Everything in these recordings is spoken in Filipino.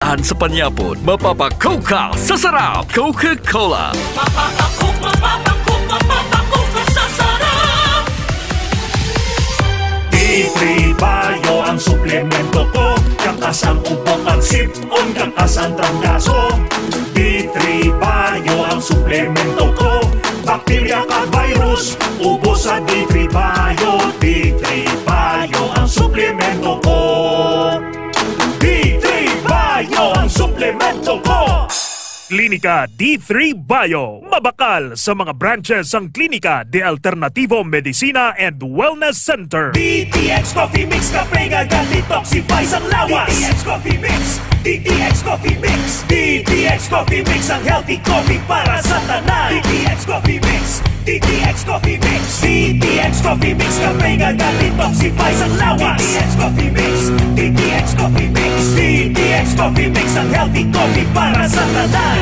magaan sa panyapon, mapapakoka sa sarap. Coca-Cola. Mapapakoka sa sarap. D3 Bio ang suplemento ko. Kakasang ubok ang sipon, kakasang trangkaso. D3 Bio ang suplemento ko. Bakterya ka virus, ubos sa D3 Bio. D3 Bio ang suplemento ko. D3 Bio ang suplemento ko. Klinika D3 Bio. Mabakal sa mga branches ang Klinika de Alternativo Medicina and Wellness Center. DTX Coffee Mix Kape Detoxify ang lawas. DTX Coffee Mix. DTX Coffee Mix. DTX Coffee Mix ang healthy coffee para sa tanan. DTX Coffee Mix. DTX Coffee Mix. DTX Coffee Mix Kape Detoxify ang lawas. DTX Coffee Mix. DTX Coffee Mix. DTX Coffee Mix ang healthy coffee para sa tanan.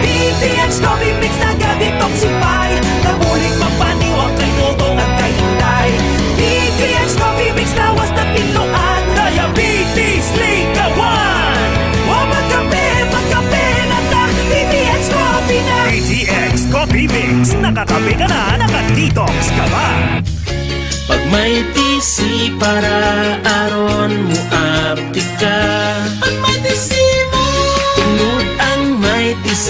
DTX Coffee Mix nag-detoxify. Namuling mapaniwag kay Dodong at kay Inday. DTX Coffee Mix lawas na pinuan. Diabetes ligawan. O magkape na ta. DTX Coffee na. DTX Coffee Mix. Nakakape ka na, nakadetox ka ba? Pag may TC para aron mo apti ka. Pag may TC mo tungod ang may TC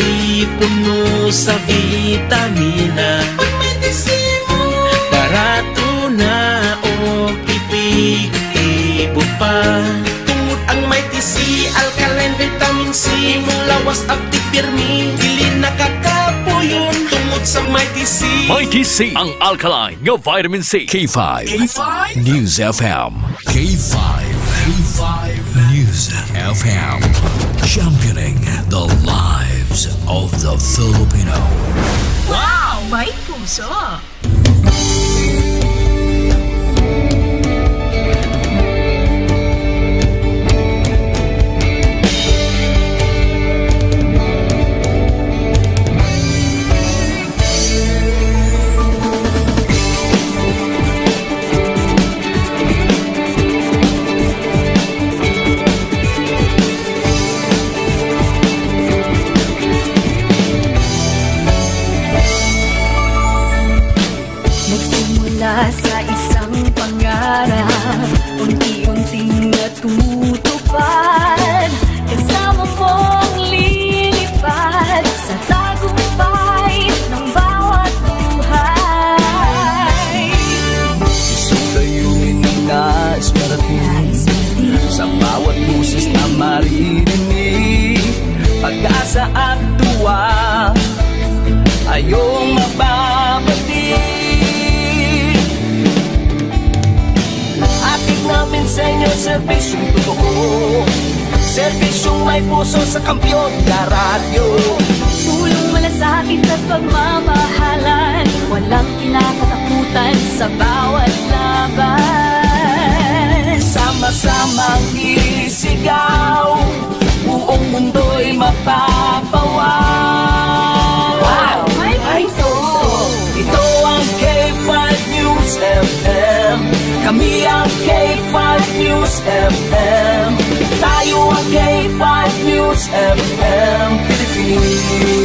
puno sa vitamina. Pag may TC mo barato na o epektibo pa. Tungod ang may TC alkaline vitamin C mulawas apti pirmi dili nakakapuyon tungod sa may TC. Mighty C, ang alkaline ng vitamin C. K5. News FM. K5. News FM. Championing the lives of the Filipino. Wow! May puso! Sa isang pangarap, unti-unting natutupad. Kasama mong lilipad sa tagumpay ng bawat buhay. Isang layunin nais parating sa bawat busis na maririnig. Pag-asa at tuwa ayong mababatid. Ating namin sa inyo serbisyong totoo, serbisyong may puso sa kampyon na radyo. Tulong malasakit at pagmamahalan, walang kinakatakutan sa bawat laban. Sama-samang isigaw, buong mundo'y mapapawaw. Wow! May puso! Ito ang K5 News FM. Kami ang K5 News FM. Tayo ang K5 News FM Philippines.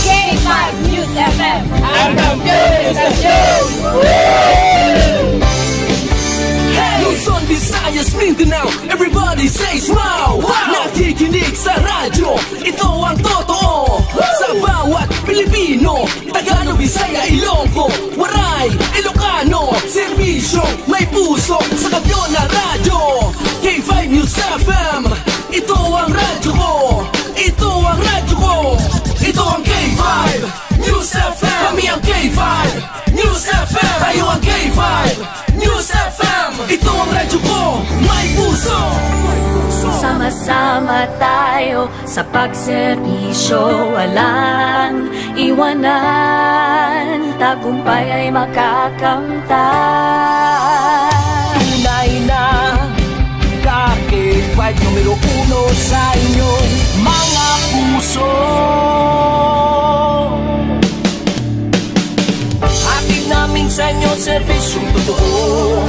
K5 News FM. Ang kampiyon sa show! Luzon, Visayas, Mindanao, everybody says wow! Nakikinig sa radyo, ito ang totoo. Sa bawat Pilipino, Tagalog, Bisaya, Ilonggo, Waray, Ilocano, serbisyo, may puso sa kampiyon na radyo. K5 News FM, ito ang radyo ko. Ito ang radyo ko. Ito ang K5 News FM. Kami ang K5 News FM. Tayo ang K5 News FM. Ito ang radyo ko, may puso. Sama-sama tayo sa pagserbisyo, walang iwanan, tagumpay ay makakamtan. Tunay na K5 numero 1 sa inyong mga puso. Hatid namin sa inyo serbisyong totoo,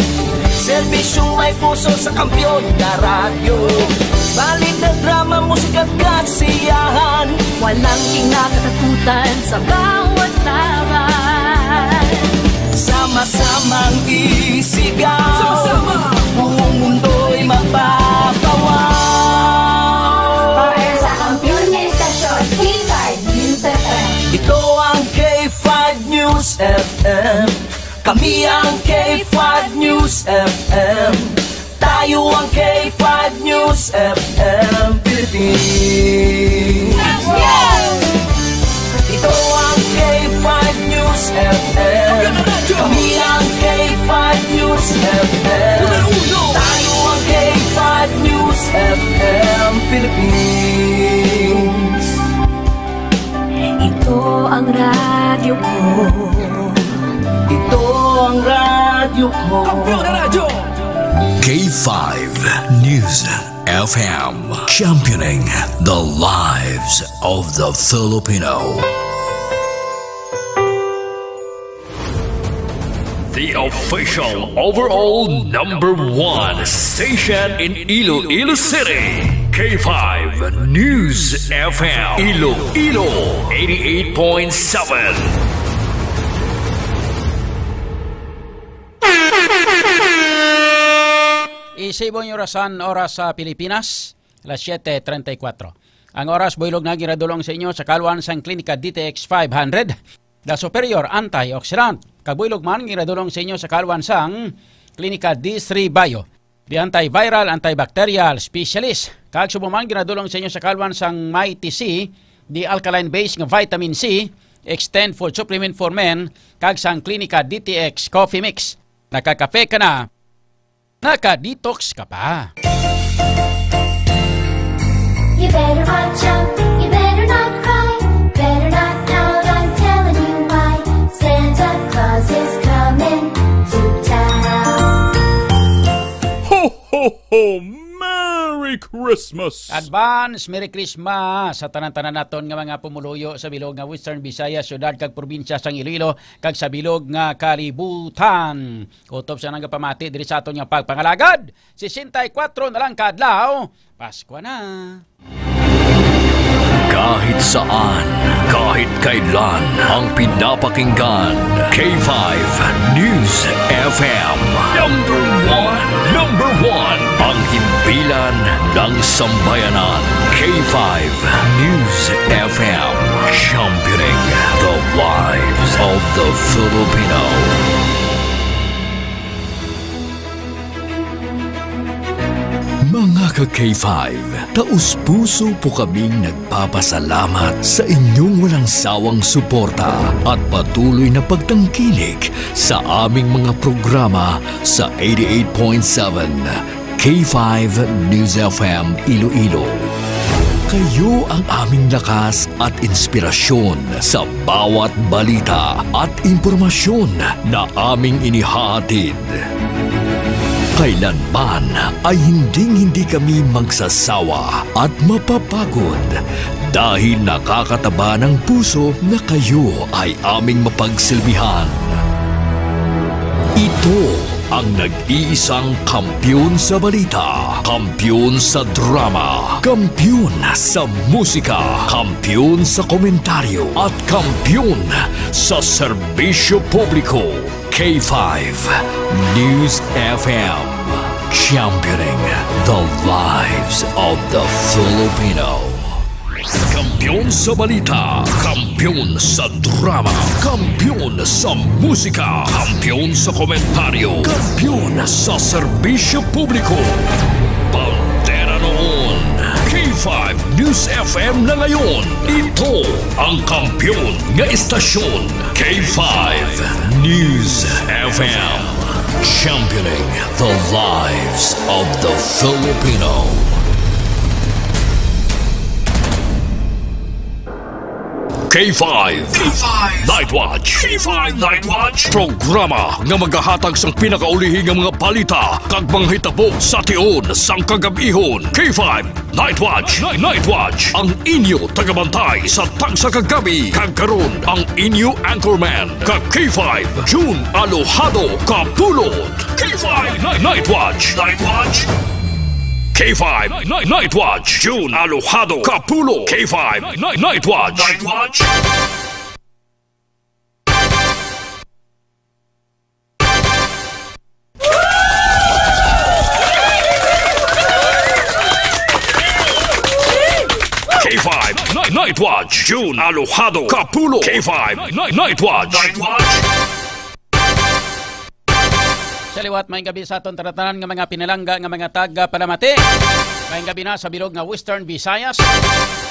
Serbisyong may puso sa kampiyon na radyo. Balik na drama, musika at kasiyahan. Walang kinakatakutan sa bawat laban. Sama-samang isigaw, sama-sama, buong mundo'y mapapawaw. Para sa kampiyon na istasyon, K5 News FM. Ito ang K5 News FM. Kami ang K5 News FM. Tayo ang K5 News FM Philippines. Let's go! Ito ang K5 News FM. Kami ang K5 News FM. Tayo ang K5 News FM Philippines. Ito ang radyo ko. Ito ang radyo ko. Kampiyon na radyo! K5 News FM, championing the lives of the Filipino. The official overall #1 station in Iloilo City. K5 News FM, Iloilo 88.7. Isibong orasan, oras sa Pilipinas, alas 7:34. Ang oras builog na giradulong sa inyo sa kaluan sang klinika DTX 500, the superior antioxidant. Kabuilog man giradulong sa inyo sa kaluan sang klinika D3 Bio, the antiviral, antibacterial specialist. Kag subuman giradulong sa inyo sa kaluan sang Mighty C, the alkaline base ng vitamin C, extend food supplement for men, kag sang klinika DTX Coffee Mix. Nakakape ka na, naka-detox ka pa. You better watch out, you better not cry, better not pout, I'm telling you why. Santa Claus is coming to town. Ho, ho, ho! Merry Christmas! Advance Merry Christmas sa tanan-tanan naton nga mga pumuluyo sa bilog nga Western Visayas, syudad kag probinsya sang Iloilo kag sa bilog nga kalibutan. Kutob sa nang pamati diri sa aton nga pagpangalagad. 64 na lang kadlaw. Pasko na. Kahit saan, kahit kailan, ang pinapakinggan. K5 News FM. Number one, ang himpilan ng sambayanan. K5 News FM. Championing the lives of the Filipino. Mga ka-K5, taus-puso po kaming nagpapasalamat sa inyong walang sawang suporta at patuloy na pagtangkilik sa aming mga programa sa 88.7 K5 News FM Iloilo. Kayo ang aming lakas at inspirasyon sa bawat balita at impormasyon na aming inihahatid. Kailanman ay hindi kami magsasawa at mapapagod dahil nakakataba ng puso na kayo ay aming mapagsilbihan. Ito ang nag-iisang kampiyon sa balita, kampiyon sa drama, kampiyon sa musika, kampiyon sa komentaryo at kampiyon sa serbisyo publiko. K5 News FM, championing the lives of the Filipino. Kampiyon sa balita, kampiyon sa drama, kampiyon sa musika, kampiyon sa komentaryo, kampiyon sa serbisyo publiko. Bandera noon, K5 News FM na ngayon. Ito ang kampiyon nga istasyon, K5 News FM, championing the lives of the Filipino. K5 Night Watch K5 Night Watch. Programa nga magahatag sang pinakaulihing nga mga balita kag mga hitabo sa tion sang kagabihon. K5 Night Watch. Night Watch ang inyo tagabantay sa tagsa kagabi kag karon ang inyo anchorman kag K5 June Alojado Kapulot. K5 Night Watch. Night Watch. K5 Night Watch June Alojado Kapulot. K5 Night Watch. Night Watch. K5 Night Watch June Alojado Kapulot. K5 Night Watch. Night Watch. Sa liwat, may gabi sa aton taratanan nga mga pinalangga nga mga taga Palamati. May gabi na sa bilog nga Western Visayas.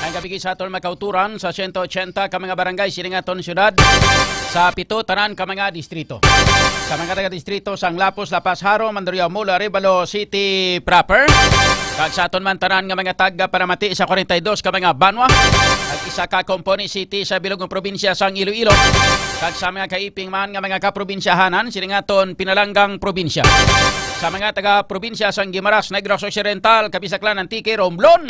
May gabi sa aton makauturan sa 180 ka mga barangay silingaton syudad. Sa 7 tanan ka mga distrito. Sa mga taga-distrito sang Lapos, Lapas, Haro, Mandurriao, Mula, Arevalo City proper. Kag sa aton man tanan nga mga taga Palamati sa 42 ka mga Banwa. Kag isa ka Componi City sa bilog nga probinsya sang Iloilo. Kag sa mga kaiping man nga mga kaprobinsyahanan silingaton pinalanggang probinsya. Sa mga taga-probinsya sang Guimaras, Negros Occidental, Kabisaklan, Antique, Romblon,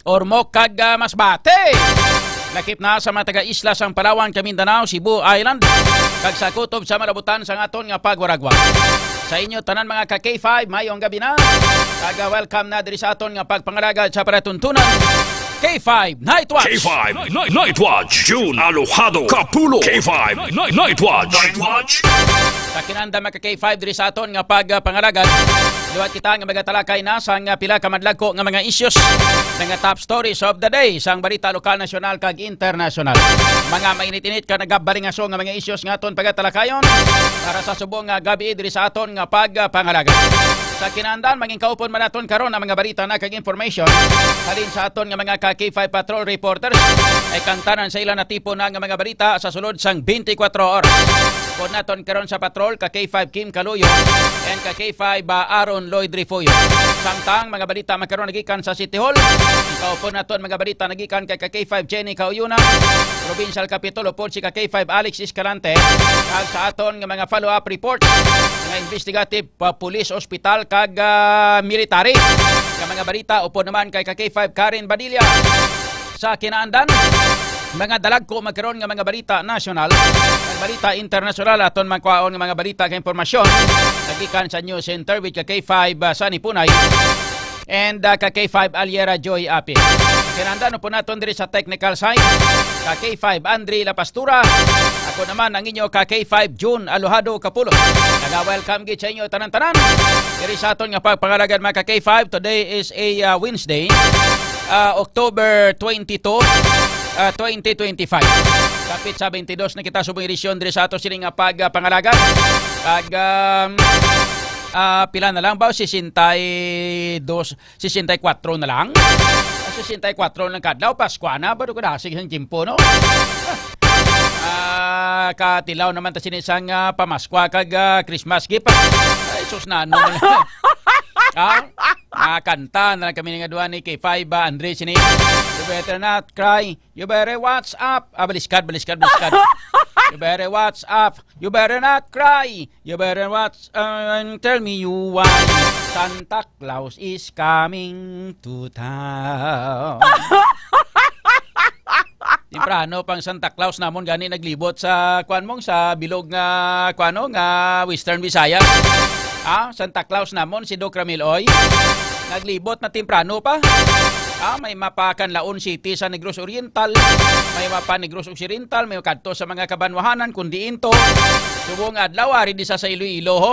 Ormoc, kag Masbate. Lakip na sa mga taga-isla sang Palawan, Mindanao, Cebu Island, kag sa kutob sa malabutan sang aton nga pagwaragwa. Sa inyo tanan mga ka-K5, mayong gabi na. Kag welcome na diri sa aton nga pagpangalagad sa paratuntunan. K5 Night Watch. K5 Night Watch June Alojado Kapulot. K5 Night Watch. Night Watch. Sa kinanda mga K5 diri sa aton nga pagpangalagad, liwat kita nga magatalakay na sa nga pila ka madlagko nga mga issues, nga top stories of the day sang balita lokal, nasyonal kag internasyonal. Mga mainit-init ka nagabalingaso nga mga issues nga aton pagatalakayon para sa subong nga gabi diri sa aton nga pagpangalagad. Sa kinandan maging kaupon man naton karon ang mga balita na kag information halin sa aton nga mga K5 Patrol reporters ay kantanan sa ilan na tipo na nga mga balita sa sulod sang 24 oras. Pod naton karon sa patrol ka K5 Kim Kaluyo and ka K5 Aaron Lloyd Rifoyo. Samtang mga balita makaron nagikan sa City Hall. Ikaw po naton mga balita nagikan kay ka K5 Jenny Kauyuna, Provincial Capitulo po si ka K5 Alex Escalante, kag sa aton nga mga follow-up report mga investigative police, hospital kag military. Nga mga balita upo naman kay ka K5 Karen Badilla. Sa kinaandan mga dalagko magkaroon nga mga balita nasyonal kag balita internasyonal aton magkuhaon nga mga balita kag impormasyon nagikan sa News Center with ka K5 Sunny Punay and ka K5 Aliera Joy Api. Kinandan po naton diri sa technical side ka K5 Andre La Pastura. Ako naman ang inyo ka K5 June Alojado Kapulot. Naga-welcome gid sa inyo tanan-tanan diri sa aton nga pagpangalagad mga ka K5. Today is a Wednesday, October 22 2025. Kapit sa 22 na kita subong edisyon diri sa ato sining nga pagpangalagad. Kag pila na lang ba 64 na lang. 64 lang kadlaw Pasko na ba ko dasig sang timpo no. Katilaw naman ta sinisang pamaskwa kag Christmas gift. Ay sus na ano. Kanta na lang kami nga duha ni K5 Andre sini. You better not cry. You better watch up. Baliskad. You better watch up. You better not cry. You better watch and tell me you why. Santa Claus is coming to town. Timprano pang Santa Claus namon gani naglibot sa kuan mong sa bilog nga kuano nga Western Visayas. Santa Claus namon si Doc Ramiloy naglibot na timprano pa. May mapa Canlaon City sa Negros Oriental, may mapa Negros Occidental, may kadto sa mga kabanwahanan kundi into subong adlaw ari di sa Iloilo ho.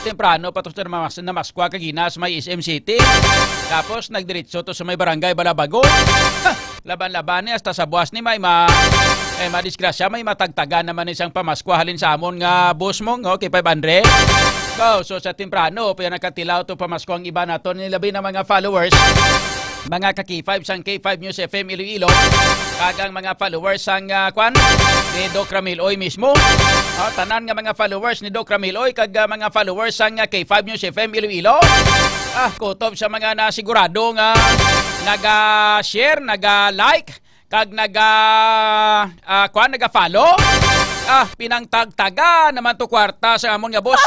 Temprano pa to sa namaskwa kaginas may SM City. Tapos nagdiretso to sa may barangay Balabago. Laban-laban ni hasta sa buwas ni may madisgrasya, may matagtagan naman isang pamaskwa halin sa amon nga boss mong okay 500. So sa temprano pa nakatilaw to pamasko ang iba naton nilabi na mga followers mga ka-K5 sang K5 News FM Iloilo kagang mga followers sang kwan ni Doc Ramiloy mismo. Tanan nga mga followers ni Doc Ramiloy kag mga followers sang K5 News FM Iloilo. Kutob sa mga nasigurado nga naga-share, naga-like kag naga-follow. Pinangtagtaga naman to kwarta sa amon nga boss.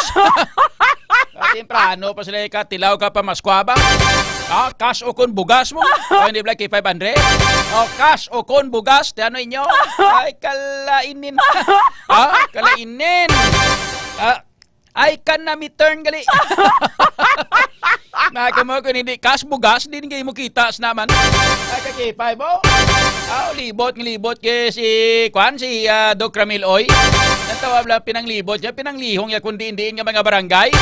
Temprano pa sila katilaw ka pa maskwa ba? Cash o kun bugas mo? Hindi ba kay 500? Cash o kun bugas? Ano inyo? Ay, kalainin. Kalainin. Ay, kan na mi-turn gali. Nakamo kung hindi cash bugas, hindi kayo mo kita naman. Ay, kakipay mo. Libot kay si Doc Ramil Oy. Natawag lang pinanglibot niya, pinanglihong niya kundi indiin nga mga barangay.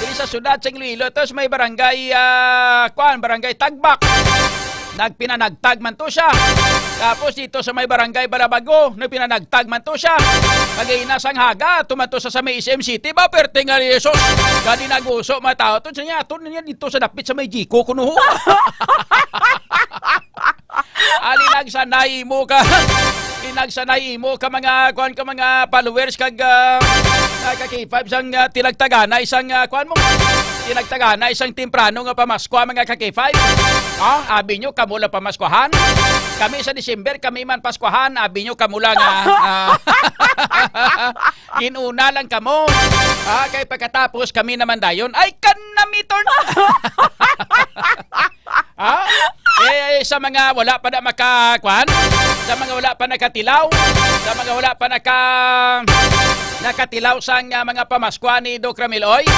Dili sa sudad sa Iloilo, tapos may barangay, barangay Tagbak. Nagpinanagtag man to siya. Tapos dito sa may barangay Balabago, nagpinanagtag man to siya. Pag-iinasang haga, tumanto sa may SM City ba, perting nga Jesus. Gani naguso, matao. Ito niya dito sa dapit sa may Jiko, kunuho. Nagsanay mo ka mga followers kag K5 sang tinagtagana isang tinagtagana isang temprano nga pamaskwa mga K5. Abi nyo kamula pamaskwahan. Kami sa December kami man paskwahan, abi nyo kamula nga inuna lang kamo. Kay pagkatapos kami naman dayon ay kanamiton. Sa mga wala pa na makakwan, sa mga wala pa nakatilaw, sa mga wala pa nakatilaw sa mga pamaskwa ni Doc Ramil Oy,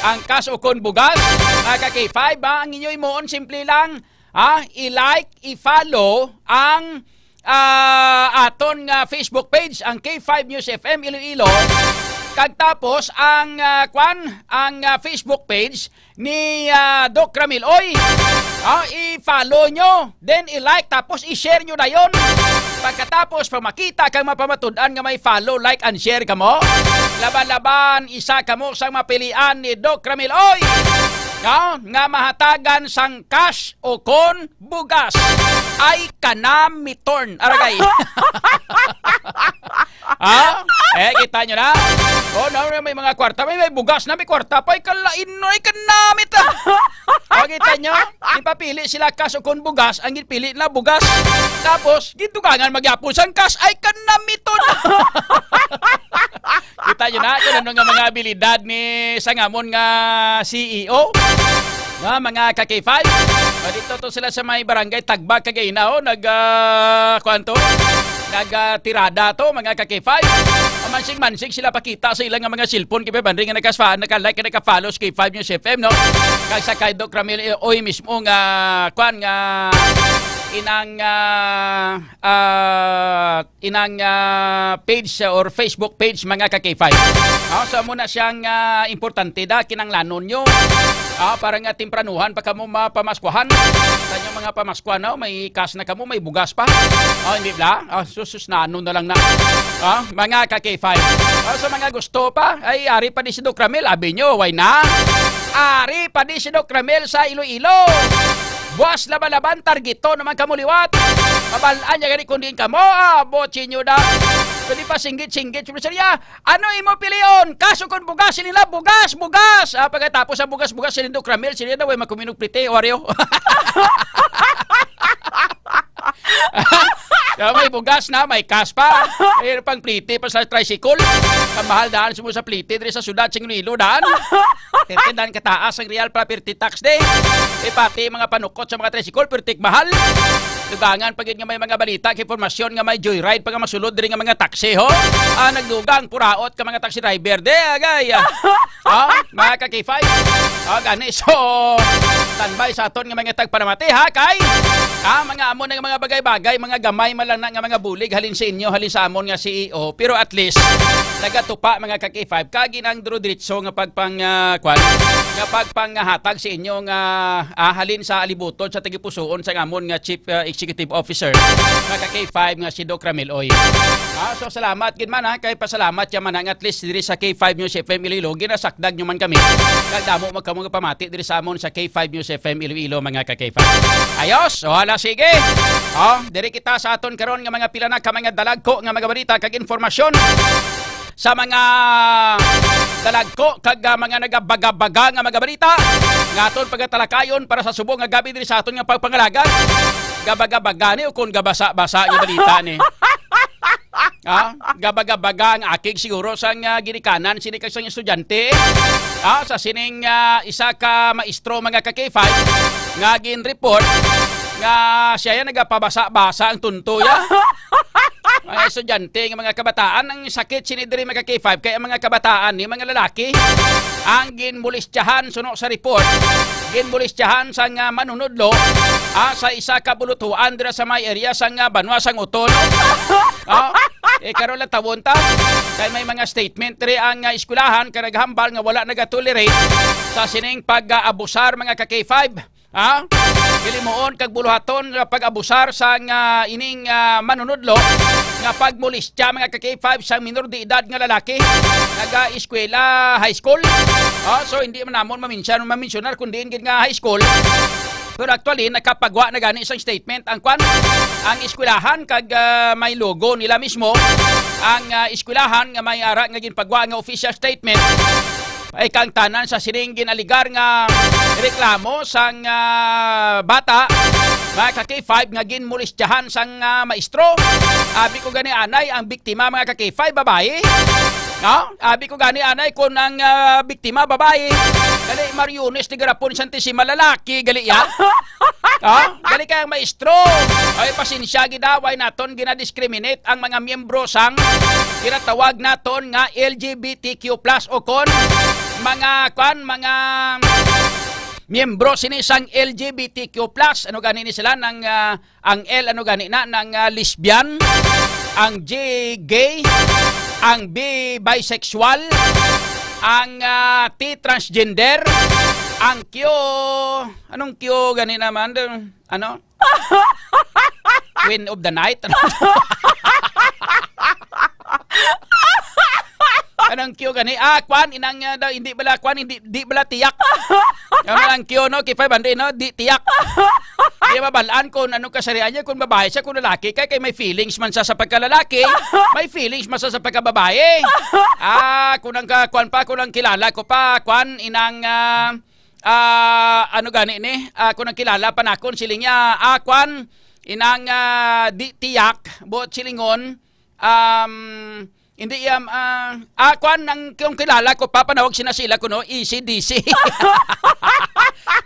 ang cash o kun bugas, K5, ang inyo'y moon, simple lang, i-like, i-follow ang aton Facebook page, ang K5 News FM Iloilo. Kag tapos ang Facebook page ni Doc Ramil Oy. I-follow nyo, then i-like, tapos i-share nyo na yon. Pagkatapos, pag makita kang mapamatudan nga may follow, like, and share ka mo, laban-laban, isa ka mo sa mapilian ni Doc Ramil Oy. Nga mahatagan sang cash o kon bugas ay kanamitorn. Aragay. Kita nyo na? May mga kwarta. May bugas na, may kwarta pa. Ikalain no, ikanamit. Kita nyo? Ipapili sila cash o kon bugas. Ang ipili na bugas. Tapos, gitugangan magyapon sang cash ay kanamiton. Kita nyo na? Kung ano nga mga abilidad ni Sangamon nga CEO. Mga K5. Dito to sila sa may barangay Tagbak Cagaina. Nagtirada to mga K5. Mansing sila pakita sa ilang mga cellphone kay bandring nga naka-like nga naka-follow sa K5 News FM no. Kag sa kay Doc Ramil Oy mismo nga inang page or Facebook page mga K5. So muna siyang importante da kinanglanon nyo. Para nga timpranuhan pa kamo mapamaskwahan. Kanyo mga pamaskwa na may cash na kamo, may bugas pa. Hindi ba? Susus na ano na lang na. Mga K5. So mga gusto pa ay ari pa di si Doc Ramil, abi nyo, why na? Ari pa di si Doc Ramil sa Iloilo. Buwas laban-laban, targito naman kamuliwat. Mabalaan niya gani kundin kamo, botsin nyo na. Pwede pa singgit-singgit. Ano imo piliyon? Kaso kung bugas nila, bugas! Pagkatapos ang bugas-bugas sila Doc Ramil, sila daw ay makuminong prite, Oreo. May bugas na, may cash pa. May pang plite pa sa tricycle. Kamahal daan sa plite dito sa sudad sa Iloilo daan. Tintindan kataas ang real property tax day. Pati mga panukot sa mga tricycle, pertik mahal. Dugangan pag nga may mga balita, informasyon nga may joyride pag masulod rin nga mga taxi ho. Nagdugang puraot ka mga taxi driver de agay. Mga K5. Gani so standby sa aton nga mga tagpanamati ha kay. Mga amon nga mga bagay-bagay, mga gamay malang na nga mga bulig halin sa inyo, halin sa amon nga CEO. Pero at least nagatupa mga K5 kagin ang diretso nga pagpanghatag sa inyo nga halin sa alibuton sa tagipusoon sa amon nga Chief Executive Officer nga K5 nga si Doc Ramil Oy. So salamat gid man ha kay pasalamat ya man at least diri sa K5 News FM Iloilo ginasakdag nyo man kami. Kag damo magkamo pamati diri sa amon sa K5 News FM Iloilo mga K5. Ayos, hala sige. Diri kita sa aton karon nga mga pila na ka mga dalagko nga mga balita kag informasyon. sa mga dalagko kag mga nagabaga-baga nga mga balita nga aton pagatalakayon para sa subong nga gabi diri sa aton nga pagpangalagan. Gabaga-baga ni o kung gabasa-basa nga balita ni. Gabaga-baga ang akig siguro sa ginikanan sini kag sang estudyante. Sa sining isa ka maestro mga ka-K5 nga gin-report nga siya nagapabasa-basa ang tuntoya. Mga estudyante, mga kabataan, ang sakit sinidiri mga K5 kaya mga kabataan ni mga lalaki ang ginmulistyahan suno sa report, ginmulistyahan sa manunudlo sa isa ka bulutuan dira sa may area sa Banwa sang Uton. Karon lang tawon ta kay may mga statement ri ang eskwelahan kanaghambal nga wala nagatolerate sa sining pag-abusar mga ka-K5. Gilimuon kag buluhaton pag-abusar sa ining manunudlo nga pagmolestya mga ka-K5 sa minor de edad nga lalaki naga-eskwela high school. So hindi man namon mamensionar kundi gid nga high school. Pero actually nakapagwa na gani isang statement ang eskwelahan kag may logo nila mismo ang eskwelahan nga may ara nga ginpagwa nga official statement ay kang tanan sa sining ginaligar nga reklamo sang bata mga ka-K5 nga ginmolestyahan sang maestro. Abi ko gani anay ang biktima mga ka-K5 babae. Abi ko gani anay kung ang biktima babae. Gali Mariones ni Garapon Santissima lalaki gali ya. Gali kay ang maestro. Ay pasensya gidaway naton ginadiscriminate ang mga miyembro sang kinatawag naton nga LGBTQ+ o kon mga miyembro sinisang LGBTQ+. Ano gani ni sila ng ang L ano gani na ng lesbian, ang J gay, ang B bisexual, ang T transgender, ang Q anong Q gani naman ano? Queen of the night. Anong Q gani? Kwan inang hindi bala kwan hindi bala tiyak. Ang Q no K5 no di tiyak. Di mabalaan kung anong kasarian niya kung babae siya kung lalaki kay may feelings man sa pagkalalaki, may feelings man sa pagkababae. Kung ang kwan pa kung ang kilala ko pa kwan inang ano gani ni kung ang kilala pa nakon siling niya kwan inang di tiyak buot silingon hindi kwan ang kung kilala ko papanawag sinasila ko no ECDC.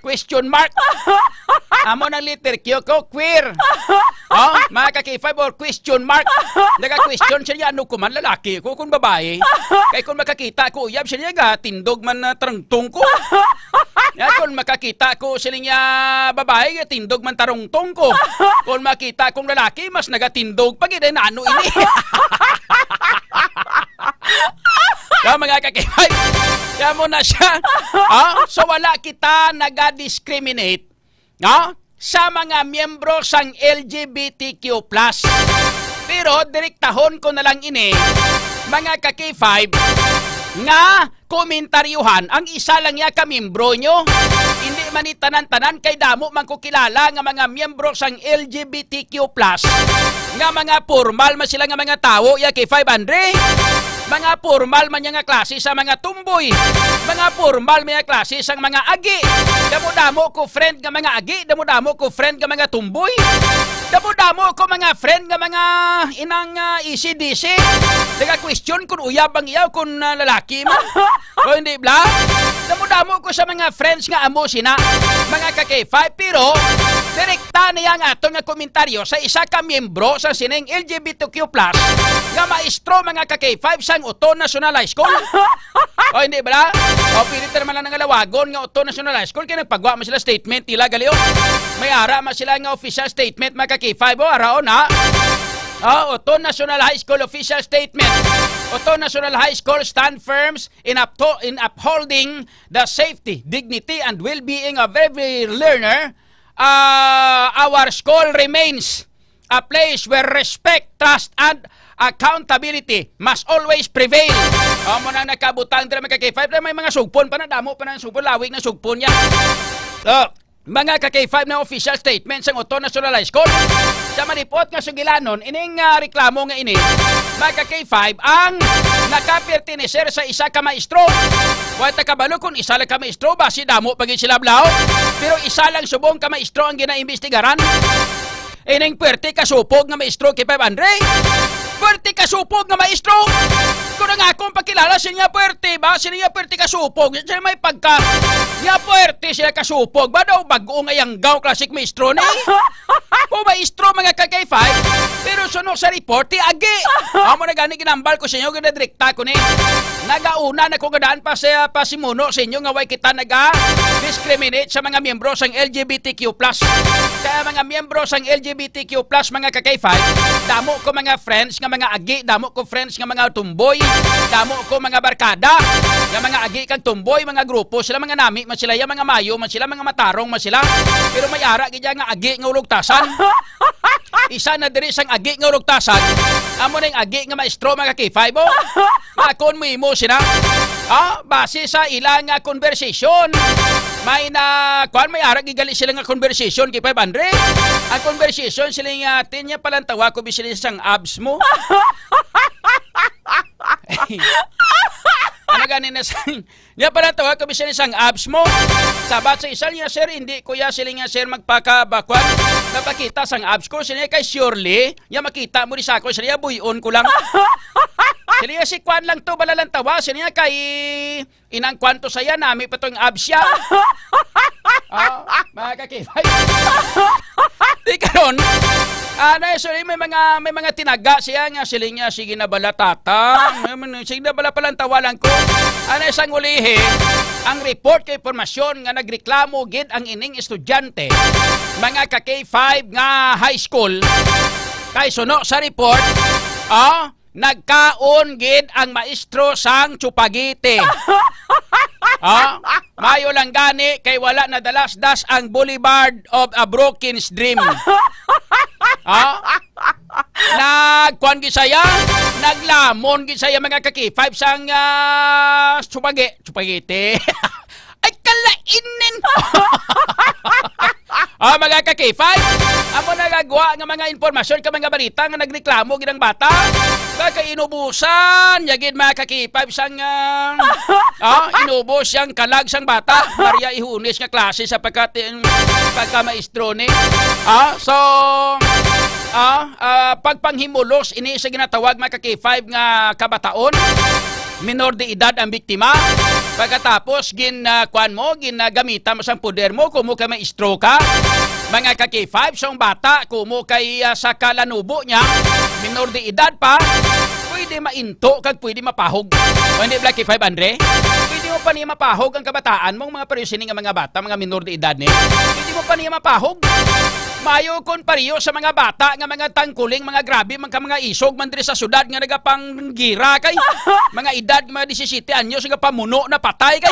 Question mark. Amo ng letter Q ko queer. Mga ka-K5 or question mark. Naga-question siya ano ko man lalaki ko kung babae. Kaya kung makakita ko uyab siya nga tindog man na trangtong ko. Kung makakita ko sila nga babae tindog man tarungtong ko. Kung makita kong lalaki mas nagatindog pag ano ini. Mga ka-K5 kaya mo na siya so wala kita naga-discriminate sa mga miyembro sang LGBTQ+. Pero direktahon ko na lang ini mga ka-K5 nga komentaryuhan ang isa lang ya ka-miyembro nyo. Hindi man itanan-tanan kay damo man ko kilala nga mga miyembro sang LGBTQ+. Nga mga formal man sila nga mga tawo ya K5 Andre. Mga formal man nga klase sa mga tumboy. Mga formal man nga klase sa mga agi. Damo-damo ko friend nga mga agi. Damo-damo ko friend nga mga tumboy. Damo-damo ko mga friend nga mga inang ECDC. Naga-question kung uyab ang iyaw kung lalaki mo. O hindi bla? Damo-damo ko sa mga friends nga amo sina. Mga ka-K5. Pero direkta niya nga ato nga komentaryo sa isa ka miyembro sa sining LGBTQ+. Nga maestro mga ka-K5 sa Uton National High School. O hindi ba? O pilit naman lang ng alawagon nga Uton National High School kaya nagpagawa mo sila statement nila galio. May ara ma sila nga official statement mga K5 o araon ha. Uton National High School official statement. Uton National High School stand firms in upholding the safety, dignity and well-being of every learner. Our school remains a place where respect, trust and accountability must always prevail. Mo na nakabutang dira mga K5 may mga sugpon pa na damo pa na sugpon lawig na sugpon niya. Mga ka-K5 na official statement sa Uton National High School. Sa manipot nga sugilanon, ining reklamo nga ini, mga K5, ang nakapertineser sa isa ka maestro. Wata kabalo kung isa lang ka maestro, basi damo pagin sila blao. Pero isa lang subong ka maestro ang ginaimbestigaran. Ining puwerte kasupog nga maestro kay 500. Puwerte kasupog nga maestro. Kung nga akong pakilala siya puwerte ba? Siya puwerte kasupog. Siya may pagka niya puwerte siya kasupog. Ba daw bago ngayang gaw classic maestro ni? O maestro mga K5. Pero sunod sa report, agi. Amo na gani ginambal ko sa inyo, ginadrekta ko ni. Nagauna na kung gadaan pa sa pasimuno sa inyo nga way kita naga-discriminate sa mga miyembro sang LGBTQ+. Kaya mga miyembro sang LGBTQ+, mga K5, damo ko mga friends nga mga agi, damo ko friends nga mga tumboy, damo ko mga barkada, nga mga agi kang tumboy, mga grupo, sila mga nami, man sila yung mga mayo, man sila mga matarong, man sila. Pero may ara, gaya nga agi nga ulugtasan. Isa na diri sang agi nga ulugtasan, amo na yung agi nga maestro mga K5, o? Akon mo imo sila. Base sa ilang conversation, may kuan may ara gigali sila nga conversation kay 500. Ang conversation sila nga tinya palang tawa ko bisili sang abs mo. Ano ganin na sang niya palang tawa ko bisili sang abs mo. Sabat sa isa niya, sir, hindi kuya sila nga sir magpakabakwan. Napakita sang abs ko sila kay surely, ya makita mo di sa ako sila buyon ko lang. Sila si Kwan lang to, balalang tawa. Sila kay inang kwanto saya, nami pa itong abs siya. Mga K5. Di karon, so, may mga tinaga siya nga sila nga, sige na bala tata. Sige na bala palang tawa lang ko. Isang ulihi, ang report kay informasyon nga nagreklamo gid ang ining estudyante. Mga K5 nga high school. Kay suno sa report, nagkaon gid ang maestro sang Chupagite. Mayo lang gani kay wala na dalasdas ang Boulevard of a Broken Dream. Nagkuan gid saya, naglamon gid saya mga K5 sang Chupagite. Ay kalainin. Mga K5, amo nagagawa nga mga informasyon ka mga balita nga nagreklamo ginang bata. Baka inubusan, yagid mga K5 sang inubos siyang kalag sang bata. Maria Ihunis nga klase sa pagka-maestro ni. Pagpanghimulos ini sa ginatawag mga K5 nga kabataon. Minor de edad ang biktima. Pagkatapos kuan mo, ginagamitan mo sang poder mo, kumo kay maestro ka. Mga K5, siyang bata, kumo kay sa kalanubo niya, minor de edad pa, pwede mainto kag pwede mapahog. O hindi Black K5 Andre? Pwede mo pa niya mapahog ang kabataan mong mga paryusining nga mga bata, mga minor de edad ni. Pwede mo pa niya mapahog. Mayo kon pariyo sa mga bata nga mga tangkuling, mga grabe, mga isog man diri sa syudad nga nagapanggira kay mga edad mga 17 anyos nga pamuno na patay kay.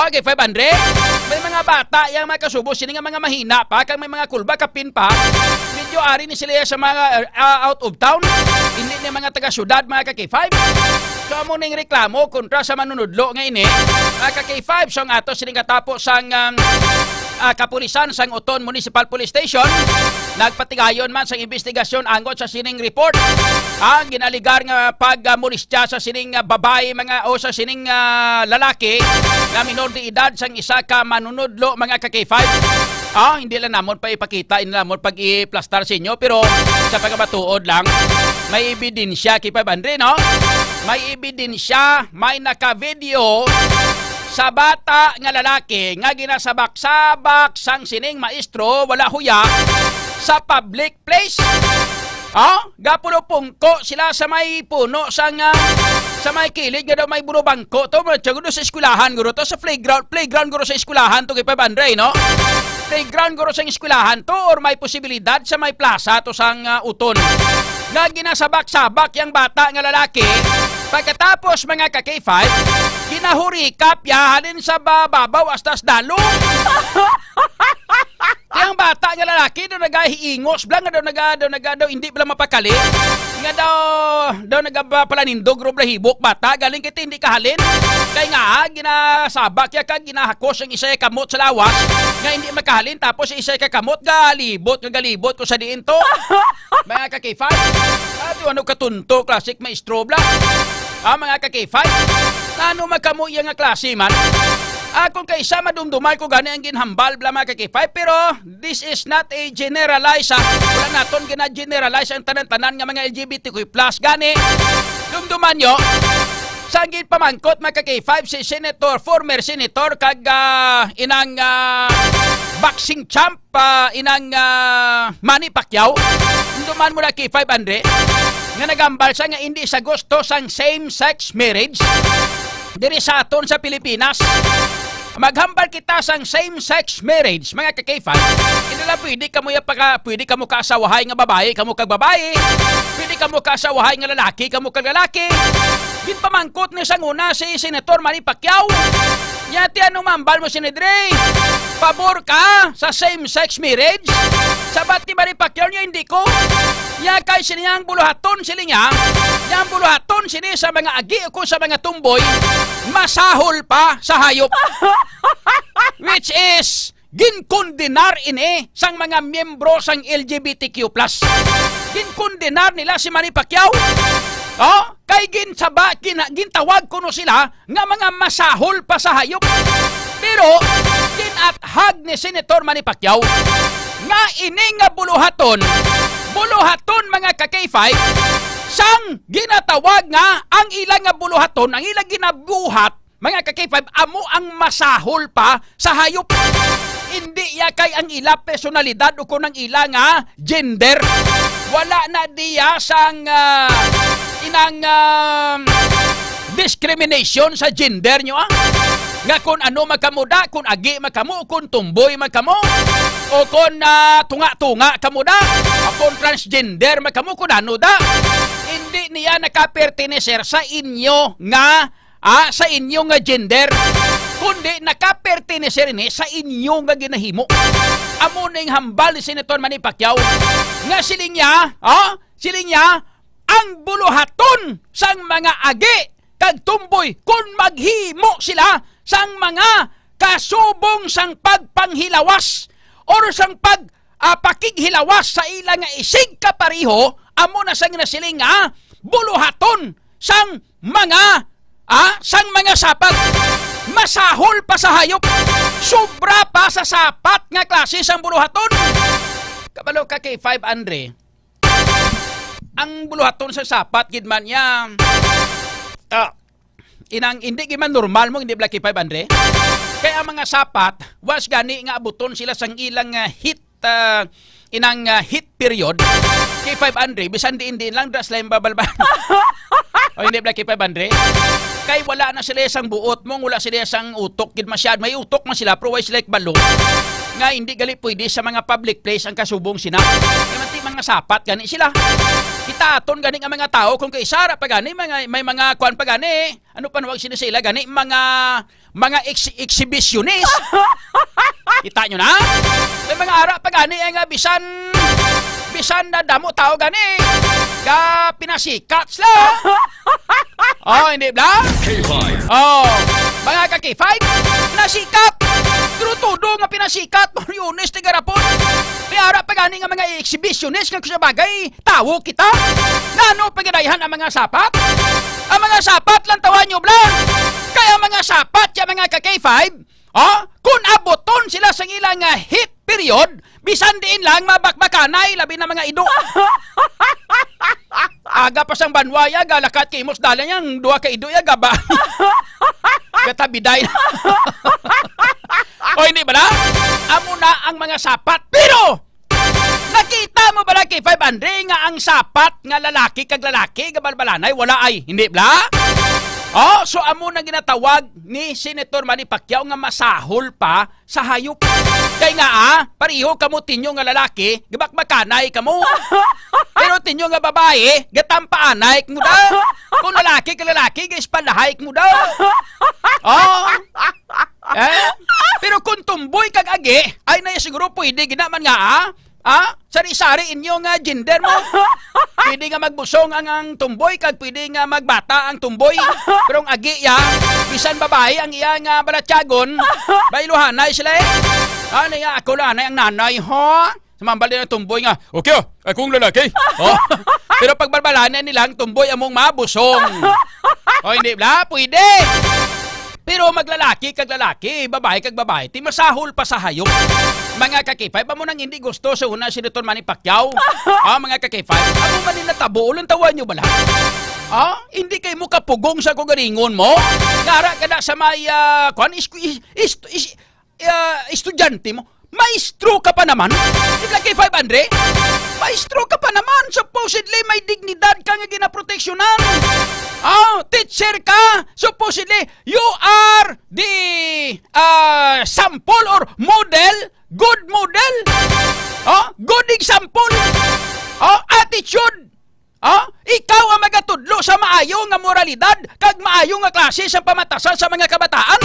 Okay, 500. May mga bata yang mga kasubo sini nga mga mahina pa kag may mga kulba kapin pa. Medyo ari ni sila sa mga out of town. Hindi ni mga taga syudad mga K5. So amo ning reklamo kontra sa manunudlo nga ini. Mga K5 so nga ato sining katapos sang kapulisan sang Uton Municipal Police Station nagpatigayon man sa investigasyon angot sa sining report ang ginaligar nga pagmolestya sa sining babae mga o sa sining lalaki nga minor de edad sang isa ka manunudlo mga K5. Hindi lang namon pa ipakita, hindi namon pag i-plastar sa inyo, pero sa pagkabatuod lang may ebidensya K5 Andre, no? May ebidensya, may naka-video sa bata nga lalaki nga ginasabak-sabak sang sining maestro wala huya sa public place. Gapulo pungko sila sa may puno sang sa may kilid nga daw may burubangko to gusto sa eskwelahan guro to sa playground guro sa eskwelahan to kay 500, no? Playground guro sa eskwelahan to or may posibilidad sa may plaza to sang Uton nga ginasabak-sabak yang bata nga lalaki. Pagkatapos mga K5, ginahurikap yahalin sa babaw astas dalong. Ang bata nga lalaki daw nagahiingos, blang nga daw hindi bala mapakali. Nga daw nagapalanindog ro blahibok bata galing kiti hindi kahalin. Kay nga ginasabak ya kag ginahakos ang isa ka kamot sa lawas nga hindi makahalin tapos isa ka kamot galibot ko sa diin to. Mga ka-K5. Ano katunto classic maestro bla. Mga ka-K5. Ano magkamo iya nga klase man? Kung kaisa madumduman ko gani ang ginhambal bla mga ka-K5 pero this is not a generalize wala naton gina-generalize ang tanan-tanan nga mga LGBTQ+ gani dumduman nyo sa gin pamangkot mga ka-K5 si former senator kag inang boxing champ inang Manny Pacquiao dumduman mo na K5 Andre nga nagambal sa nga hindi sa gusto sang same-sex marriage diri sa aton sa Pilipinas. Maghambal kita sang same-sex marriage, mga ka-K5. Hindi lang pwede ka mo kaasawahay nga babae, kamo kag babae. Pwede ka mo kaasawahay nga lalaki, kamo kag lalaki. Ginpamangkot ni sang una si Senator Manny Pacquiao. Yati anong mambal mo sinidre? Pabor ka sa same-sex marriage? Sabat ni Manny Pacquiao niya hindi ko. Ya kay siniyang buluhaton sila niya. Yang buluhaton sila sa mga agi ko sa mga tumboy. Masahol pa sa hayop. Which is ginkondenar ini sang mga miyembro sang LGBTQ+. Ginkondenar nila si Manny Pacquiao. Kay gintawag ko no sila nga mga masahol pa sa hayop. Pero ginathag ni Senator Manny Pacquiao nga ini nga buluhaton mga ka-K5 sang ginatawag nga ang ilang nga buluhaton, ang ilang ginabuhat mga ka-K5 amo ang masahol pa sa hayop. Hindi ya kay ang ila personalidad o kung ang ila nga gender. Wala na diya sang inang discrimination sa gender nyo nga kung ano magkamuda, kung agi magkamo, kung tumboy magkamo, o kung tunga-tunga kamuda, o kung transgender magkamo, kung ano da. Hindi niya nakaperteneser sa inyo nga sa inyo nga gender, kundi nakaperteneser ni sa inyo nga ginahimo. Amo ning hambal ni Senator Manny Pacquiao nga siling niya ang buluhaton sang mga agi kag tumboy kung maghimo sila sang mga kasubong sang pagpanghilawas or sang pakighilawas sa ilang nga isig kapariho, amo na sang nasiling buluhaton sang mga sapat. Masahol pa sa hayop. Sobra pa sa sapat nga klase sang buluhaton. Kabalo ka kay 5 Andre. Ang buluhaton sa sapat gid man niya. Inang hindi giman normal mo hindi Blacky 5 Andre. Kaya ang mga sapat was gani nga abuton sila sang ilang hit hit period. Kay 5 Andre bisan diin lang das lang babalban. O hindi Blacky 5 Andre. Kay wala na sila isang buot mo, wala sila isang utok gid masyad. May utok man sila pero wala sila balo. Nga hindi gali pwede sa mga public place ang kasubong sina. Kaya mga sapat gani sila. Kita aton gani ang mga tao kung kay sara pa gani may mga kuan pa gani. Ano pa nawag sila gani mga exhibitionist. Kita nyo na? May mga ara pa gani nga bisan na damo tao gani. Ka pinasikat sila. Hindi ba? K5. Mga ka-K5 nasikat. Trutudo nga pinasikat. Yunis ti garapon. Kaya ara pa gani nga mga exhibitionist nga sa bagay tawo kita. Nano pagadayahan ang mga sapat? Ang mga sapat lang tawan nyo blang. Kaya mga sapat ya mga ka-K5 kung aboton sila sa ilang hit period, bisan diin lang mabakbakanay labi na mga ido. Aga pa sang banwaya galakat kay mos dalan yang duha ka ido ya gaba. Katabiday. O hindi ba na? Amo na ang mga sapat. Pero nakita mo ba kay 5 Andre nga ang sapat nga lalaki kag lalaki gabalbalanay wala ay hindi ba? So amo na ginatawag ni Senator Manny Pacquiao nga masahol pa sa hayop. Kay nga pariho kamo tinyo nga lalaki, gabakbakanay kamo. Pero tinyo nga babae, gatampaanay mo daw. Kung lalaki ka lalaki, gispalahay mo daw. Pero kung tumboy kag agi, ay na siguro pwede ginaman nga sari-sari inyong gender mo. Pwede nga magbusong ang tumboy kag pwede nga magbata ang tumboy. Pero ang agi bisan babae ang iyang balatyagon, bailuhanay sila Ano nga ako lang ang nanay Sumambal din ang tumboy nga. Okay, akong lalaki. Pero pag barbalanan nilang tumboy among mabusong. Hindi ba? Pwede. Pero maglalaki kag lalaki, babae kag babae, ti masahol pa sa hayop. Mga kakipay, ba mo nang hindi gusto sa una si Dr. Manny Pacquiao? Mga kakipay, ako man natabo, ulang tawan nyo bala? Hindi kayo mo kapugong sa kugaringon mo? Nara ka na sa may, estudyante mo? Maestro ka pa naman? Di ba kay 500? Maestro ka pa naman. Supposedly may dignidad ka nga ginaproteksyonan. Teacher ka. Supposedly you are the sample or model. Good model. Good example. Attitude. Ikaw ang magatudlo sa maayo nga moralidad kag maayo nga klase sa pamatasan sa mga kabataan.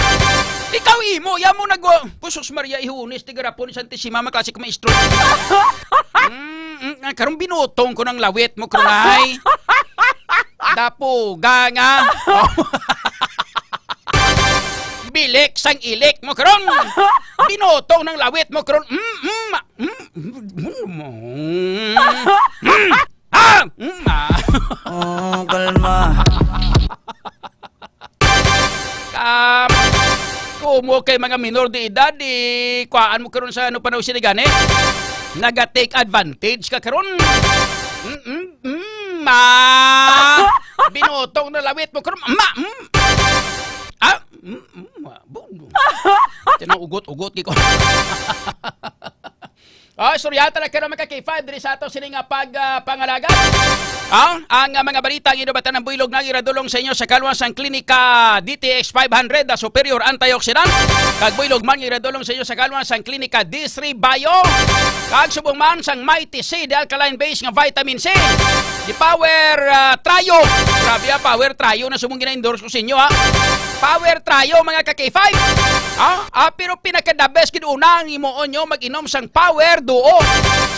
Ikaw imo, ya mo Pusos Maria Ihunis, tigarapon ni Santissima, maklase ka maestro. Karong binutong ko ng lawit mo, krunay. Dapuga nga. Bilik sang ilik mo, krong. Binutong ng lawit mo, krong. Kalma. Kumo kay mga minor de edad, kuhaan mo karon sa ano panaw sinigani? Naga-take advantage ka karon. Binutong na lawit mo karon. Tinang ugot-ugot ko. Suryata na karon magka-K5 diri sa ato sining pangalaga. Ang mga balita ang inubatan ng builog na iradulong sa inyo sa kalwasang klinika DTX 500 na superior antioxidant. Kag builog man iradulong sa inyo sa kalwasang klinika D3 Bio. Kag subong man sang Mighty C, the alkaline base nga vitamin C. Di Power Trio. Grabe Power Trio na subong gina-endorse ko sa inyo Power Trio mga ka-K5. Pero pinaka-the best kinuna ang imuon nyo mag-inom sang Power Duo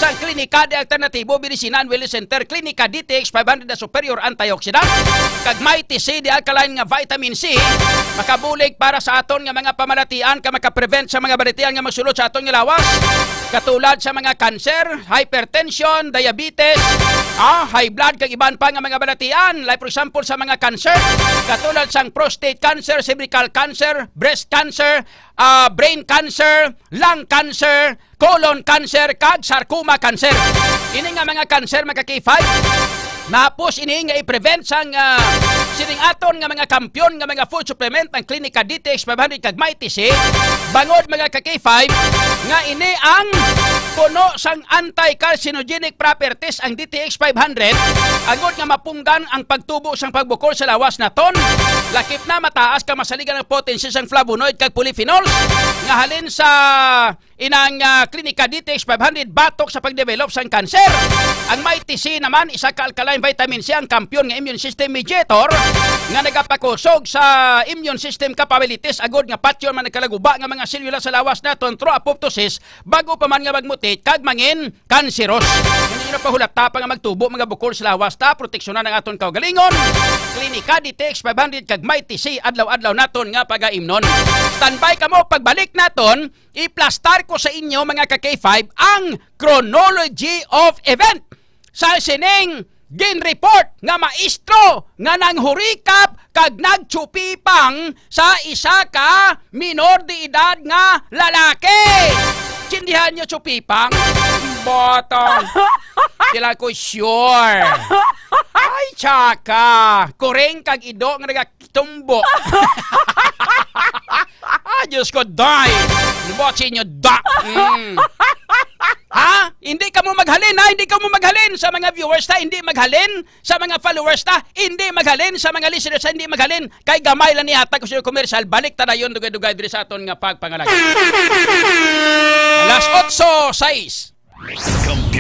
sang klinika de alternatibo Birisinan Wellness Center klinika DTX 500 na superior antioxidant kag Mighty C the alkaline nga vitamin C makabulig para sa aton nga mga pamalatian ka makaprevent sa mga balitian nga magsulod sa aton nga lawas katulad sa mga cancer, hypertension, diabetes, high blood kag iban pa nga mga balatian like for example sa mga cancer katulad sang prostate cancer, cervical cancer, breast cancer, brain cancer, lung cancer, colon cancer, kag sarcoma cancer. Ini nga mga cancer mga K5. Napos ini nga i-prevent sang sining aton nga mga kampiyon nga mga food supplement ang klinika DTX 500 kag Mighty C. Bangod mga K5 nga ini ang puno sang anti-carcinogenic properties ang DTX 500 agod nga mapunggan ang pagtubo sang pagbukol sa lawas naton. Lakip na mataas ka masaligan ang potency sang flavonoid kag polyphenols nga halin sa inang klinika DTX 500 batok sa pagdevelop sang kanser. Ang Mighty C naman isa ka alkaline vitamin C ang kampiyon nga immune system mediator nga nagapakusog sa immune system capabilities agod nga patyon man nagkalaguba nga mga selula sa lawas naton through apoptosis bago pa man nga magmutate kag mangin kanseros. Hindi na pahulata pa nga magtubo mga bukol sa lawas ta proteksyonan ang aton kaugalingon. Klinika DTX 500 kag Mighty C adlaw-adlaw naton nga pagaimnon. Standby kamo pagbalik naton i-plastar ko sa inyo mga ka-K5 ang chronology of event sa sining gin-report nga maestro nga nanghurikap kag nagtsupipang sa isa ka minor de edad nga lalaki. Sindihan nyo tsupipang? Botong. Kailan ko sure. Ay, tsaka. Kureng kag ido nga nagatumbo. Diyos ko, die. Botsin nyo, da. Hindi ka mo maghalin, Hindi ka mo maghalin sa mga viewers ta, hindi maghalin sa mga followers ta, hindi maghalin sa mga listeners ta, hindi maghalin. Kay gamay lang ni hatag ko sa commercial, balik ta na yun, dugay-dugay diri sa aton nga pagpangalag. Alas 8:06.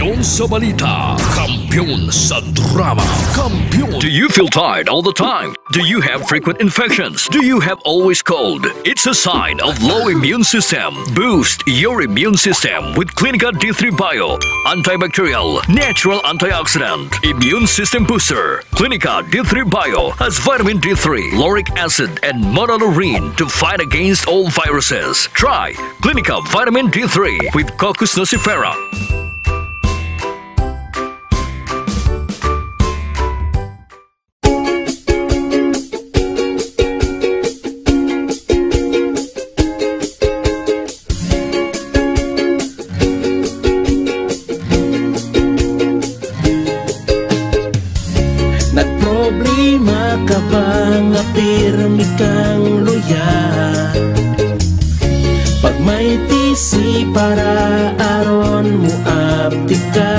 Kampiyon sa balita, kampiyon sa drama, kampiyon. Do you feel tired all the time? Do you have frequent infections? Do you have always cold? It's a sign of low immune system. Boost your immune system with Clinica D3 Bio, antibacterial, natural antioxidant, immune system booster. Clinica D3 Bio has vitamin D3, lauric acid, and monolurine to fight against all viruses. Try Clinica Vitamin D3 with Coccus nocifera. Nagproblema ka ba nga pirmi kang luya? Pag may tisi para aron mo abdi ka.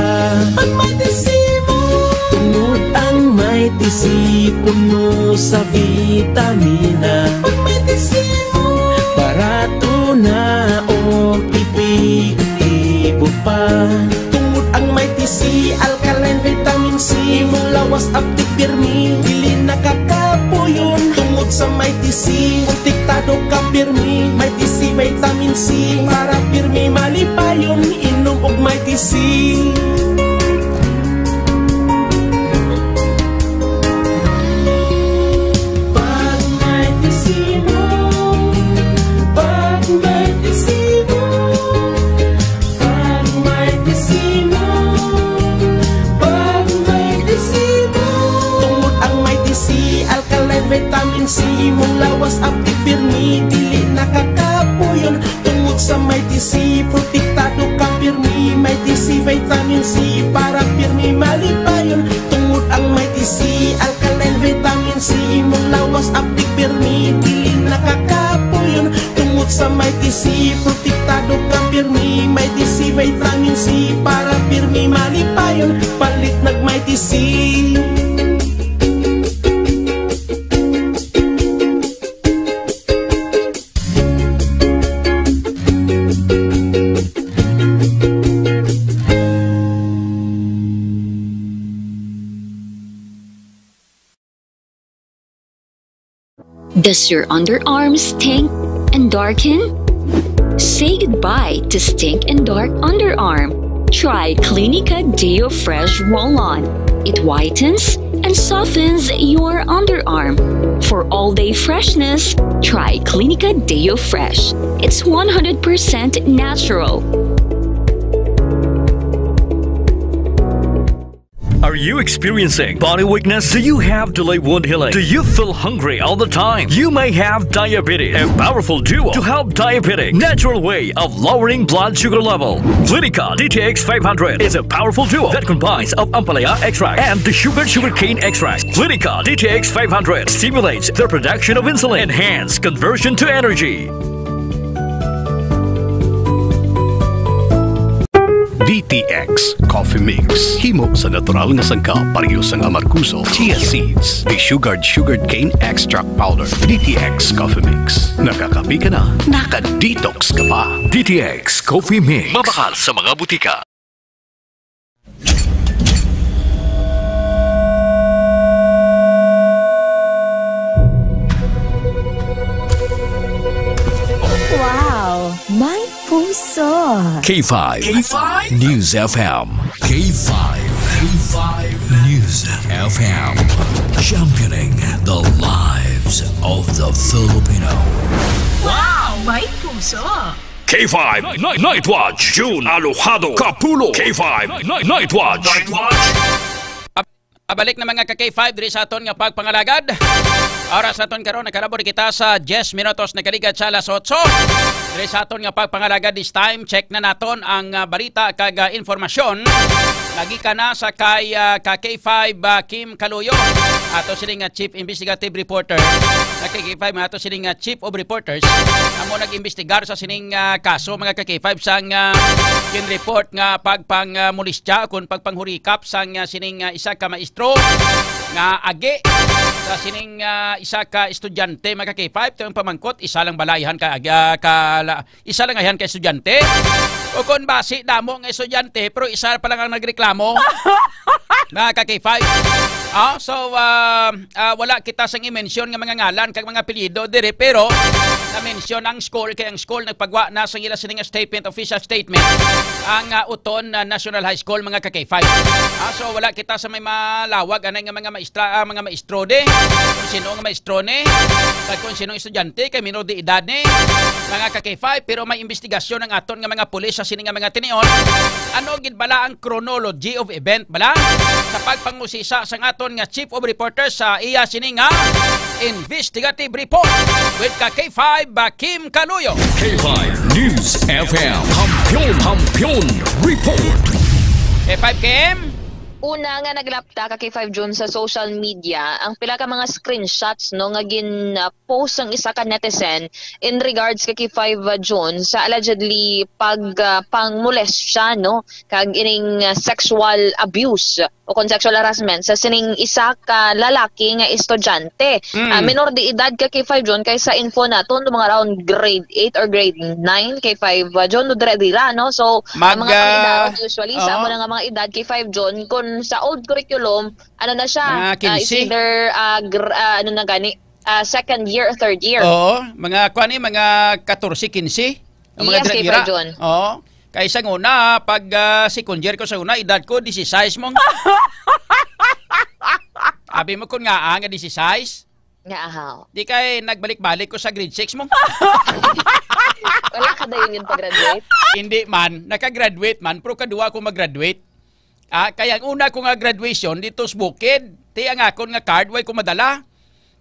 Pag may tisi mo, tunod ang may tisi puno sa vitamina. Pag may tisi mo, barato na o ipig-ibo pa. Tungod ang may tisi, alkaline vitamin C, mulawas abdi pirmi, dili nakakapuyon. Tungod sa may tisi, protektado ka pirmi. May tisi vitamin C, para pirmi malipayon. Inom og may tisi. Pag may tisi mo, pag may tisi mo, pag may tisi mo, pag may tisi mo. Tungod ang may tisi, alkaline vitamin C, mulawas abdi pirmi, dili nakakapuyon. Tungod sa may tisi, protektado ka pirmi. May tisi vitamin C, para pirmi malipayon. Tungod ang may tisi, alkaline vitamin C, mulawas abdi pirmi, dili nakakapuyon. Tungod sa may tisi, protektado ka pirmi. May tisi vitamin C, para pirmi malipayon. Palit nag may tisi. Does your underarm stink and darken? Say goodbye to stink and dark underarm. Try Clinica Deo Fresh Roll-On. It whitens and softens your underarm. For all-day freshness, try Clinica Deo Fresh. It's 100% natural. Are you experiencing body weakness? Do you have delayed wound healing? Do you feel hungry all the time? You may have diabetes. A powerful duo to help diabetic. Natural way of lowering blood sugar level. Clinica DTX 500 is a powerful duo that combines of ampalaya extract and the sugarcane extract. Clinica DTX 500 stimulates the production of insulin, enhance conversion to energy. DTX Coffee Mix. Himo sa natural nga sangka pareho sang amarguso, chia seeds, sugared cane extract powder. DTX Coffee Mix. Nakakapi ka na, naka-detox ka pa. DTX Coffee Mix. Mabakal sa mga butika. Wow! My puso! K5 News FM. K5 News FM. Championing the lives of the Filipino. Wow! May puso! K5 Night Watch. June Alojado Capulo. K5 Night Watch. Abalik na mga ka-K5 diri sa aton nga pagpangalagad. Oras sa aton karon nakalabor kita sa 10 minutos nakaligad sa alas 8. Diri sa aton nga pagpangalagad this time, check na naton ang balita kag informasyon. Lagi ka na sa kay K5 Kim Kaluyo, ato sining Chief Investigative Reporter. Sa K5 ato sining Chief of Reporters. Amo nag-imbestigar sa sining kaso mga K5 sang kin-report nga pagpangmulistya kun pagpanghurikap sang sining isa ka maestro nga agi sa sining isa ka estudyante mga K5 tayong pamangkot isa lang balayhan isa lang ayan ka estudyante O kung basi damo ng estudyante, pero isa pa lang ang nagreklamo. Mga ka-K5. Wala kita sang i-mention ng mga ngalan kag mga apelyido dire, pero na-mention ang school, kaya ang school nagpagwa na sa ila sining statement, official statement, ang Uton National High School, mga ka-K5. So wala kita sa may malawag anay nga mga maestro de, kung sino nga maestro ne, kag kung sino estudyante, kay minor de edad ne, mga ka-K5, pero may investigasyon ng aton nga mga pulis sa sining nga mga tinion. Ano gid bala ang chronology of event bala sa pagpangusisa sa aton nga Chief of Reporters sa iya sining nga investigative report with K5 Kim Caluyo. K5 News FM Hampion Report. K5 Kim? Una nga naglapta ka K5 June sa social media ang pila ka mga screenshots no nga post ang isa ka netizen in regards kay K5 June sa allegedly pangmolest siya no kag ining sexual abuse o sexual harassment sa sining isa ka lalaki nga estudyante. Minor de edad ka K5 June kay sa info naton mga around grade 8 or grade 9 K5 June no dira no. So ang mga edad usually sa amo nga mga edad K5 June kun sa old curriculum ano na siya is either second year or third year. Mga kuan mga 14-15 ang mga dira. Kaysa nguna pag second year ko sa una edad ko 16 mong. Abi mo kun nga 16. Nga ahaw. Di kay nagbalik-balik ko sa grade 6 mong. Wala ka dayon yun pag-graduate? Hindi man, naka-graduate man pero kadua ko mag-graduate. Kaya ang una ko nga graduation dito sa Bukid, ti ang akon nga card way ko madala.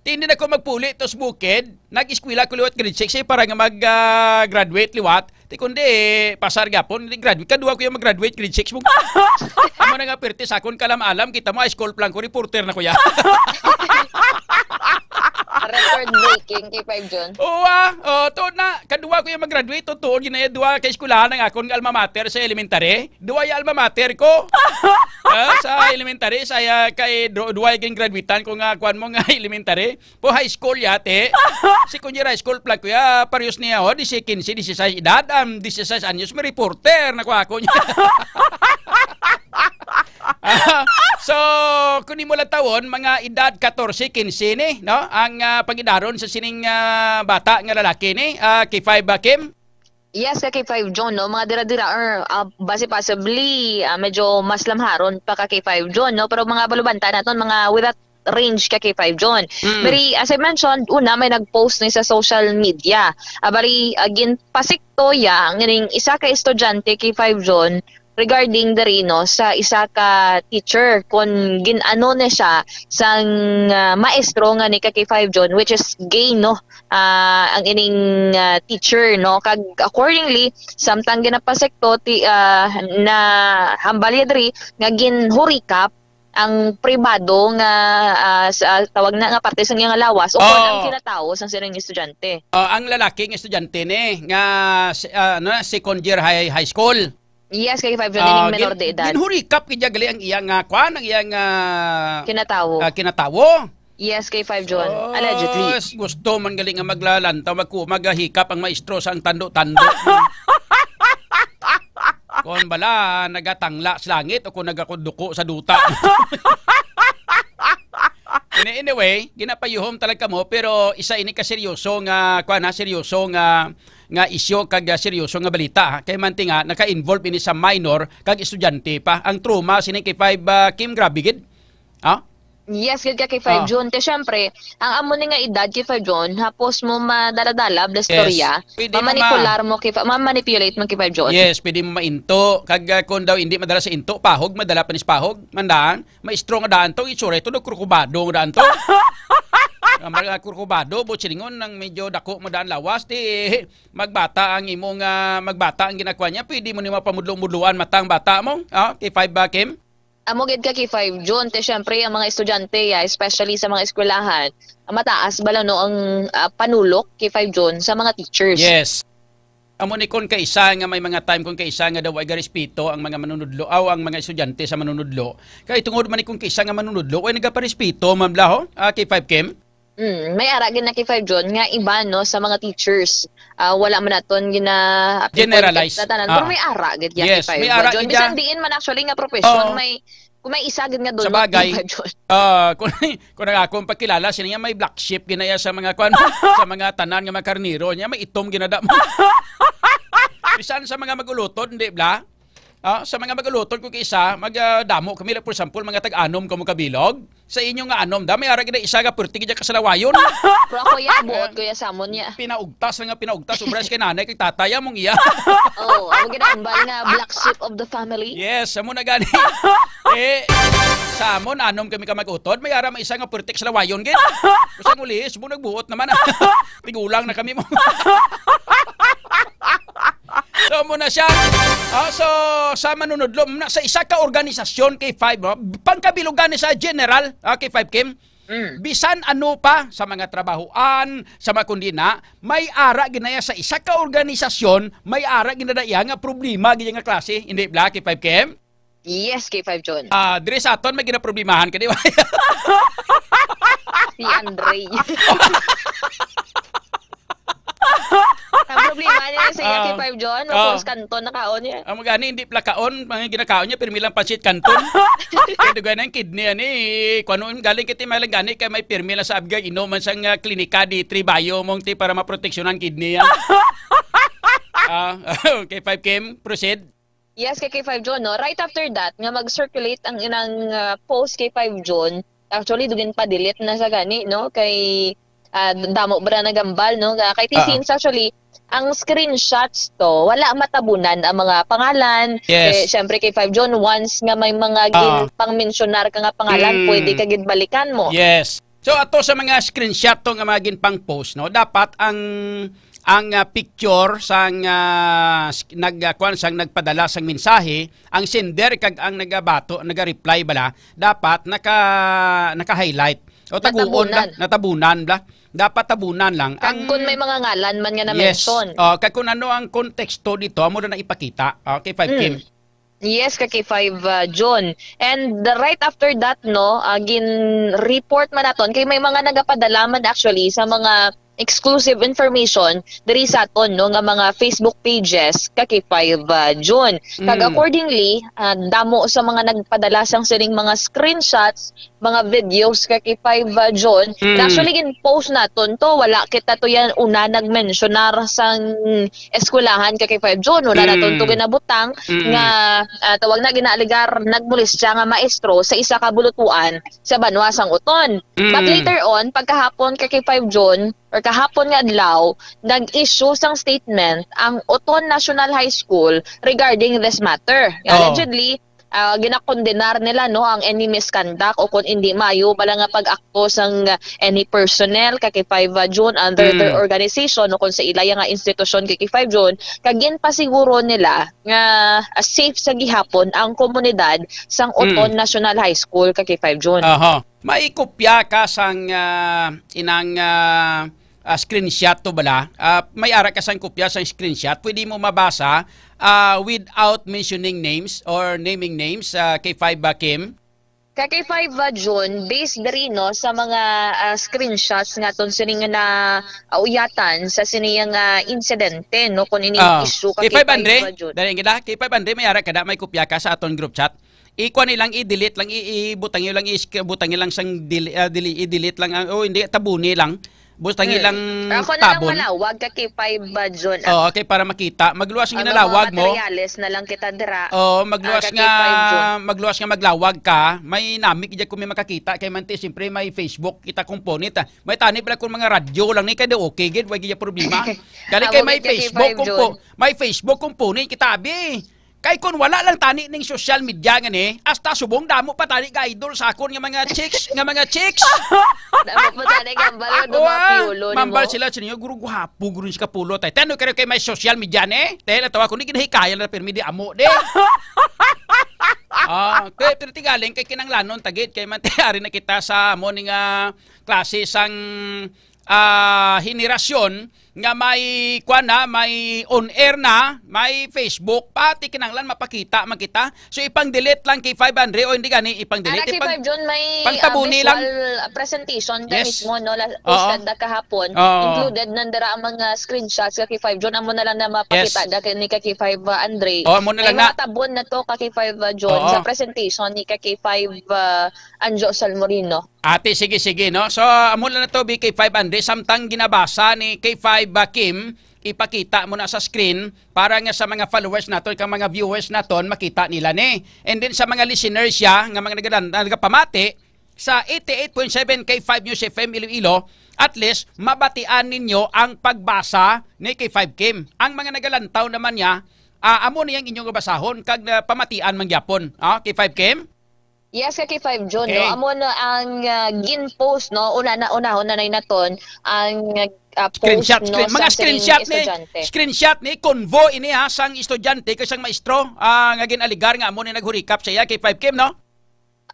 Ti hindi na ko magpuli to sa Bukid, nag-eskwela ko liwat grade 6 para nga mag-graduate liwat. Ti kundi pasar gapon, graduate kadua ko yung mag-graduate grade 6 mo. Amo na nga perti sa akon kalam-alam kita mo high school plan ko reporter na kuya. Record breaking K5 June. To na kadua ko yung mag-graduate to ginaya duwa kay eskwelahan ng akon alma mater sa elementary. Duwa yung alma mater ko. Sa elementary saya kay duwa yung graduatean ko nga kuan mo nga elementary. Po high school yate. Si kunya high school plan ko ya parehas niya 16 edad 16 anyos may reporter na ko ako niya. So, kunin mo lang tawon, mga edad 14-15 ni, no? Ang pangidaron sa sining bata nga lalaki ni, K5 Kim? Yes, K5 John, no? Mga dira-dira or base possibly medyo mas lamharon pa K5 John, no? Pero mga balubanta naton mga with that range ka K5 John. Bari, as I mentioned, una may nag-post ni sa social media. Bari, again, pasikto ya, nganing isa ka estudyante K5 John, regarding the rino sa isa ka teacher kung ginano na siya sang maestro nga ni K5 John which is gay no ang ining teacher no kag accordingly samtang ginapasekto na hambalya diri nga ginhurikap ang pribado nga tawag na nga parte sa nga lawas o ang kinatawo sang sining estudyante. Ang lalaking estudyante ni nga second year high school. Yes, kay 5 John, menor de edad. Ginhurikap kaya gali ang iyang kwan, ang iyang kinatawo. Yes, kay 5 John, allegedly. Gusto man gali nga maglalantaw, maghikap ang maestro sa ang tando-tando. Kung bala, nagatangla sa langit o kung nagakuduko sa duta. Anyway, ginapayuhom talaga mo, pero isa ini ka seryoso nga, seryoso nga isyo kag seryoso nga balita kay mantinga naka-involve ini sa minor kag estudyante pa ang trauma sini kay 5 Kim grabe gid. Yes, gid ka kay 5 June. Te syempre, ang amo ni nga edad kay 5 June, hapos mo madaladala bla storya, mamanipular mo kay manipulate mo kay 5 June. Yes, pwede mo mainto kag kun daw hindi madala sa into pahog, madala pa ni pahog, mandaan, maestro nga daan to itsura ito kurkubado nga daan to. Ang mga kurkubado, butsingon ng medyo dako mo daan lawas, magbata ang imong magbata ang ginagawa niya, pwede mo ni mapamudlong-mudluan matang bata mo, kay 5 Kim? Amogid ka kay 5 June, syempre ang mga estudyante, especially sa mga eskwelahan, mataas bala no ang panulok kay 5 June sa mga teachers. Yes. Amo ni kon kaisa nga may mga time kon kaisa nga daw ay respeto ang mga manunudlo ang mga estudyante sa manunudlo. Kay tungod man ni kon kaisa nga manunudlo ay nagaparespeto man blaho kay 5 Kim. May aragin na kay 5 John nga iba no sa mga teachers. Wala man naton gina generalize. Pero may ara gid yes, kay 5 may ara John. gid Bisan diin man actually nga profession kung may isa gid nga doon sa bagay. Kung ako pagkilala siya may black sheep ginaya sa mga sa mga tanan nga mga karniro niya may itom ginada mo. Bisan sa mga magulutod hindi bla? Sa mga magulutod ko isa, magdamo kami for example mga tag-anom kamo kabilog. Sa inyo nga anom da may ara gid isa ga perti gid kasalawayon. Pero ako ya buot ko ya samon niya. Pinaugtas ubras kay nanay kay tataya mong iya. Amo gid ambal nga black sheep of the family. Yes, amo na gani. Sa amon anom kami ka mag-utod, may ara may isa nga perti kasalawayon gid. Usa muli, subo nagbuot naman. Tigulang na kami mo. So muna siya. So sa manunodlo sa isa ka organisasyon kay 5 pangkabilugan ni sa general kay 5 Kim. Bisan ano pa sa mga trabahoan, sa mga kundina, may ara ginaya sa isa ka organisasyon, may ara ginadaya nga problema gid nga klase, hindi bla kay 5 Kim? Yes, kay 5 John. Dire sa aton may ginaproblemahan ka di ba? Si Andre. Ang problema niya sa kay 5 John, mapos kanton na kaon niya. Ang magani hindi pala kaon, mga ginakaon niya pero milang pansit kanton. Kaya dugan ang kidney ani, kuno galing kiti malang gani kay may pirmi lang sa abgay inuman sang klinika di Tribayo mong ti para maproteksyonan kidney yan. Okay, 5 Kim, proceed. Yes, kay 5 John, no? Right after that, nga mag-circulate ang inang post kay 5 John, actually, dugin pa delete na sa gani, no? Kay damo ba na gambal, no? Kay T-Scenes, actually, ang screenshots to, wala matabunan ang mga pangalan. Yes. Siyempre kay 5 John, once nga may mga pang-mentionar ka nga pangalan, pwede ka gid balikan mo. Yes. So, ato sa mga screenshot to nga magin pang post, no? Dapat ang picture sang sang nagpadala sang mensahe, ang sender kag ang nagabato, naga-reply bala, dapat naka-highlight o natabunan bla. Dapat tabunan lang. Kung may mga ngalan man nga na-mention. Yes. Kag kung ano ang konteksto dito, mo na ipakita. Okay, 5 Kim. Yes, kay 5 John. And right after that, no, report man naton kay may mga nagapadala man actually sa mga exclusive information diri sa aton no nga mga Facebook pages kay 5 John. Kag accordingly, damo sa mga nagpadala sang sining mga screenshots, mga videos kay 5 John. Actually gin post naton to, wala kita to yan una nagmensionar sang eskwelahan kay 5 John, wala naton to ginabutang nga tawag na ginaaligar nagmulistya nga maestro sa isa ka bulutuan sa Banwa sang Uton. But later on, pagkahapon kay 5 John or kahapon nga adlaw, nag-issue sang statement ang Uton National High School regarding this matter. Allegedly, ginakondenar nila no ang any misconduct o kung hindi mayo bala nga pag-akto sang any personnel kay 5 John under their organization o kung sa ilaya nga institusyon kay 5 John, kagin pa siguro nila nga safe sa gihapon ang komunidad sang Uton National High School kay 5 John. Maikopya ka sang inang screenshot to bala, may ara ka sang kopya sang screenshot, pwede mo mabasa without mentioning names or naming names kay 5 Kim. Kay 5 John, based diri no sa mga screenshots nga ton sining na uyatan sa siniyang insidente no kun ini issue kay 5 John. Dali gid kay 5 may ara kada may kopya ka sa aton group chat. Ikuan nilang i-delete lang ibutang niyo lang ibutang niyo lang sang i-delete lang hindi tabuni lang. Basta ilang ako tabon. Ako na lang malawag kay 5 John. Okay, para makita. Magluwas ng ginalawag mo. Materials na lang kita dira. Magluwas nga maglawag ka. May namik diyan kung may makakita kay man siyempre may Facebook kita component. May tani pala kung mga radyo lang ni kada okay gid wag gyud problema. Kali kay may Facebook component kita abi. Kay kun wala lang tani ning social media ngani, hasta subong damo pa tani ka idol sa akon nga mga chicks. Damo pa tani gambal do mapiulo nimo. Mambal sila sinyo guru guhapo guru si kapulo tay. Tano kay may social media ni. Tay tawa ko ni ginahikayan na permi di amo de. Pero tigaling kay kinanglanon tagit kay man ari na kita sa mo ning klase sang henerasyon nga may kuan na, may on air na, may Facebook, pati kinanglan mapakita makita. So ipang-delete lang kay 500 o hindi gani ipang-delete. Kay 5 June may pangtabuni visual lang presentation yes. mismo no posted na kahapon. Included nandara ang mga screenshots kay 5 June amo na lang na mapakita yes. ni kay 5 Andre. Amo na lang na tabon na to kay 5 June sa presentation ni kay 5 Anjo Salmorino. Ate, sige, no? So, mula na to, BK500, samtang ginabasa ni K5 Kim, ipakita mo na sa screen para nga sa mga followers naton, kang mga viewers naton, makita nila ni. And then sa mga listeners siya, nga mga nagapamati, sa 88.7 K5 News FM Iloilo, at least, mabatian ninyo ang pagbasa ni K5 Kim. Ang mga nagalantaw naman niya, amo niyang inyong basahon, kag pamatian man gyapon. K5 Kim? Yes, kay 5 June, okay. no? Amo na ang gin-post, no? Unahon na naton ang post, no? Mga screenshot ni convo ini ha, sang estudyante kasang maestro, nga ginaligar nga amo ni naghurikap siya kay 5 Kim, no?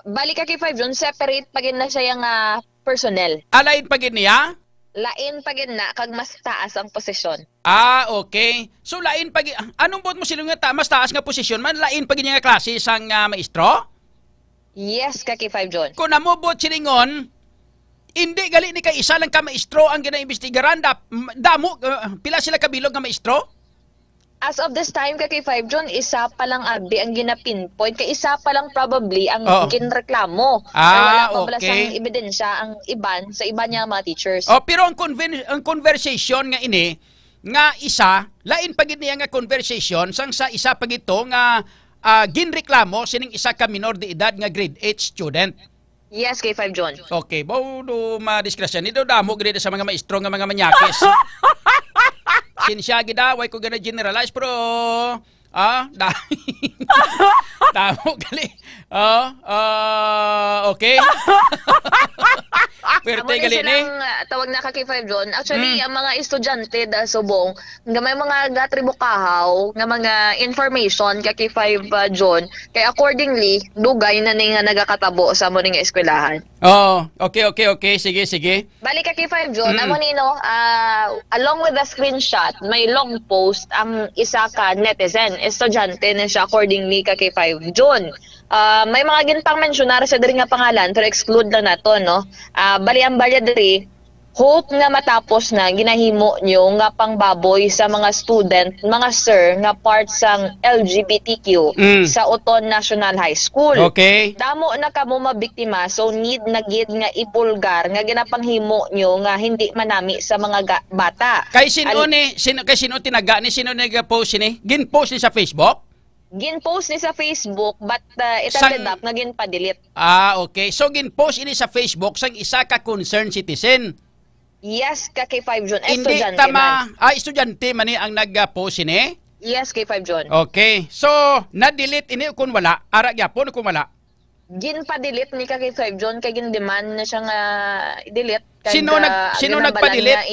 Balik kay 5 June, separate pagin na siya nga personnel. Alain pagin niya? Lain pagin na, kag mas taas ang posisyon. Okay. So, lain pagin, anong buot mo sila nga mas taas nga posisyon man? Lain pagin nga klase sang maestro? Yes, kay 5 June. Kung namubot silingon, hindi gali ni kay isa lang ka maestro ang ginaimbestigaran. Damo, pila sila kabilog nga maestro? As of this time, kay 5 June, isa pa lang abdi ang ginapinpoint. Kay isa pa lang probably ang ginreklamo. Wala pa bala sang ebidensya ang iban sa iba niya mga teachers. Pero ang conversation nga ini, nga isa, lain pagid niya nga conversation, sang sa isa pagito nga ginreklamo sining isa ka minor de edad nga grade 8 student. Yes, kay 5 June. Okay, do madiskrasyon nito damo gid sa mga maestro nga mga manyakis. Sinsya gida, way ko gana generalize pero damo gali. Okay. Pero gali ni tawag na kay 5 June. Actually, ang mga estudyante da subong nga may mga gatribukahaw nga mga information kay 5 June kay accordingly dugay na ning nagakatabo sa mo ning eskwelahan. Okay. Sige. Balik kay 5 June, amo nino along with the screenshot, may long post ang isa ka netizen, estudyante na siya accordingly kay 5 June. May mga gintang mentionar sa diri nga pangalan pero exclude lang nato, no? Bali ang balya diri, hope nga matapos na ginahimo nyo nga pangbaboy sa mga student, mga sir nga part sang LGBTQ sa Oton National High School. Okay. Damo na kamo mabiktima, so need na gid nga ibulgar nga ginapanghimo nyo nga hindi manami sa mga bata. Kay sino tinaga ni sino nag-post ni? Gin-post ni sa Facebook? Gin-post ni sa Facebook but it ended up nga gin-pa-delete. Okay. So gin-post ini sa Facebook sang isa ka concerned citizen. Yes, kay 5 June. Hindi tama. Estudyante man ni ang nag-post ini? Yes, kay 5 June. Okay. So, na-delete ini kung wala. Ara gyapon kung wala. Gin-pa-delete ni kay 5 June kay gin-demand na siyang i-delete. Sino nagpa-delete?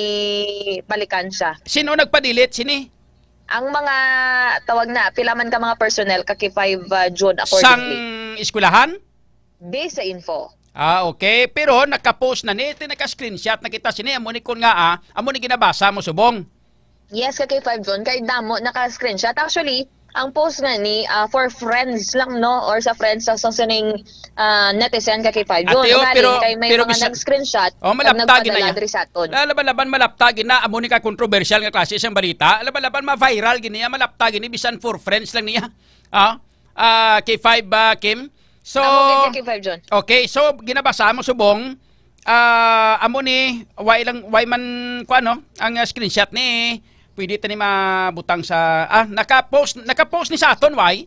Ibalikan siya. Sino nagpa-delete? Sini? Ang mga tawag na, pilaman ka mga personnel kay 5 June accordingly. Sang eskwelahan? Based sa info. Okay. Pero naka-post na ni, naka-screenshot na kita sini. Amo ni kun nga amo ni ginabasa mo subong. Yes, kay 5 June. Kay damo, naka-screenshot. Actually, ang post nga ni for friends lang, no? Or sa friends sa sining netizen kay 5 June. Pero kay may mga nag-screenshot. malaptagin na yan. Laban malaptagin na. Amo ni ka controversial nga klase siyang balita. Laban ma-viral giniya. Malaptagin ni bisan for friends lang niya. Kay 5 Kim. So, kay 5 June. Okay, so ginabasa mo subong. Amo ni why man ko ang screenshot ni pwede tani mabutang sa naka-post ni sa aton why?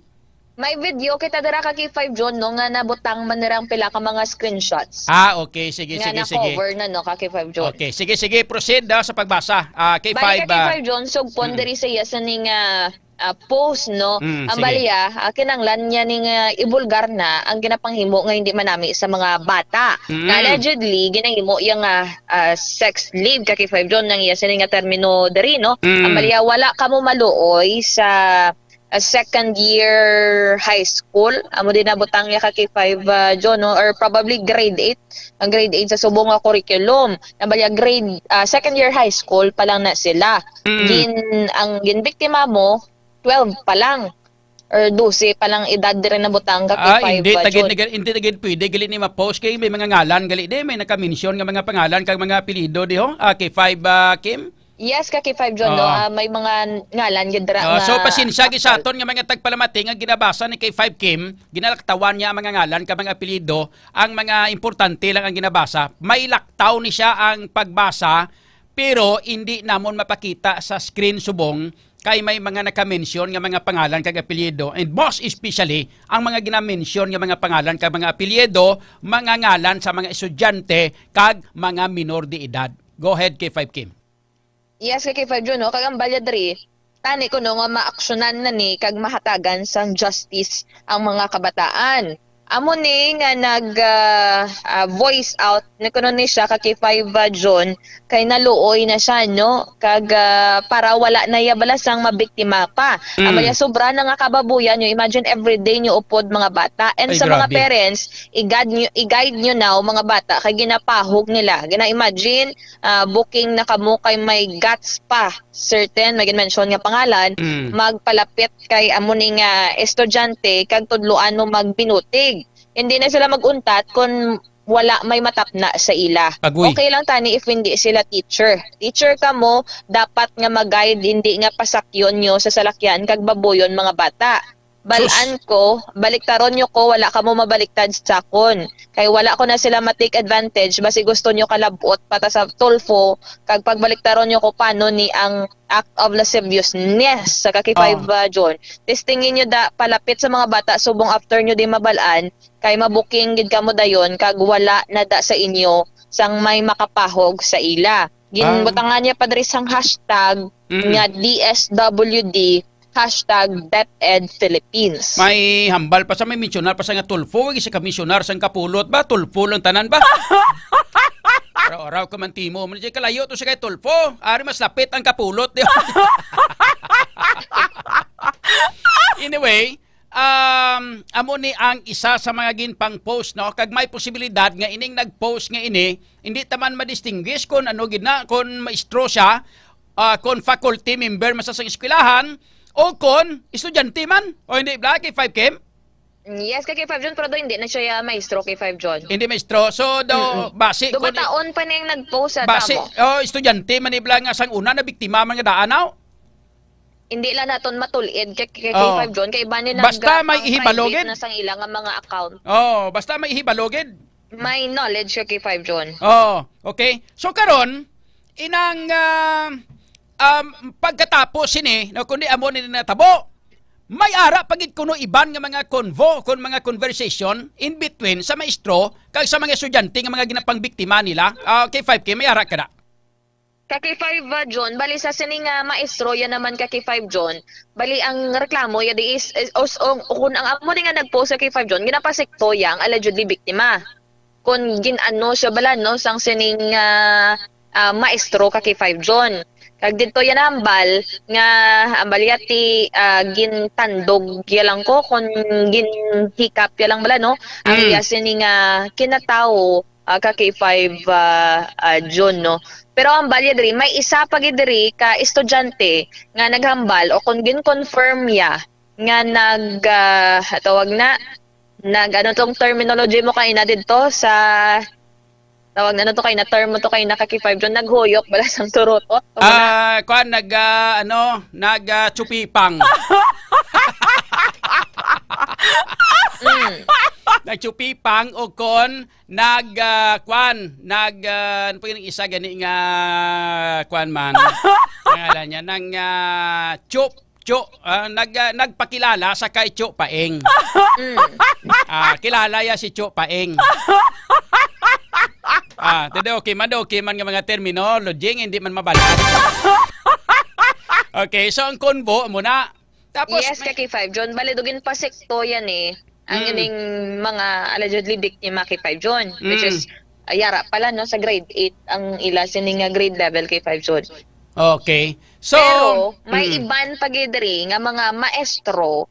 May video kita dira kay 5 June no nga nabutang man nirang pila ka mga screenshots. Okay, sige. Nga na-cover na no kay 5 June. Okay, sige, proceed sa pagbasa. Kay 5 kay 5 June sugpon diri sa iya sa ning post no. Ang baliya kinanglan niya ning ibulgar na ang ginapanghimo nga hindi manami sa mga bata. Na allegedly ginahimo yang sex slave kay 5 June nang iya sa ning termino diri no. Ang baliya wala kamo maluoy sa second year high school. Amo din nabutang niya ka K5 John, no? Or probably grade 8. Ang grade 8 sa subong nga curriculum. Nabalya grade second year high school pa lang na sila. Ang ginbiktima mo 12 pa lang. Or 12 pa lang edad rin na butang ka K5 John. Hindi tagid pwede gali ni ma-post kay may mga ngalan gali di may naka-mention nga mga pangalan kag mga apelyido di ho. K5 Kim. Yes, ka K5 John, no? May mga ngalan yun dra. So pasensya gisaton nga mga tagpalamating ang ginabasa ni K5 Kim, ginalaktawan niya ang mga ngalan ka mga apelyido, ang mga importante lang ang ginabasa. May laktaw ni siya ang pagbasa pero hindi namon mapakita sa screen subong kay may mga naka-mention nga mga pangalan kag apelyido, and most especially ang mga gina-mention nga mga pangalan kag mga apelyido, mga ngalan sa mga estudyante kag mga minor de edad. Go ahead K5 Kim. Yes, kay K5 John, no? Kag ang balyadri, tani ko no nga maaksyonan na ni kag mahatagan sang justice ang mga kabataan. Amo ni nga nag voice out ni kuno ni siya kay K5 John kay naluoy na siya no kag para wala na ya balasang mabiktima pa. Amaya sobra na nga kababuyan nyo, imagine everyday nyo upod mga bata, and sa mga parents i-guide nyo now mga bata kay ginapahog nila. Gina-imagine booking na kamo kay may guts pa certain may mention nga pangalan magpalapit kay amo ni nga estudyante kag tudloan mo magbinutig. Hindi na sila maguntat kung wala may matapna sa ila. Agoy. Okay lang tani if hindi sila teacher. Teacher ka mo, dapat nga mag-guide, hindi nga pasakyon nyo sa salakyan kag baboyon mga bata. Balaan ko, baliktaron nyo ko, wala ka mo mabaliktad sa kon. Kaya wala ko na sila ma-take advantage, basi gusto nyo kalabot pata sa Tulfo, kag pagbaliktaron nyo ko paano ni ang act of lasciviousness sa K5 John. Testingin nyo da palapit sa mga bata, subong after nyo di mabalaan, kay mabuking gid ka mo dayon, kag wala na da sa inyo, sang may makapahog sa ila. Ginbutangan niya pa diri sang hashtag nga DSWD, hashtag DepEdPhilippines. May hambal pa sa may misyonar pa sa nga Tulfo, isa ka misyonar sang kapulot ba? Tulfo lang tanan ba? Araw-araw ka man timo, man siya kalayo to sa kay Tulfo. Ari mas lapit ang kapulot. Anyway, amo ni ang isa sa mga ginpang post, no, kag may posibilidad nga ining nag-post nga ini hindi taman ma-distinguish kung ano gid na, kung maestro siya, kung faculty member man sa eskwelahan o kung estudyante man o hindi ba kay 5 Kim? Yes, kay 5 John, pero hindi na siya maestro kay 5 John. Hindi maestro. So do base do taon pa niyang nag-post sa base, tamo. Estudyante man ibla nga sang una na biktima man nga daanaw. Hindi lang naton matulid kay 5 John kay iba ni basta may ihibalogid na sang ilang mga account. Basta may ihibalogid. May knowledge kay 5 John. Okay. So karon inang pagkatapos sini no kundi amo ni natabo, may ara pagid kuno iban nga mga convo kon mga conversation in between sa maestro kag sa mga estudyante nga mga ginapang biktima nila. Kay 5K may ara kada. Kay 5 John, bali sa sining maestro yan naman kay 5 John. Bali ang reklamo ya di is kung ang amo nga nagpost kay 5 John, ginapasekto yang allegedly biktima. Kung ginano siya bala no sang sining maestro kay 5 John. Kag dito yan hambal nga ambal yati gintandog yalang ko kon ginhikap yalang bala no ang yasin nga kinatao kay 5 John no. Pero ang balya diri may isa pa gid diri ka estudyante nga naghambal o kung gin-confirm ya nga tawag na ano tong terminology mo kay na didto sa tawag na to kay na term mo to kay kay 5 John naghuyok bala sang turoto. Kuan chupipang. Nagchupipang o kon ano po yung isa gani nga kuan man. Ngalan niya nang nagpakilala sa kay Cho Paeng. Kilala ya si Cho Paeng. Okay man nga mga terminology hindi man mabalat. Okay, so ang convo muna. Tapos yes, kay 5 John, balidugin pa sekto yan ang ining mga allegedly biktima kay 5 John, which is yara pala no sa grade 8 ang ila sining grade level kay 5 John. Okay. So, pero may iban pagidri nga mga maestro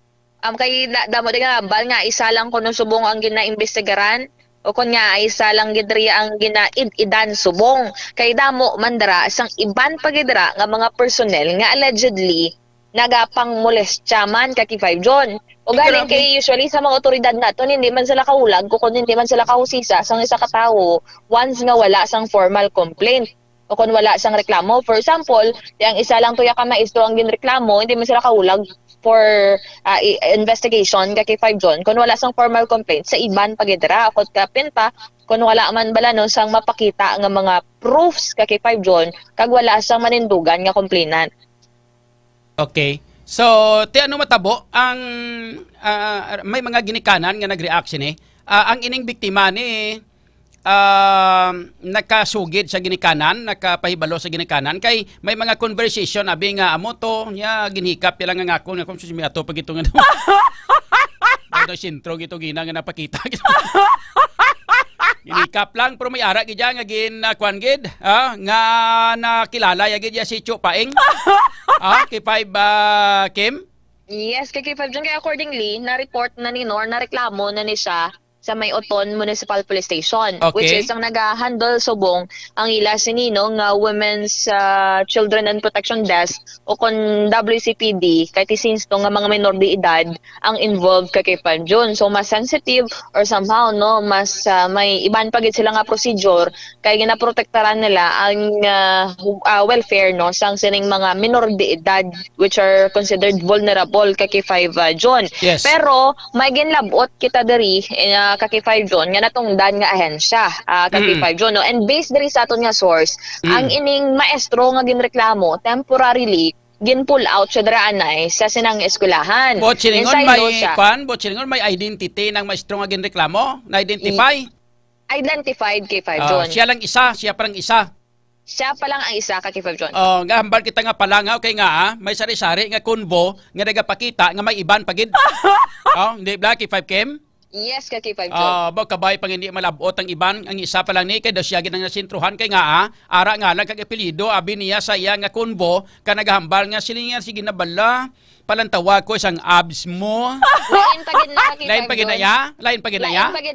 kay damo di nga hambal nga isa lang kuno subong ang ginaimbestigaran o kun nga isa lang gidri ang ginaidan subong kay damo mandara sang iban pagidra nga mga personnel nga allegedly nagapang molestya man kay 5 John. O galing kay usually sa mga otoridad naton hindi man sila kahulag kung hindi man sila kahusisa sang isa ka tawo once nga wala sang formal complaint o kung wala sang reklamo. For example, yung isa lang tuya ka maestro ang ginreklamo, hindi man sila kahulag for investigation kay 5 John kung wala sang formal complaint sa iban pagidra akot kapin pa kung wala man bala no sang mapakita nga mga proofs kay 5 John kag wala sang manindugan nga complainant. Okay. So, ti ano matabo ang may mga ginikanan nga nagreaction ang ining biktima ni nakasugid sa ginikanan, nakapahibalo sa ginikanan kay may mga conversation abi nga amo to nya ginhikap lang nga ako nga kung susimi ato pag ito nga ano sintro gito gina nga napakita ginikap lang pero may ara gid nga kwan gid nga nakilala ya gid si Chu Paeng kay 5 Kim. Yes, kay 5 John kay accordingly na report na ni Nor na reklamo na ni siya sa May Oton Municipal Police Station, which is ang naga-handle subong ang ila sininong Women's Children and Protection Desk o kon WCPD kay since to nga mga minor de edad ang involved kay 5 John. So mas sensitive or somehow no mas may iban pagit sila nga procedure kay ginaprotektaran nila ang welfare no sang sining mga minor de edad which are considered vulnerable kay 5 John. Yes. Pero may ginlabot kita diri kay 5 John nga natungdan nga ahensya kay 5 John no, and based diri sa aton nga source ang ining maestro nga ginreklamo temporarily gin-pull out siya dira anay sa sinang eskwelahan. Botchilingon may identity ng maestro nga ginreklamo na identify identified kay 5 John. Siya parang isa. Siya pa lang ang isa kay 5 John. Nga hambal kita nga palangaw kay nga may sari-sari nga kunbo nga nagapakita nga may iban pagid. Hindi bla kay 5 Kim. Yes, kay 5 John. Kabay pang hindi malabot ang iban, ang isa pa lang ni kay daw siya ginang nasintruhan kay nga ara nga lang kag apelyido abi niya sa iya nga kunbo ka nagahambal nga silingan sige na bala palantawag ko isang abs mo. Lain pagid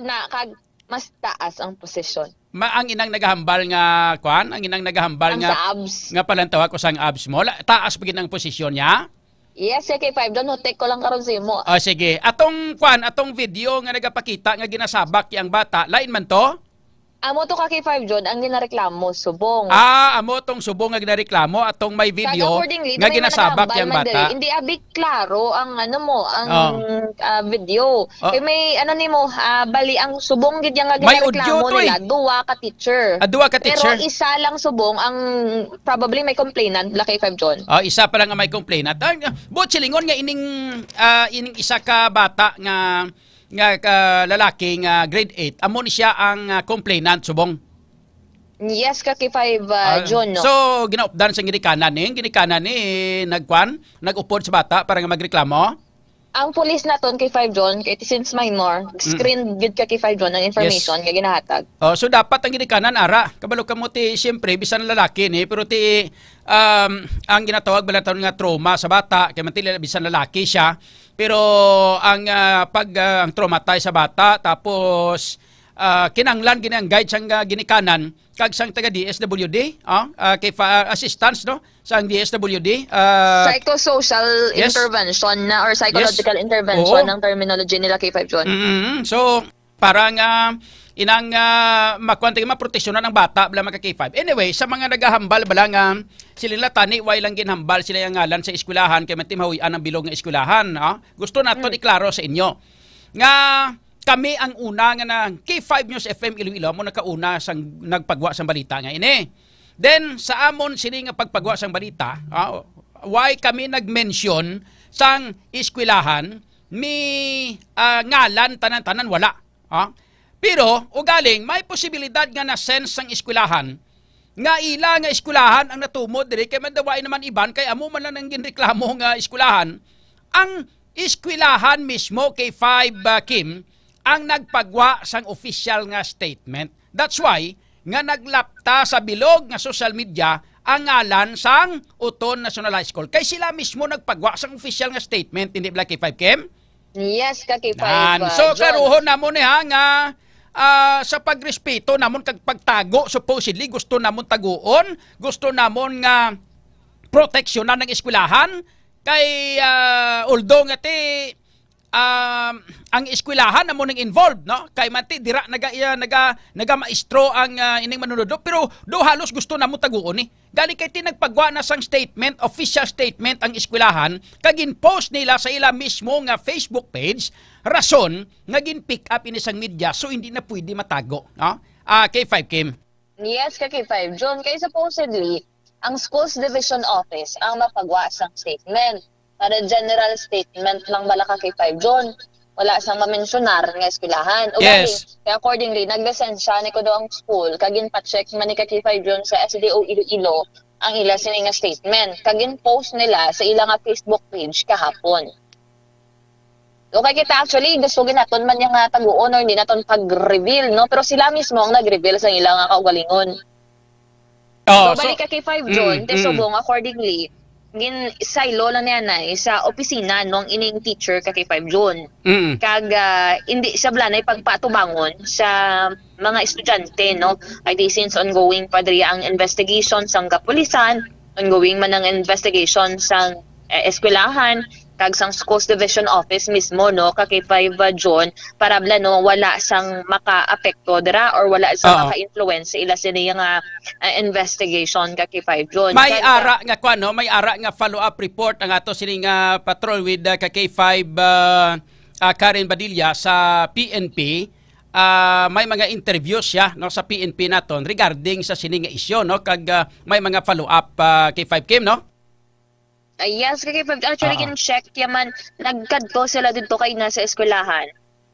na kag mas taas ang posisyon. Ang inang nagahambal nga kwan, ang inang nagahambal nga palantawag ko sang abs mo, taas pagid ang posisyon niya. Yes, kay 5 John, take ko lang karon sa imo. Sige. Atong video nga nagapakita nga ginasabak yang bata, lain man to? Amo to kay 5 John ang ginareklamo subong. Amo tong subong nga ginareklamo atong may video nga ginasabak yang bata. Hindi abi klaro ang video. Kay may nimo bali ang subong gid nga ginareklamo nila duwa ka teacher. Duwa ka teacher. Pero isa lang subong ang probably may complainant la kay 5 John. Isa pa lang ang may complainant. Botchilingon nga ining isa ka bata nga lalaki nga grade 8 amo ni siya ang complainant subong. Yes kay 5 John no. So ginaupdan sa ginikanan ni nagupod sa bata para nga magreklamo. Ang pulis naton kay 5 John kay since minor screen gid kay 5 John ang information nga ginahatag. So dapat ang ginikanan ara kabalo kamo ti siyempre bisan lalaki ni pero ti ang ginatawag balaton nga trauma sa bata kay man ti bisan lalaki siya. Pero ang ang traumatize sa bata tapos kinanglan ginang guide sang ginikanan kag sang taga DSWD kay assistance no sang DSWD psychosocial intervention na or psychological intervention ng terminology nila kay 5 John. So parang inang makuantay maproteksyonan ang bata bala maka K5. Anyway, sa mga nagahambal bala nga sila tani way lang ginhambal sila yang ngalan sa eskwelahan kay matimhawian ang bilog nga eskwelahan. Gusto nato iklaro sa inyo nga kami ang una nga ng K5 News FM Iloilo mo nakauna sang nagpagwa sang balita nga ini. Then sa amon sini nga pagpagwa sang balita, why kami nagmention sang eskwelahan mi ngalan tanan-tanan wala. Pero ugaling may posibilidad nga na sense sang eskwelahan nga ila nga eskwelahan ang natumod diri kay madawain naman iban kay amo man lang ang ginreklamo nga eskwelahan. Ang eskwelahan mismo kay 5 Kim ang nagpagwa sang official nga statement. That's why nga naglapta sa bilog nga social media ang ngalan sang Uton National High School. Kay sila mismo nagpagwa sang official nga statement, hindi ba K5 Kim? Yes, ka K5 So John. karuhon namon nga sa pagrespeto namon kag pagtago, supposedly gusto namon taguon, gusto namon nga proteksyonan ng eskwelahan kay although nga ang eskwelahan na mo nang involved, no? Kay manti dira naga maestro ang ining manunod, pero do halos gusto na mo taguon ni. Gali kay tinagpagwa na sang statement, official statement ang eskwelahan, kag in-post nila sa ila mismo nga Facebook page, rason nga gin-pick up ini sang media so hindi na pwede matago, no? K5 Kim. Yes, ka K5 John. Kay supposedly ang Schools Division Office ang mapagwa sang statement. Para general statement lang bala ka K5 John. Wala sang mamensionar nga eskwelahan. Yes. Kaya accordingly, naglisensya ni ko do ang school. Kagin pa-check man ni ka K5 John sa SDO Iloilo ang ila sini nga statement. Kagin post nila sa ila nga Facebook page kahapon. Okay kita actually, gusto ginaton man yung taguon or hindi naton pag-reveal, no? Pero sila mismo ang nag-reveal sa ila nga kaugalingon. So, balik ka K5 John, tesubong accordingly, silo lang niya na sa opisina nung ining teacher ka K5 John. Kag hindi siya blanay pagpatubangon sa mga estudyante, no? Ay since ongoing pa diri ang investigation sang kapulisan, ongoing man ang investigation sang eskwelahan, kag sang Schools Division Office mismo, no, ka K5 John, para no wala sang maka-apekto dira or wala sang maka-influence sa ila sini nga investigation ka K5 John. May ara nga kuan, no, may ara nga follow-up report ang ato sini nga patrol with ka K5 Karen Badilla sa PNP. May mga interviews siya, no, sa PNP naton regarding sa sini nga isyu, no, kag may mga follow-up K5 Kim, no? Yes, actually kin-check yaman nagkadto sila dito kay nasa eskwelahan.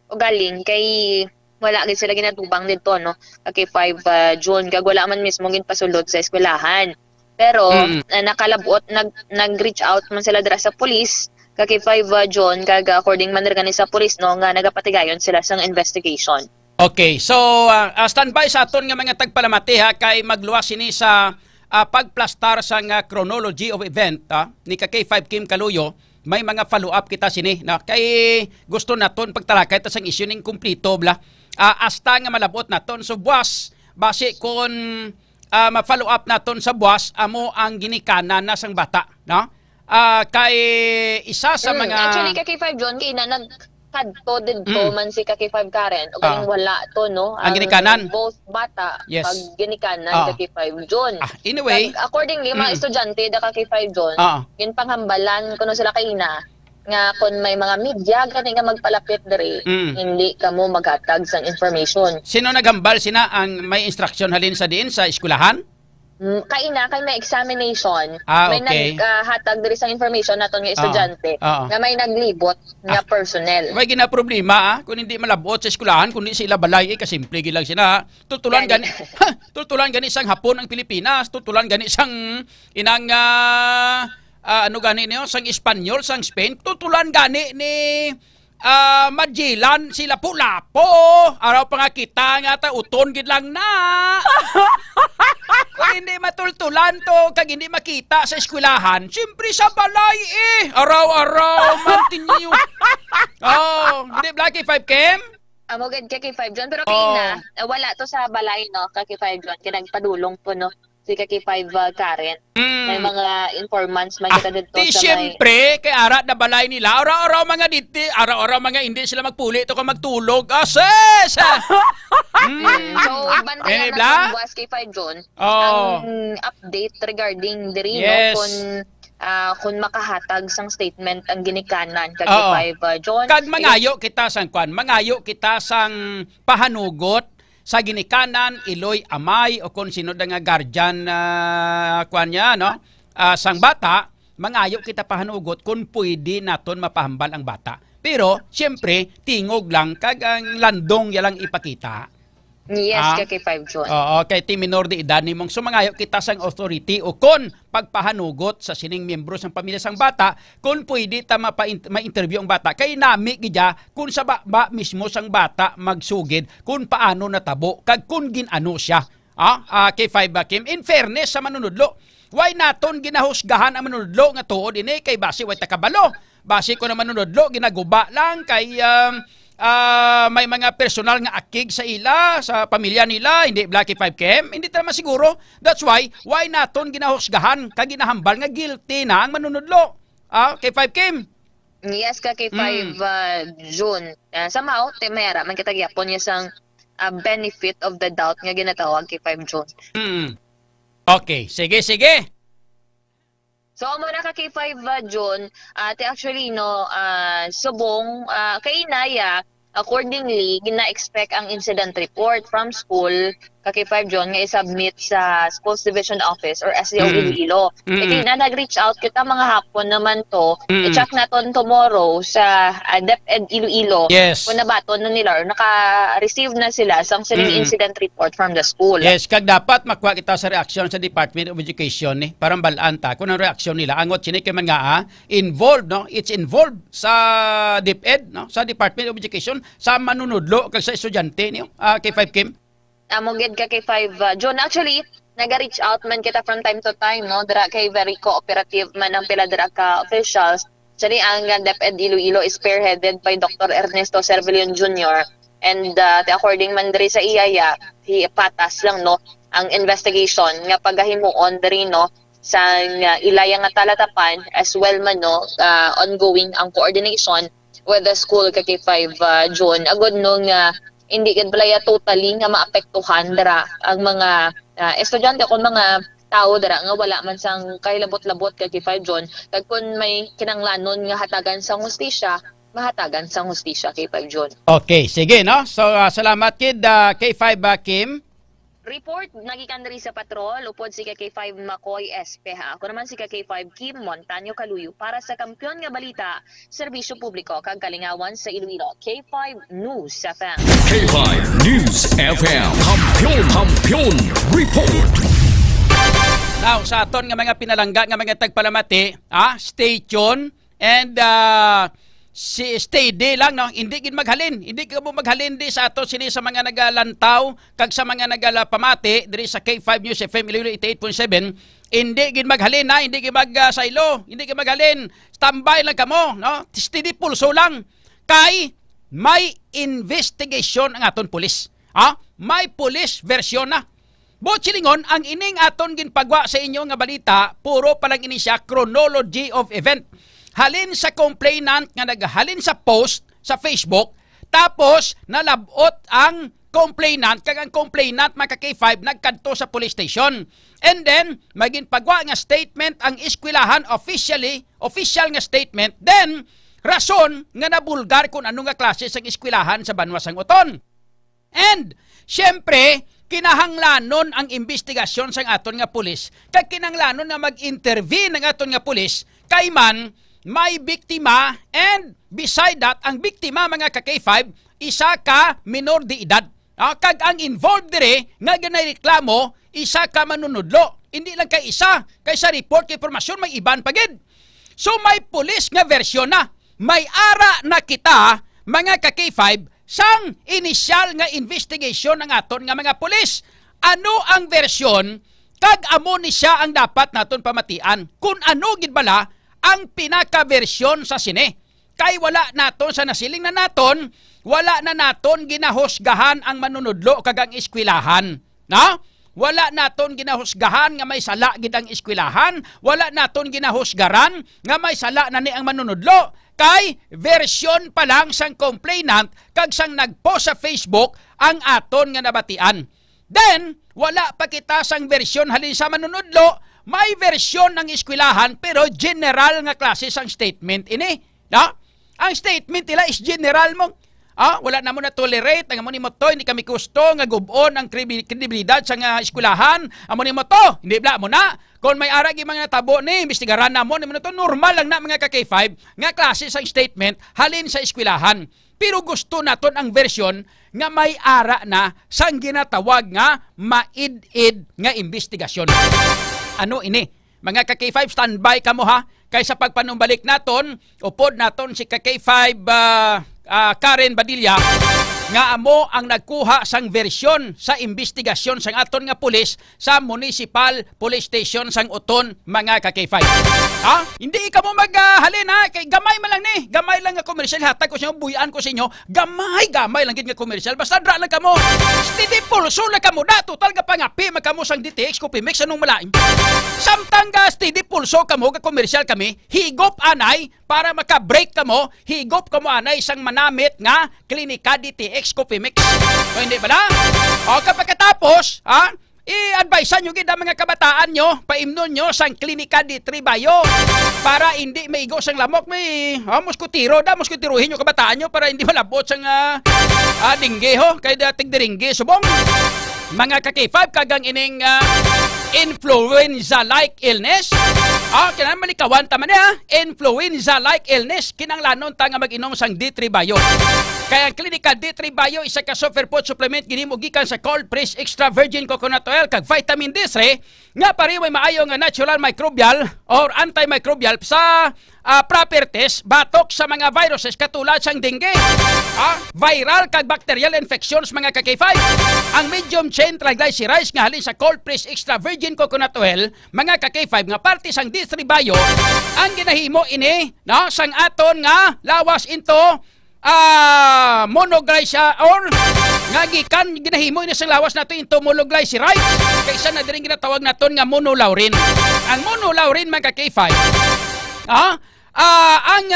O galing kay wala gid sila ginatubang dito, no. Kay 5 June kag wala man mismo ginpasulod sa eskwelahan. Pero nakalabot nag-reach out man sila dira sa police kay 5 June kag according man ni sa police, no, nga nagapatigayon sila sang investigation. Okay, so standby sa aton nga mga tagpalamati ha kay magluwas sini sa pagplastar sa chronology of event ni K5 Kim Kaluyo. May mga follow-up kita sini na kay gusto naton pagtalakay ta sang issue ning kumplito bla hasta nga malabot naton. So buwas base kon ma-follow up naton sa buwas amo ang ginikanan na sang bata, no? Kay isa sa mga actually K5 John kina kadto didto man si K5 Karen o galing wala to, no, ang ginikanan both bata pag ginikanan K5 John. Anyway, accordingly mga estudyante da K5 John yun panghambalan kuno sila kaina nga kun may mga media gani nga magpalapit diri hindi kamo maghatag sang information. Sino naghambal sina ang may instruction halin sa diin sa eskwelahan? Kaina kay may examination, may okay. naghatag diri sa information naton nga estudyante nga may naglibot nga personnel. May gina problema kung hindi malabot sa eskwelahan kundi sila balay kasimple gilang sina. Tutulan gani sang Hapon ang Pilipinas, tutulan gani sang inang ano gani niyo sang Espanyol, sang Spain, tutulan gani ni Magellan sila Lapu-Lapu. Araw pa nga kita nga ta uton gid lang na. Kung hindi matultulan to kag hindi makita sa eskwelahan, siyempre sa balay araw-araw mantinyo. Hindi Blacky 5 Kim? Amo gid K5 John pero kina wala to sa balay, no, K5 John kinagpadulong po, no, si K5 Karen. May mga informants man kita dito sa may siyempre kay ara na balay nila araw-araw mga diti, araw-araw mga hindi sila magpuli to kung magtulog. Ases! So bantayan na buwas K5 John ang update regarding diri, no, kung makahatag sang statement ang ginikanan kag K5 John. Kag mangayo kita sang kwan, mangayo kita sang pahanugot sa ginikanan Iloy Amay o kung sino nga guardian kwan niya, no, sang bata, mangayo kita pahanugot kung pwede naton mapahambal ang bata. Pero siyempre tingog lang kag ang landong yalang ipakita. Yes, K5 John. Kay ti minor de edad nimong sumangayo kita sang authority o kon pagpahanugot sa sining miyembro sang pamilya sang bata kung pwede ta ma-interview ang bata kay nami gidya kung sa ba mismo sang bata magsugid kung paano natabo kag kung ginano siya. K5 Kim, in fairness sa manunudlo, why naton ginahusgahan ang manunudlo nga tuod ini kay base way takabalo. Base ko na manunudlo ginaguba lang kay may mga personal nga akig sa ila, sa pamilya nila, hindi Blacky 5Kim, hindi ta masiguro. That's why naton ginahusgahan kag ginahambal nga guilty na ang manunudlo. Kay 5Kim. Yes, kay 5 June. Somehow, mayara, man kita gyapon niya sang benefit of the doubt nga ginatawag kay 5 June. Okay, sige. So, muna ka kay 5 June, actually, subong, kay Inaya, accordingly, gina-expect ang incident report from school kay 5 June nga i-submit sa Schools Division Office or SDO Iloilo. Kaya na nag-reach out kita mga hapon naman to, i-check naton tomorrow sa DepEd Iloilo kung nabaton na nila or naka-receive na sila sa siling incident report from the school. Yes, kag dapat makuha kita sa reaksyon sa Department of Education parang balaan ta kung ang reaksyon nila. Angot sinik man nga involved, it's involved sa DepEd, sa Department of Education, sa manunudlo kag sa estudyante kay 5Kim. Mugid ka kay 5 June. Actually, nag-reach out man kita from time to time, dira kay very cooperative man ang pila dira ka officials. Actually, ang DepEd Iloilo is spearheaded by Dr. Ernesto Cervellon Jr. And according man diri sa iyaya, patas lang ang investigation nga pagahimuon diri sa ilaya nga talatapan as well man ongoing ang coordination with the school kay 5 June. Agod hindi gid balaya totally nga maapektuhan dira ang mga estudyante kung mga tao dira nga wala man sang kailabot-labot kay 5 June kag kun may kinanglanon nga hatagan sa hustisya mahatagan sa hustisya kay 5 June. Okay, sige so salamat kid kay 5 Kim. Report nagikan diri sa patrol upod si K5 Makoy SP Ako naman si K5 Kim Montaño Caluyo para sa Kampiyon nga Balita, Serbisyo Publiko kag Kalingawan sa Iloilo. K5 News FM. K5 News FM. Kampiyon report. Now sa aton nga mga pinalangga nga mga tagpalamati, stay tuned and stay day lang hindi gid maghalin, hindi ka mo maghalin di sa ato sini sa mga nagalantaw kag sa mga nagalapamati diri sa K5 News FM 88.7. Hindi gid maghalin hindi gid magsaylo, hindi gid maghalin, standby lang kamo steady pulso lang kay may investigation ang aton pulis. May police version na. Bochilingon ang ining aton ginpagwa sa inyo nga balita, puro palang ini siya chronology of event. Halin sa complainant nga naghalin sa post sa Facebook, tapos nalabot ang complainant kag ang complainant mga K5 nagkadto sa police station. And then maging pagwa nga statement ang eskwelahan official nga statement, then rason nga nabulgar kung ano nga klase sang eskwelahan sa Banwa sang Uton. And syempre kinahanglanon ang investigasyon sang aton nga pulis kag kinahanglanon na mag-intervene ang aton nga pulis kay man may biktima, and beside that, ang biktima mga ka-K5, isa ka minor de edad. Kag ang involved dire, nga ganareklamo, isa ka manunudlo. Hindi lang kay isa, kay sa report kay informasyon, may iban pagid. So may pulis nga versyon na. May ara na kita, mga ka-K5, sang initial nga investigation ng aton nga mga pulis. Ano ang versyon, kag amo ni siya ang dapat naton pamatian. Kung ano gid bala, ang pinaka-versyon sa sine. Kay wala naton sa nasiling na naton, wala na naton ginahusgahan ang manunudlo kag ang eskwelahan. Wala naton ginahusgahan nga may sala gid ang eskwelahan, wala naton ginahusgaran nga may sala na ni ang manunudlo. Kay versyon pa lang sang complainant kag sang nagpost sa Facebook ang aton nga nabatian. Then, wala pa kita sang versyon halin sa manunudlo, may versyon ng eskwelahan pero general nga klase sang statement ini. Ang statement nila is general mo. Wala na mo na tolerate, ang amo ni mo to, hindi kami gusto nga gubon ang kredibilidad sa nga eskwelahan. Amo ni mo to, hindi bla mo na. Kung may aragi mga tabo ni investigaran na mo to, normal lang na mga ka-K5 nga klase sang statement halin sa eskwelahan. Pero gusto naton ang versyon nga may ara na sang ginatawag nga maid-id nga investigasyon. Ano ini? Mga ka-K5, standby kamo kaysa pagpanumbalik naton, upod naton si ka-K5 Karen Badilla nga amo ang nagkuha sang versyon sa investigasyon sang aton nga pulis sa Municipal Police Station sang Uton, mga ka-K5. Hindi ka mo maghalin kay gamay man lang ni. Gamay lang nga komersyal, hatag ko sa inyo, buyan ko sa inyo. Gamay lang gid nga komersyal. Basta dra lang kamo. Steady pulso lang kamo na total ka pangapi magkamo sang DTX Coffee Mix anong malain. Samtang steady pulso kamo ga komersyal kami, higop anay para maka-break kamo, higop kamo anay sang manamit nga Klinika DTX Coffee Mix. O hindi ba na? O kapag katapos, i-advise nyo gid ang mga kabataan nyo, paimnon nyo sang Klinika D3 Bayo para hindi maigo sang lamok. May muskutiruhin nyo kabataan nyo para hindi malabot sang dingge ho, kay dating diringge subong. Mga ka-K5 kagang ining influenza-like illness. Kinang malikawan taman influenza-like illness. Kinanglanon ta nga mag-inom sang D3 Bayo. Kaya ang Klinika D3 Bayo isa ka superfood supplement ginimo gikan sa cold press extra virgin coconut oil kag vitamin D3 nga pariway maayo nga natural microbial or antimicrobial sa properties batok sa mga viruses katulad sang dengue, viral kag bacterial infections, mga ka-K5. Ang medium chain triglycerides nga halin sa cold press extra virgin coconut oil, mga ka-K5, nga parte sang D3 Bayo ang ginahimo ini sang aton nga lawas into monoglyceride or nga gikan ginahimo ini sang lawas nato into monoglyceride kaysa na diring ginatawag naton nga monolaurin. Ang monolaurin, mga ka-K5, ang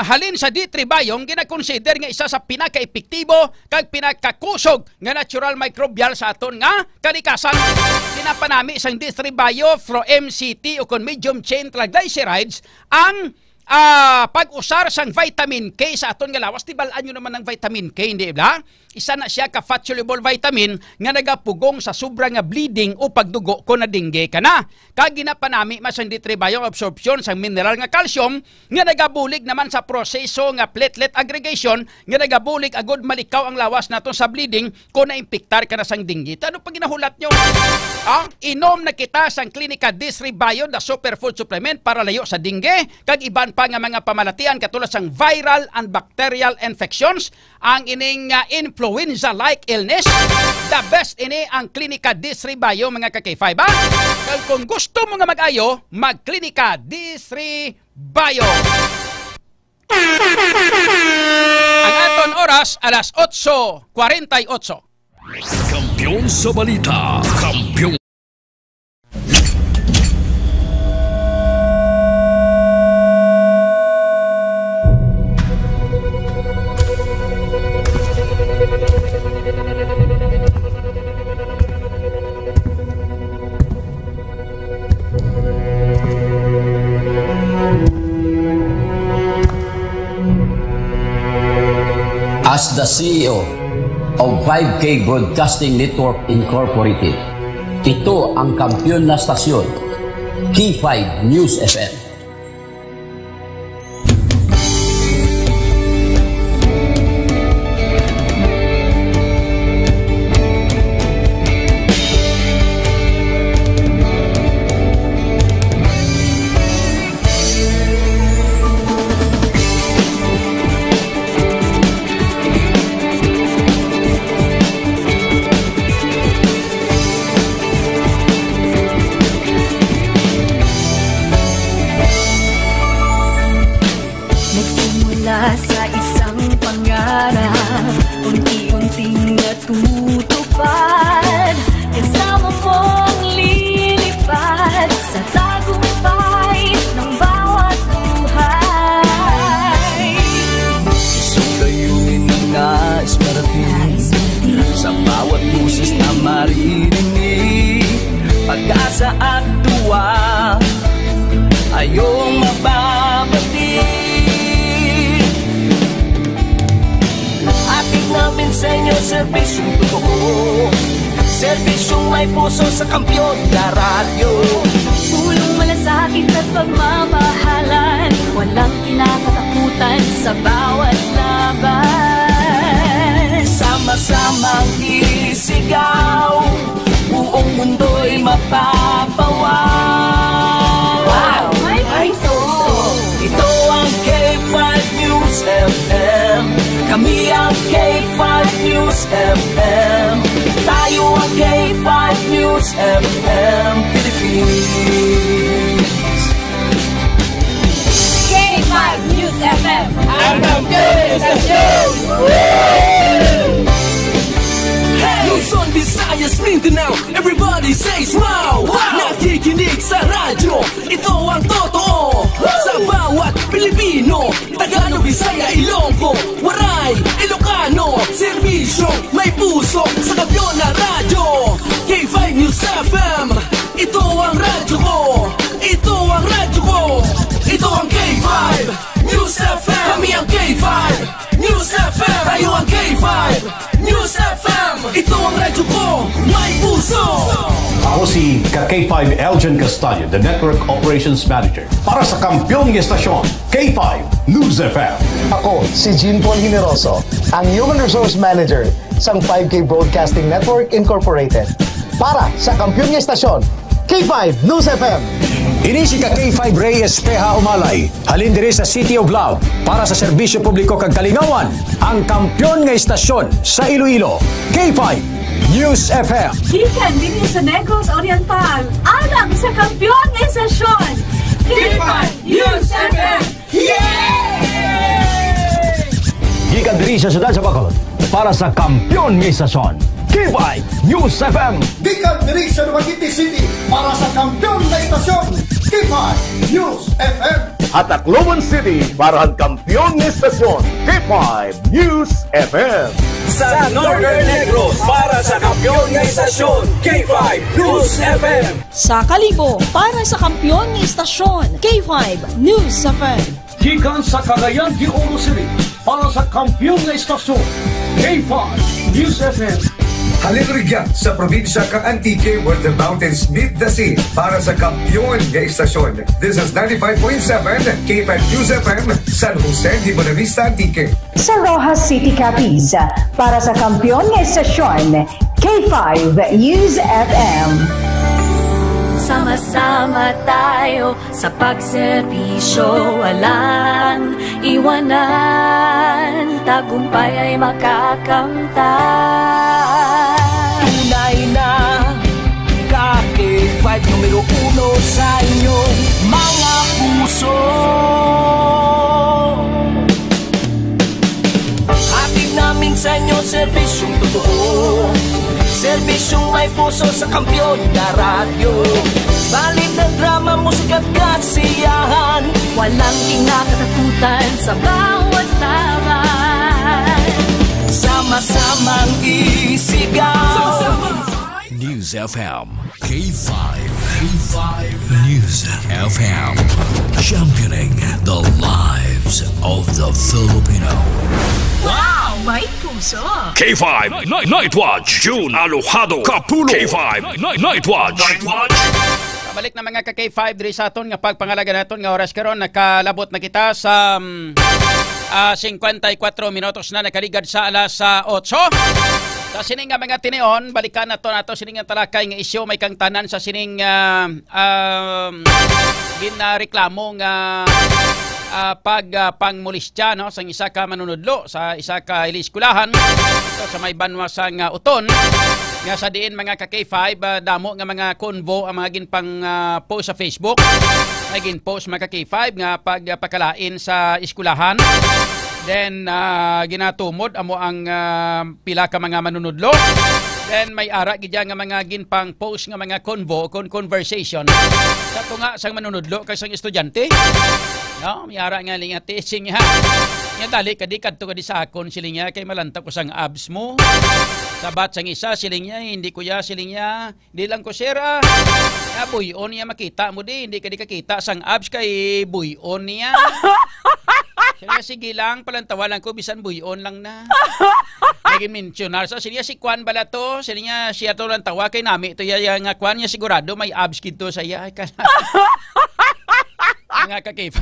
halin sa D3 Bayo gina-consider nga isa sa pinaka-epektibo kag pinakakusog nga natural microbial sa aton nga kalikasan. Pinapanami sang D3 Bayo from MCT o kon medium chain triglycerides ang pag-usar sang vitamin K sa aton nga lawas. Tibalaan nyo naman ng vitamin K, hindi ba? Isa na siya ka fat-soluble vitamin nga nagapugong sa sobra nga bleeding o pagdugo kung nadingge ka na. Kag ginapanami masang D3 Bayo absorption sang mineral nga calcium nga nagabulig naman sa proseso nga platelet aggregation nga nagabulig agod malikaw ang lawas naton sa bleeding kung naimpiktar ka na sang dingge. Ano pa ginahulat nyo? Inom na kita sang Klinika D3 Bayo the superfood supplement para layo sa dingge kag iban pa nga mga pamalatian katulad sang viral and bacterial infections. Ang ining influenza-like illness, the best ini ang Klinika D3 Bayo, mga ka-K5. Kag kung gusto mo nga mag-ayo, mag-Klinika D3 Bayo. Ang aton oras alas 8:48. Kampiyon sa balita, kampiyon. As the CEO of 5K Broadcasting Network Incorporated, ito ang kampiyon na stasyon, K5 News FM. Sa isang pangarap, unti-unting natutupad, kasama mong lilipad sa tagumpay ng bawat buhay. Isang layunin na nais marating sa bawat boses na maririnig, pag-asa at tuwa ayong mababati. Ating namin sa inyo serbisyong totoo, serbisyong may puso sa kampiyon na radyo. Tulong malasakit at pagmamahalan, walang kinakatakutan sa bawat laban. Sama-samang isigaw, buong mundo'y mapapawaw. Wow, may puso! Ito ang K5 News FM, kami ang K5 FM. Tayo ang K5 News FM Philippines. K5 News FM. Ang kampiyon sa show! Luzon, Visayas, Mindanao, everybody says wow! Nakikinig sa radyo, ito ang totoo. Sa bawat Pilipino, Tagalog, Bisaya, Ilonggo, Waray, Ilocano, serbisyo, may puso sa kampiyon na radyo. K5 News FM, ito ang radyo ko. Ito ang radyo ko. Ito ang K5 News FM. Kami ang K5 News FM. Tayo ang K5 News FM. Ito ang radyo ko, may puso. Ako si K5 Elgin Castaño, the Network Operations Manager para sa kampyong estasyon, K5 News FM. Ako si Jean Paul Generoso, ang Human Resource Manager sa 5K Broadcasting Network Incorporated para sa kampyong estasyon, K5 News FM. Ini si K5 Reyes Peha Umalay, halin diri sa City of Love para sa serbisyo publiko kag kalingawan, ang kampyon nga estasyon sa Iloilo, K5 News FM. Gikan din sa Negros Oriental, alang sa kampiyon ng estasyon, K5 News FM. Gikan diri sa siyudad sa Bacolod para sa kampyon nga estasyon, K5 News FM. Gikan diri sa Dumaguete City para sa kampyon na estasyon, K5 News FM. At Tacloban City para ang kampyon na estasyon, K5 News FM. Sa Northern Negros para sa kampyon na estasyon, K5 News FM. Sa Kalibo, para sa kampyon ng istasyon, K5 News FM. Gikan sa Cagayan de Oro City para sa kampyon na estasyon, K5 News FM. Halirigya sa probinsya ka Antique where the mountains meet the sea para sa kampyon nga estasyon. This is 95.7 K5 News FM, San Jose de Buenavista, Antique. Sa Rojas City, Capiz, para sa kampyon nga estasyon, K5 News FM. Sama-sama tayo sa pagserbisyo, walang iwanan, tagumpay ay makakamtan. Tunay na K5 numero 1 sa inyong mga puso. Hatid namin sa inyo serbisyong totoo, serbisyong may puso sa kampyon na radyo. Balit na drama, musika at kasiyahan, walang kinakatakutan sa bawat laban. Sama-samang isigaw. News FM, K5 News FM, championing the lives of the Filipino. Wow, may puso. K5 Night Watch, June Alojado Capulo. K5 Night Watch. Balik na mga ka-K5 diri sa aton nga pagpangalaga naton nga oras karon, nakalabot na kita sa 54 minutos na, nakaligad sa alas 8. Sa sining nga mga tinion, balikan nato sining nga talakay nga isyu may kang tanan sa sining ginareklamo nga pangmolestya no sa isa ka manunudlo sa isa ka eskulahan ito sa may banwa sang Uton nga sa diin mga ka-K5 damo nga mga konvo ang mga ginpang post sa Facebook, may ginpost mga ka-K5 nga pagpakalain sa eskulahan. Then ginatumod amo ang pila ka mga manunudlo. Then may ara gidya nga mga ginpang post nga mga conversation sa tunga sang manunudlo kay sang estudyante. No, may ara nga linga teaching ha. Nya dali kadi kadto kadi sa akon siling niya kay malanta ko sang abs mo. Sabat sang isa siling niya, hindi ko ya siling niya, di lang ko sira. Ya buyon niya makita mo di, hindi kadi kakita sang abs kay buyon niya. Siya sige lang, palantawalan ko, bisan buyon lang na. Naging mentionar. So, siya si Kwan bala to. Siya to lang tawa kay nami. Ito yung Kwan niya sigurado may abs kito sa iya. Mga ka-K5.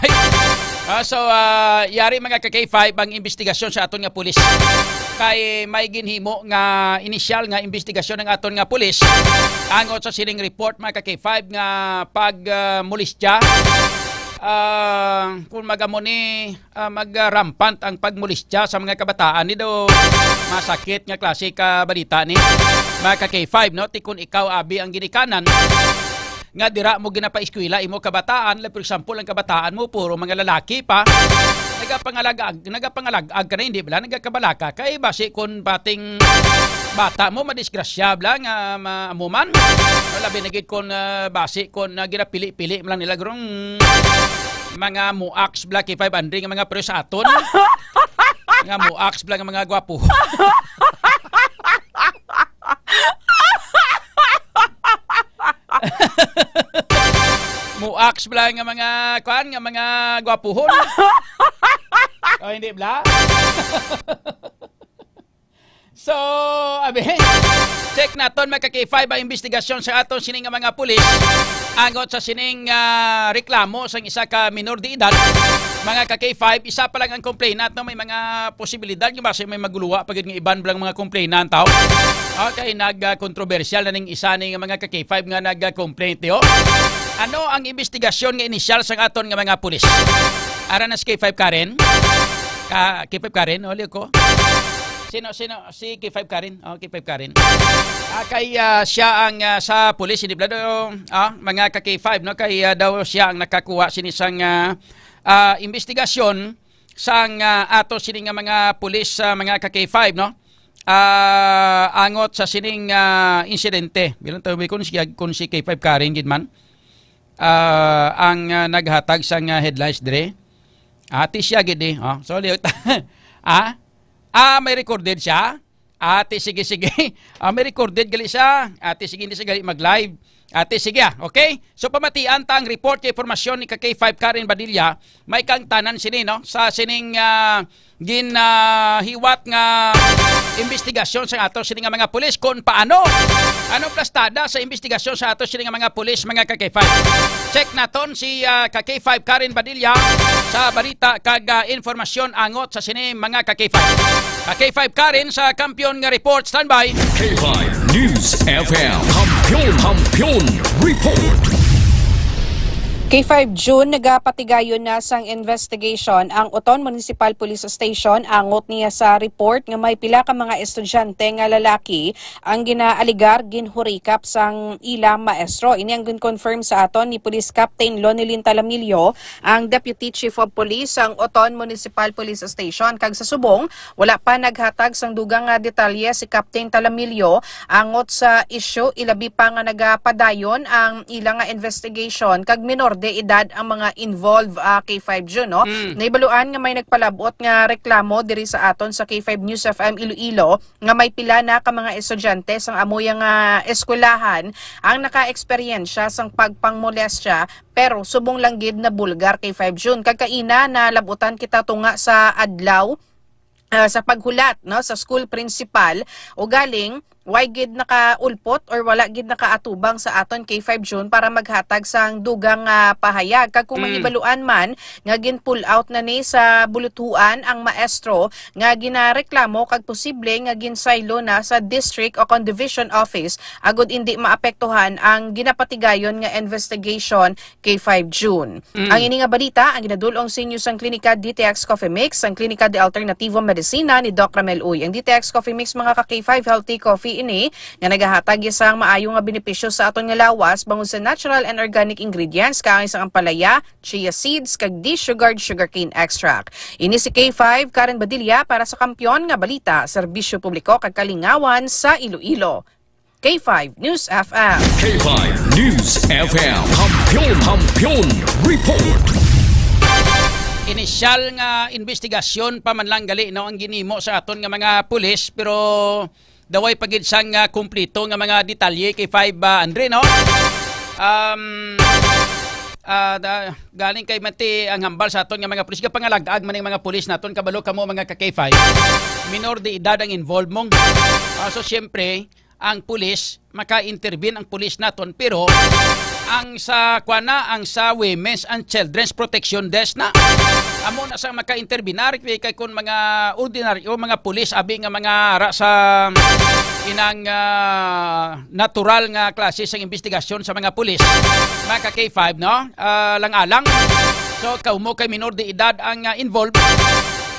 Yari mga ka-K5 ang investigasyon sa aton nga pulis. Kay may ginhimo nga inisyal nga investigasyon ng aton nga pulis. Angot sa siling report mga ka-K5 nga pagmolestya kung magamuni magrampant ang pagmulistya sa mga kabataan ni do masakit nga klase ka balita ni mga K5 no tikun ikaw abi ang ginikanan nga dira mo ginapa-eskwela imo kabataan like for example ang kabataan mo puro mga lalaki pa nagapangalagag ka na hindi bala nagakabalaka kay basi kun pating bata mo madisgrasya bla nga maamuman labi nagit kon basi kon ginapili-pili lang nila grong mga muaks bla K500 nga mga pero sa aton nga muaks bla nga mga gwapo muaks bla nga mga kuan nga mga gwapuhon o hindi bla so abi check naton mga K5 ang investigasyon sa aton sining nga mga pulis angot sa sining reklamo sa isa ka minor de edad mga K5 isa pa lang ang complainant no may mga posibilidad yung base may maguluwa pagid nga iban blang mga complainant tao okay nag-controversial na ning isa ning mga K5 nga nag-complaint yo ano ang investigasyon nga inisyal sa aton nga mga pulis ara na si K5 Karen K5 Karen oli ko Sino? Si K5 Karen. K5 Karen. Kay siya ang sa pulis, hindi blado, mga K5, no? Kay daw siya ang nakakuha sinisang investigasyon sa ato sining mga pulis mga K5, no? Angot sa sining insidente. Bilang tabi kun si K5 Karen gid man. Ang naghatag sa headlines dire. Ati siya gid eh. So may recorded siya. Ate, sige. May recorded gali siya. Ate, sige, hindi siya gali mag-live. Ate, sige, okay? So, pamatian ta ang report kay informasyon ni K5 Karen Badilla, may kang tanan sini, no? Sa sining hiwat nga investigasyon sa ato sining nga mga pulis kung paano anong plastada sa investigasyon sa ato sining nga mga pulis mga K5. Check naton si K5 Karen Badilla sa balita kag informasyon angot sa sining mga K5. K5 Karen sa Kampiyon nga report, standby. K5 News FM Kampiyon Report. K5 June, nagapatigayon na sang investigation ang Oton Municipal Police Station. Angot niya sa report nga may pila ka mga estudyante nga lalaki ang ginaaligar ginhurikap sang ilang maestro. Ini ang ginconfirm sa aton ni Police Captain Lonelyn Talamillo, ang Deputy Chief of Police sang Oton Municipal Police Station. Kag sa subong, wala pa naghatag sang dugang nga detalye si Captain Talamillo angot sa issue, ilabi pa nga nagapadayon ang ilang nga investigation kag minor de edad ang mga involved K5 June, no? Naibaluan nga may nagpalabot nga reklamo diri sa aton sa K5 News FM Iloilo nga may pila na ka mga estudyante sang amoyang eskwelahan ang naka-eksperyensya sang pagpangmolestya pero subong lang gid na bulgar K5 June. Kagkaina na labutan kita tunga sa adlaw sa paghulat, no, sa school principal o galing why gid nakaulpot or wala gid nakaatubang sa aton K5 June para maghatag sang dugang pahayag. Kag kung magibaluan man nga gin pull out na ni sa buluthuan ang maestro nga ginareklamo kag posible nga ginsaylo na sa district o division office agud hindi maapektuhan ang ginapatigayon nga investigation K5 June. Ang ini nga balita ang ginadulong sa inyo sang Klinika DTX Coffee Mix, ang Klinika de Alternativo Medicina ni Doc Ramel Uy. Ang DTX Coffee Mix mga ka-K5 healthy coffee ini nga nagahatag isang maayo nga benepisyo sa aton nga lawas bangod sa natural and organic ingredients kaang isang ampalaya, chia seeds kag de-sugared sugarcane extract. Ini si K5 Karen Badilla para sa Kampiyon nga balita, serbisyo publiko kag kalingawan sa Iloilo. K5 News FM. K5 News FM Kampiyon Report. Inisyal nga investigasyon pa man lang gali no ang ginimo sa aton nga mga pulis pero daway pagid sang kumpleto nga mga detalye kay 5 Andre no. Galing kay Mati ang hambal sa aton nga mga pulis ka pangalagag man mga pulis naton kabalo kamo mga ka-K5 minor de edad ang involved mong so syempre ang pulis maka-intervene ang pulis naton pero ang sa Women's and Children's Protection Desk na amo na sa maka-interbinar kay kun mga ordinary o mga pulis abi nga mga ara sa inang natural nga klase sa investigasyon sa mga pulis mga K5 no lang-alang So kaumo kay minor de edad ang involved,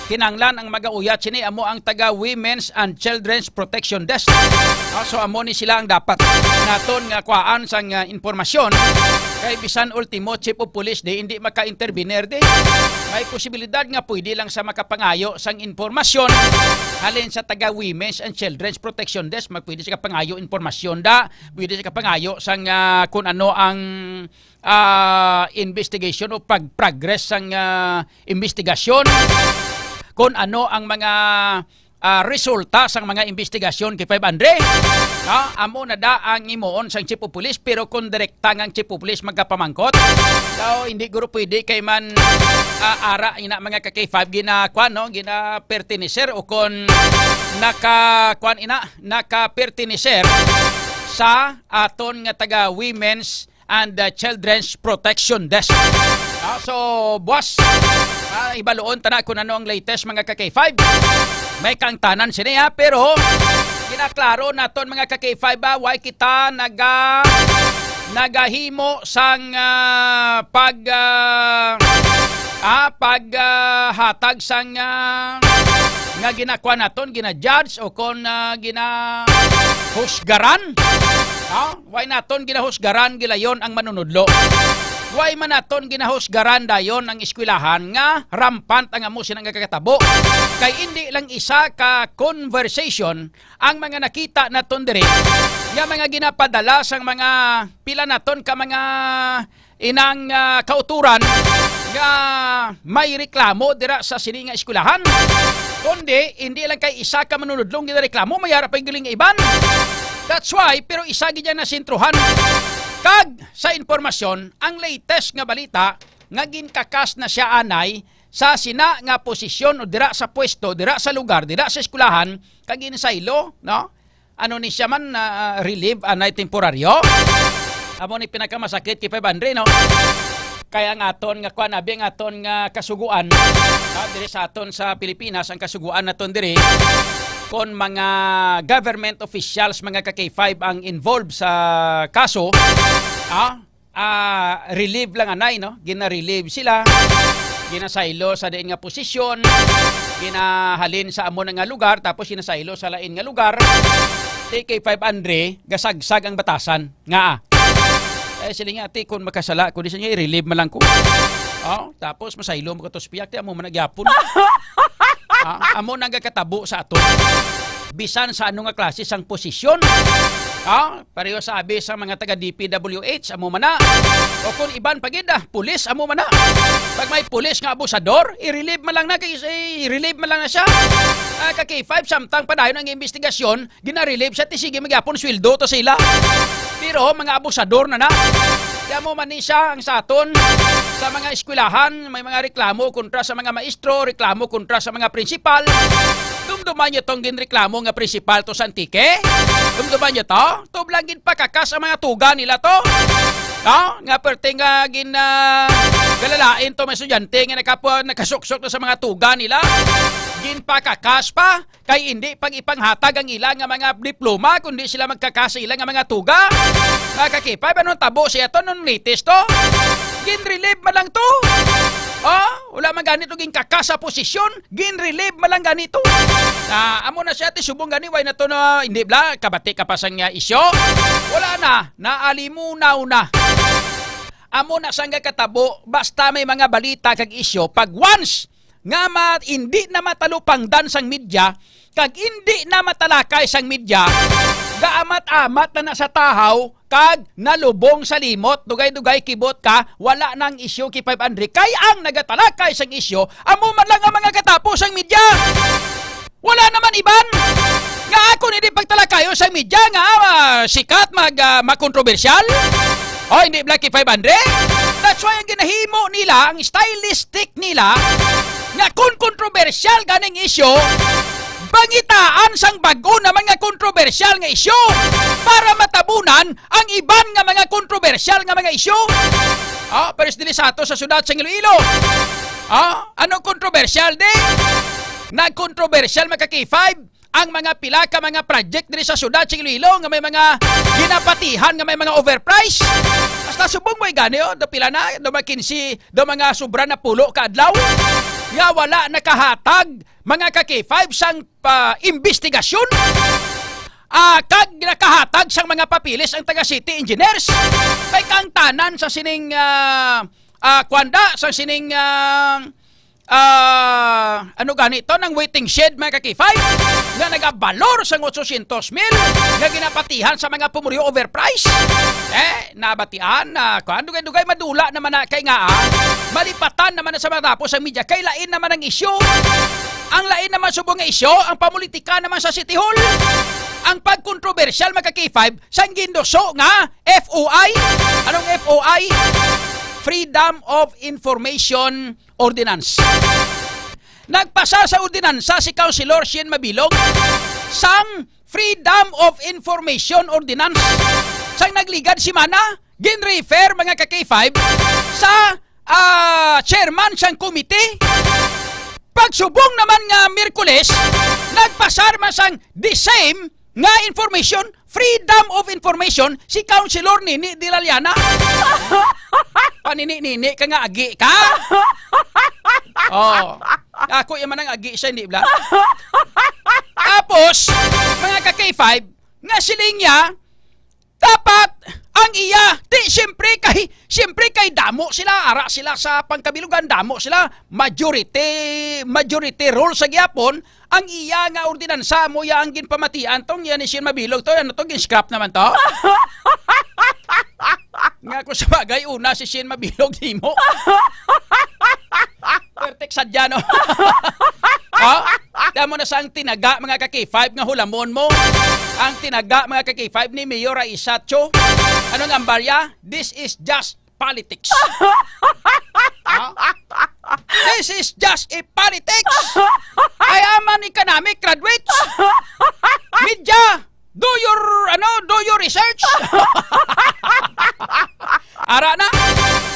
kinanglan ang magauyat sini amo ang taga Women's and Children's Protection Desk. So amo ni sila ang dapat naton nga kuhaan sang informasyon kay bisan ultimo chief of police di hindi maka-intervener di. May posibilidad nga pwede lang sa makapangayo sang informasyon halin sa taga Women's and Children's Protection Desk, magpwede sa kapangayo informasyon da, pwede sa kapangayo sang kung ano ang investigation o pag-progress sang investigasyon, kung ano ang mga resulta sang mga investigasyon kay 500. Amo na da ang imuon sang chief of police, pero kung direkta ang chief of police magkapamangkot, hindi guro pwede kay man ara ina mga ka-K5 gina pertiniser o kung naka-pertiniser sa aton nga taga Women's and Children's Protection Desk. So, boss, ibaluon tana kung ano ang latest mga ka-K5. May kangtanan siya, pero ginaklaro naton mga ka-K5 why kita nagahimo sang paghatag sang nga ginakwa naton, gina-judge o kung ginahusgaran. Why naton ginahusgaran gilayon ang manunudlo? Why man naton ginahusgaran dayon ang eskwelahan nga rampant ang amo sinang kakatabo? Kay hindi lang isa ka conversation ang mga nakita naton diri nga mga ginapadala sang mga pila naton ka mga inang kauturan nga may reklamo dira sa sini nga eskwelahan. Kundi hindi lang kay isa ka manunudlong ginareklamo, mayara pa giling iban. That's why, pero isa gid na sintruhan. Kag sa informasyon, ang latest nga balita nga ginkakas na siya anay sa sina nga posisyon o dira sa pwesto, dira sa lugar, dira sa eskwelahan, kag insaylo, no? Ano ni siya man relieve anay temporaryo. Amo ni pinakamasakit kay 500, no? Kaya nga aton nga kuan abi nga aton nga kasuguan, diri sa aton sa Pilipinas ang kasuguan naton diri kon mga government officials, mga ka-K5 ang involved sa kaso, relieve lang anay, no? Gina-relieve sila, ginasaylo sa diin nga posisyon, ginahalin sa amon nga lugar, tapos ginasaylo sa lain nga lugar. K500 gasagsag ang batasan nga sila nga ati kung makasala kundi sa niya i-relieve man lang ko. Tapos masaylo mo katos piyak, amo man nagyapon. Amo nang katabo sa ato. Bisan sa ano nga klase sang posisyon. Pareho sabi sa mga taga DPWH, amo man na. O kung iban pagid pulis, amo man na. Pag may pulis nga abusador, i-relieve man lang na siya. Ka-K5 samtang padayon ang investigasyon, gina-relieve siya, sige magyapon sweldo to sila. Pero mga abusador na. Kaya mo man siya ang saton sa mga eskwelahan, may mga reklamo kontra sa mga maestro, reklamo kontra sa mga prinsipal. Dumduman nyo tong ginreklamo nga prinsipal to sa antike? Dumduman nyo to? Tublangin pa kakas ang mga tuga nila to? Nga perting galalain to may estudyante nga nakasuksok na sa mga tuga nila? Ginpakakas pa, kay hindi pag ipanghatag ang ilang nga mga diploma, kundi sila magkakas ilang nga mga tuga. Ka-K5, anong tabo siya to? Anong latest to? Gin-relieve man lang to. Wala man ganito ginkakas sa posisyon, gin-relieve man lang ganito. Amo na siya, subong gani, why na to na, hindi bla, kabati ka pa sang isyo? Wala na, naalimunaw na. Amo na sang katabo, basta may mga balita kag isyo, pag once nga hindi na matalupangdan sang media, kag hindi na matalakay sang media, gaamat-amat na nasa tahaw, kag nalubong sa limot, dugay-dugay kibot ka, wala nang isyo kay 500, kay ang nagatalakay sang isyo, amo man lang ang mga katapos sang media. Wala naman iban. Nga ako hindi pagtalakayo sang media, nga sikat, mag-kontrobersyal. Hindi black kay 500. That's why ang ginahimo nila, ang stylistic nila, nga kung kontrobersyal ganing isyo, bangitaan sang bago na mga kontrobersyal nga isyo para matabunan ang iban nga mga kontrobersyal nga mga isyo. Pares dili sa ato sa syudad sa Iloilo. Ano kontrobersyal di? Nagkontrobersyal mga K5 ang mga pila ka mga project diri sa syudad sa Iloilo nga may mga ginapatihan nga may mga overprice. Hasta subong mo gani do pila na do McKinsey do mga sobra na pulo ka adlaw. Ya wala nakahatag mga ka-K5 sang investigasyon. Kag nakahatag sang mga papilis ang taga city engineers. Kay kang tanan sa sining kwanda sa sining ano ganito ng waiting shed mga ka-K5 nga nagabalor sa 800,000 nga ginapatihan sa mga pumuriyo overprice. Nabatian na dugay madula naman na kay nga malipatan naman na sa matapos ang media kay lain naman ang isyu. Ang lain naman subong nga isyu ang pamulitika naman sa City Hall. Ang pagkontrobersyal mga ka-K5 sang gindoso nga FOI. Anong FOI? Freedom of Information Ordinance. Nagpasa sa ordinansa si Councilor Shien Mabilog sang Freedom of Information Ordinance. Sang nagligad si Mana, ginrefer mga ka-K5 sa chairman sang komite. Pagsubong naman nga Miyerkules, nagpasar man sang the same nga information, Freedom of Information, si Councilor Nini Dilaliana. Panini-nini ka nga, agi ka? Ako yung manang agi siya, hindi ba? Tapos, mga ka-K5, nga siling niya, dapat ang iya, siyempre kay damo sila, ara sila sa pangkabilugan, damo sila, majority rule sa gyapon, ang iya nga ordinansa mo ya ang ginpamatian tong yan ni Shien Mabilog to, ano to, gin-scrap naman to? Nga ko sa bagay, una si Shien Mabilog di mo. Pertek sadya, no? Damo na sa ang tinaga mga ka-K5 nga hulamon mo. Ang tinaga mga ka-K5 ni Mayor Aisatcho. Anong ambarya? This is just politics. This is just a politics. I am an economic graduate. Media, do your research. Ara na.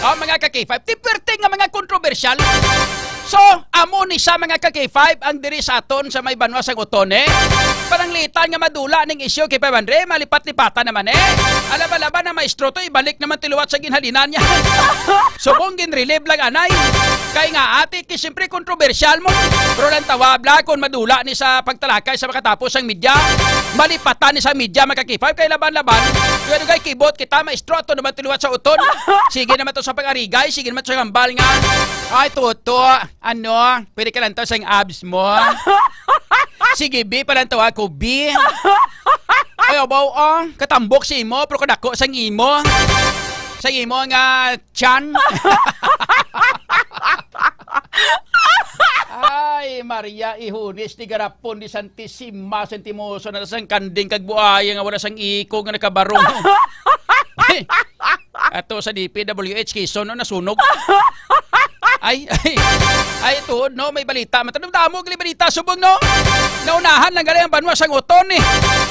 Mga ka-K5, tiperte nga mga kontrobersyal. So, amo ni sa mga ka-K5 ang diri sa aton sa may banwa sang Utone. Pananglitan nga madula ning isyu kay Pabandre, malipat-lipatan naman Alaba-laba na maestro to, ibalik naman tiluwat sa ginhalinan niya. Subong ginrelieve lang anay. Kay nga ate, siyempre kontrobersyal mo. Pero lang tawabla kung madula ni sa pagtalakay sa makatapos ang media. Malipatan ni sa media mga ka-K5 kay laban-laban. Kaya kay kibot kita maestro to naman tiluwat sa uton. Sige naman to sa pag-arigay, sige naman to sa gambal nga. Ay, toto. Pwede ka lang to sa abs mo. Sige, B, palang to ako, B. Ayaw ba, katambok si imo, pero kadako sa imo. Sa imo nga, chan. Ay, Maria, ihunis, ni garapon, ni Santissima, Santimoso, na sang kanding kagbuaya nga wala sang iko nga nakabarong. Ato sa DPWH, Quezon, nasunog. Ay, ito, no, may balita. Matandang-damo, gali balita, subong, no? Naunahan lang gali ang banwa sang Uton,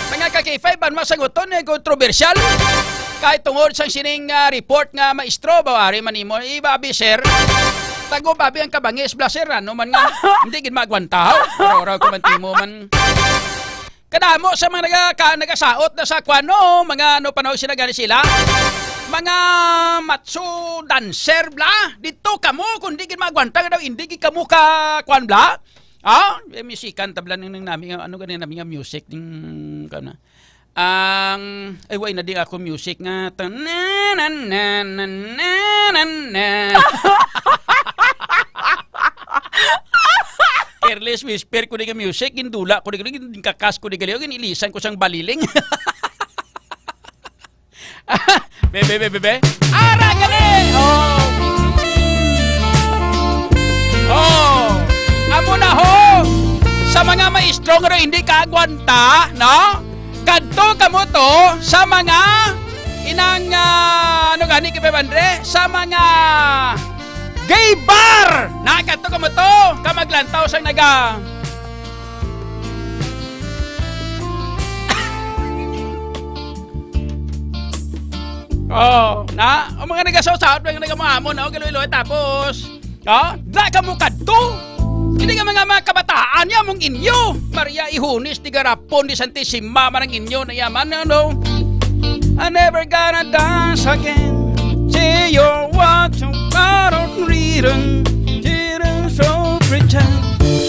Mga ka-K5, banwa sang Uton, kontrobersyal. Kahit tungod sang sining report nga maestro, bawari manimo, ibabi, sir. Tago, babi ang kabangis, blaser, ano man nga. Hindi gin magwantaw. Araw-araw ko man timo man. Kadamo sa mga nagasaot na sa kwano, mga panahon sila gani sila. Mga matso dancer bla dito kamo kundi gid magwanta daw hindi gid kamo ka kwan bla musikan tablan ning namin ano ganin namin nga music ning kana ang ay way na di ako music nga Careless whisper ko di nga music gindula ko di kakas ko di gali ginilisan ko sang baliling. Bebe. Ara gali! Amo na ho! Sa mga maestro nga hindi kaagwanta, no? Kadto kamo to sa mga inang, ano gani kay Pabandre? Sa mga gay bar! Kadto kamo to! Kamaglantaw sang naga... ang mga nagasaw-saot, mga nagamahamon, galoy-loy, tapos, da ka mo kadto. Hindi ka mga kabataan ya mong inyo. Maria Ihunis, di garapon, di Santissima, marang inyo na yaman, ano? I never gonna dance again. Say you're watching, I don't read them. Didn't so pretend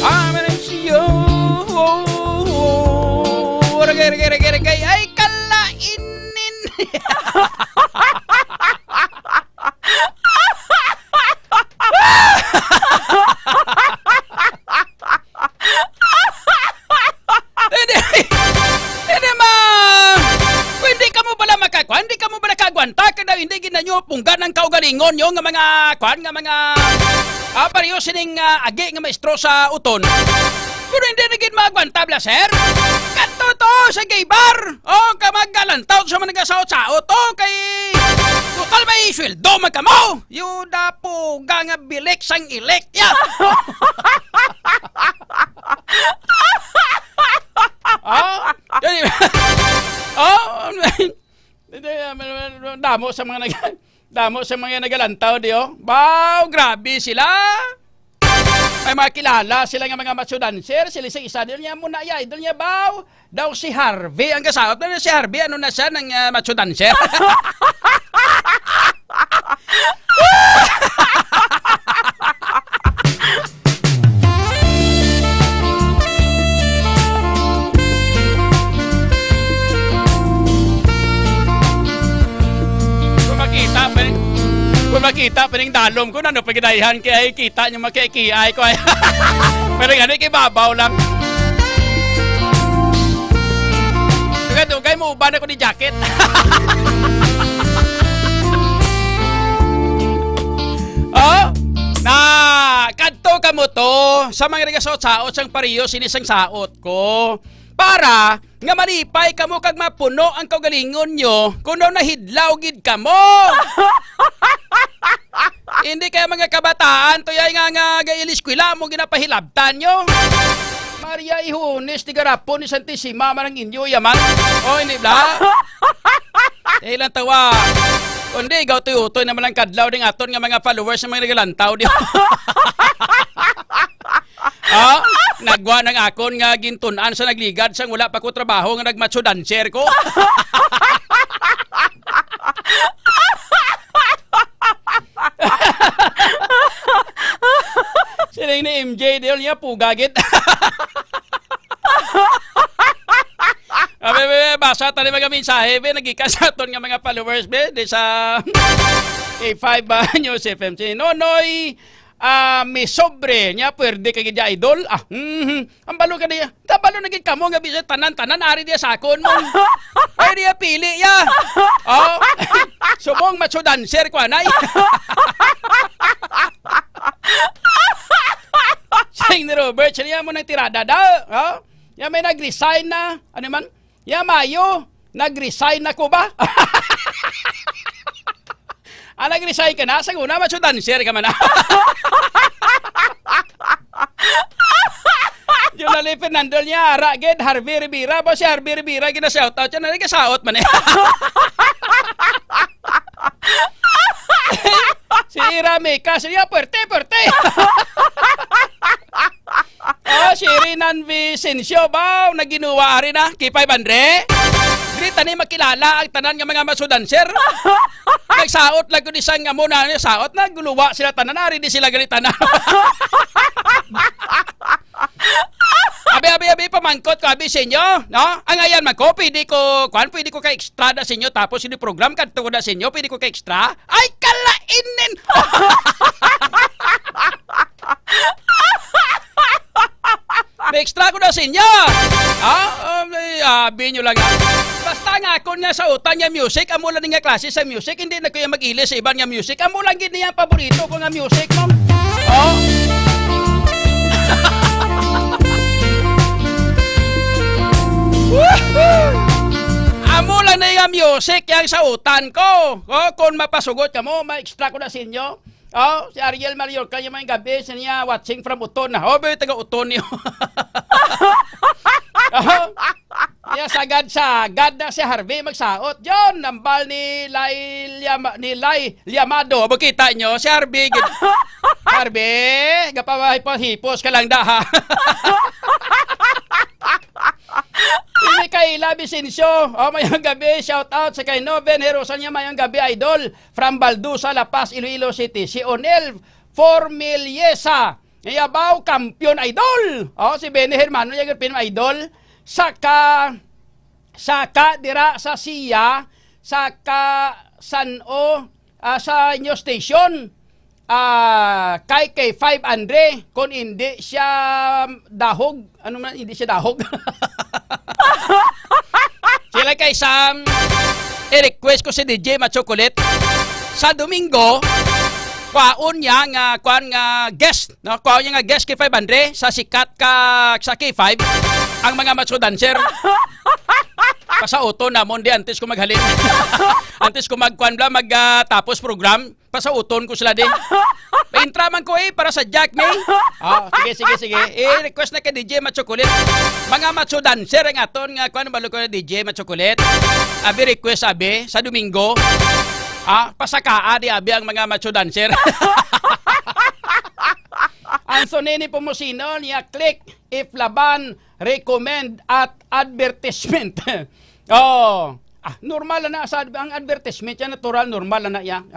I'm an you. Ay, kalainin. Hindi ka mo ba nakagwanta kada hindi ginanyo punggan ng kaugalingon yung mga pariyo sining agi nga maestro sa uton. Pero hindi naging magwanta bla sir. Kadto to sa gay bar. O kamagalantaw sa mga nagasaot-saot. O kay total may sweldo magkamo. Yuda po nga bilik sang ilik ya. Damo sa mga nagalantaw diyo. Wow, grabe sila. May makilala sila nga mga matsudancer. Sila isa din niya muna idol niya baw. Daw si Harvey ang kasama. Pero si Harvey ano na siya ng matsudancer. Kung makita pa rin dalom ko na ano paginayahan kaya kita nyo makikiay ko ay pero nga ikibabaw lang. Tugay mo uban ako ni jacket. Oh, na kadto ka mo to sa mga nagasaot-saot sang pariyo sinisang saot ko. Para nga malipay kamo kag mapuno ang kaugalingon nyo kuno nahidlaw gid kamo. Hindi kaya mga kabataan tuyay nga gailiskwela mo ginapahilabtan nyo. Maria Ihunis ti garapon ni Santissima marang inyo yaman. O hindi bla. Ilang tawa. Kundi ikaw tuyutoy naman ang kadlaw ding aton nga mga followers ng mga nagalantaw di. Nagwa ng akon nga gintunan sa nagligad sang wala pa ko trabaho nga nagmacho dancer ko. Siling ni MJ diyon niya pugagit. Basa tani mga mensahe be nagikas aton nga mga followers be di sa A5 News FM. Nonoy may sobre niya pwede kay gidya idol. Ang balo ka niya. Tabalo na gid kamo nga bisa tanan-tanan ari diya sakon mo. Ay diya pili ya. Oh. Subong macho dancer ko anay. Sing ni Robert, siya mo ng tirada daw. Oh. Ya may nag-resign na. Ano man? Ya Mayo, nag-resign na ko ba? Nag-resign ka na? Sa una, macho dancer ka man. Yung nali Fernando niya, Raged, Harvey Rivera. Ba si Harvey Rivera, gina-shoutout siya, naligasaot man eh. Si Rameka, siya, puerte. Si Rinan Vicencio, ba, naginuwa rin na, K500. Grita ni makilala ang tanan nga mga masudanser. Nagsaot lang ko di sang amo na saot na guluwa sila tanan ari di sila gali tanan. Abi pamangkot ko abi sa inyo, no? Ang ayan man ko pwede ko ka extra da sa inyo tapos ini program kadto ko da sa inyo pwede ko ka extra. Ay kalainin. May extra ko na sa inyo. Abi nyo lang. Basta nga ako na sa utan niya music, amo lang nga klase sa music, hindi na kayo mag-ilis sa ibang nga music. Amo lang gid niya paborito ko nga music mo. Oh. Amo lang na nga music yang sa utan ko. Oh, kung mapasugot ka mo, ma-extra ko na sa inyo. Oh, si Ariel Mallorca yung mga gabi sa niya watching from Uton na. Oh, taga Uton niyo. Oh, yeah, sa agad sa agad na si Harvey magsaot. Yon, nambal ni Lai Liamado. Makita nyo, si Harvey. Harvey, gapahipos ka lang da ha. Ini kay Labi Sinsyo. Mayang gabi, shout out sa kay Noven Herosan niya mayang gabi, idol. From Baldusa, La Paz, Iloilo City. Si Onel Formiliesa. Yabaw, kampiyon, idol. Si Benny Hermano, yung idol. Saka dira sa siya, saka San-O, sa inyo station, kay 5 Andre, kung hindi siya dahog, ano man, hindi siya dahog. Sila kay Sam, i-request ko si DJ Machocolate, sa Domingo, kwaon niya nga guest, no? Kwaon niya nga guest kay 5 Andre, sa sikat sa K5, ang mga macho dancer. Pasauton namon di antes ko maghalin. Antes ko magtapos program, pasauton ko sila di. Paintraman ko para sa Jack May. Sige. Request na kay DJ Machocolate. Mga macho dancer ang aton nga kuan balo ko na DJ Machocolate. Abi request sa Domingo. Pasakaa di abi ang mga macho dancer. Anthony Pomosino niya click if laban recommend at advertisement. Normal na sa ang advertisement yan, natural normal na yan,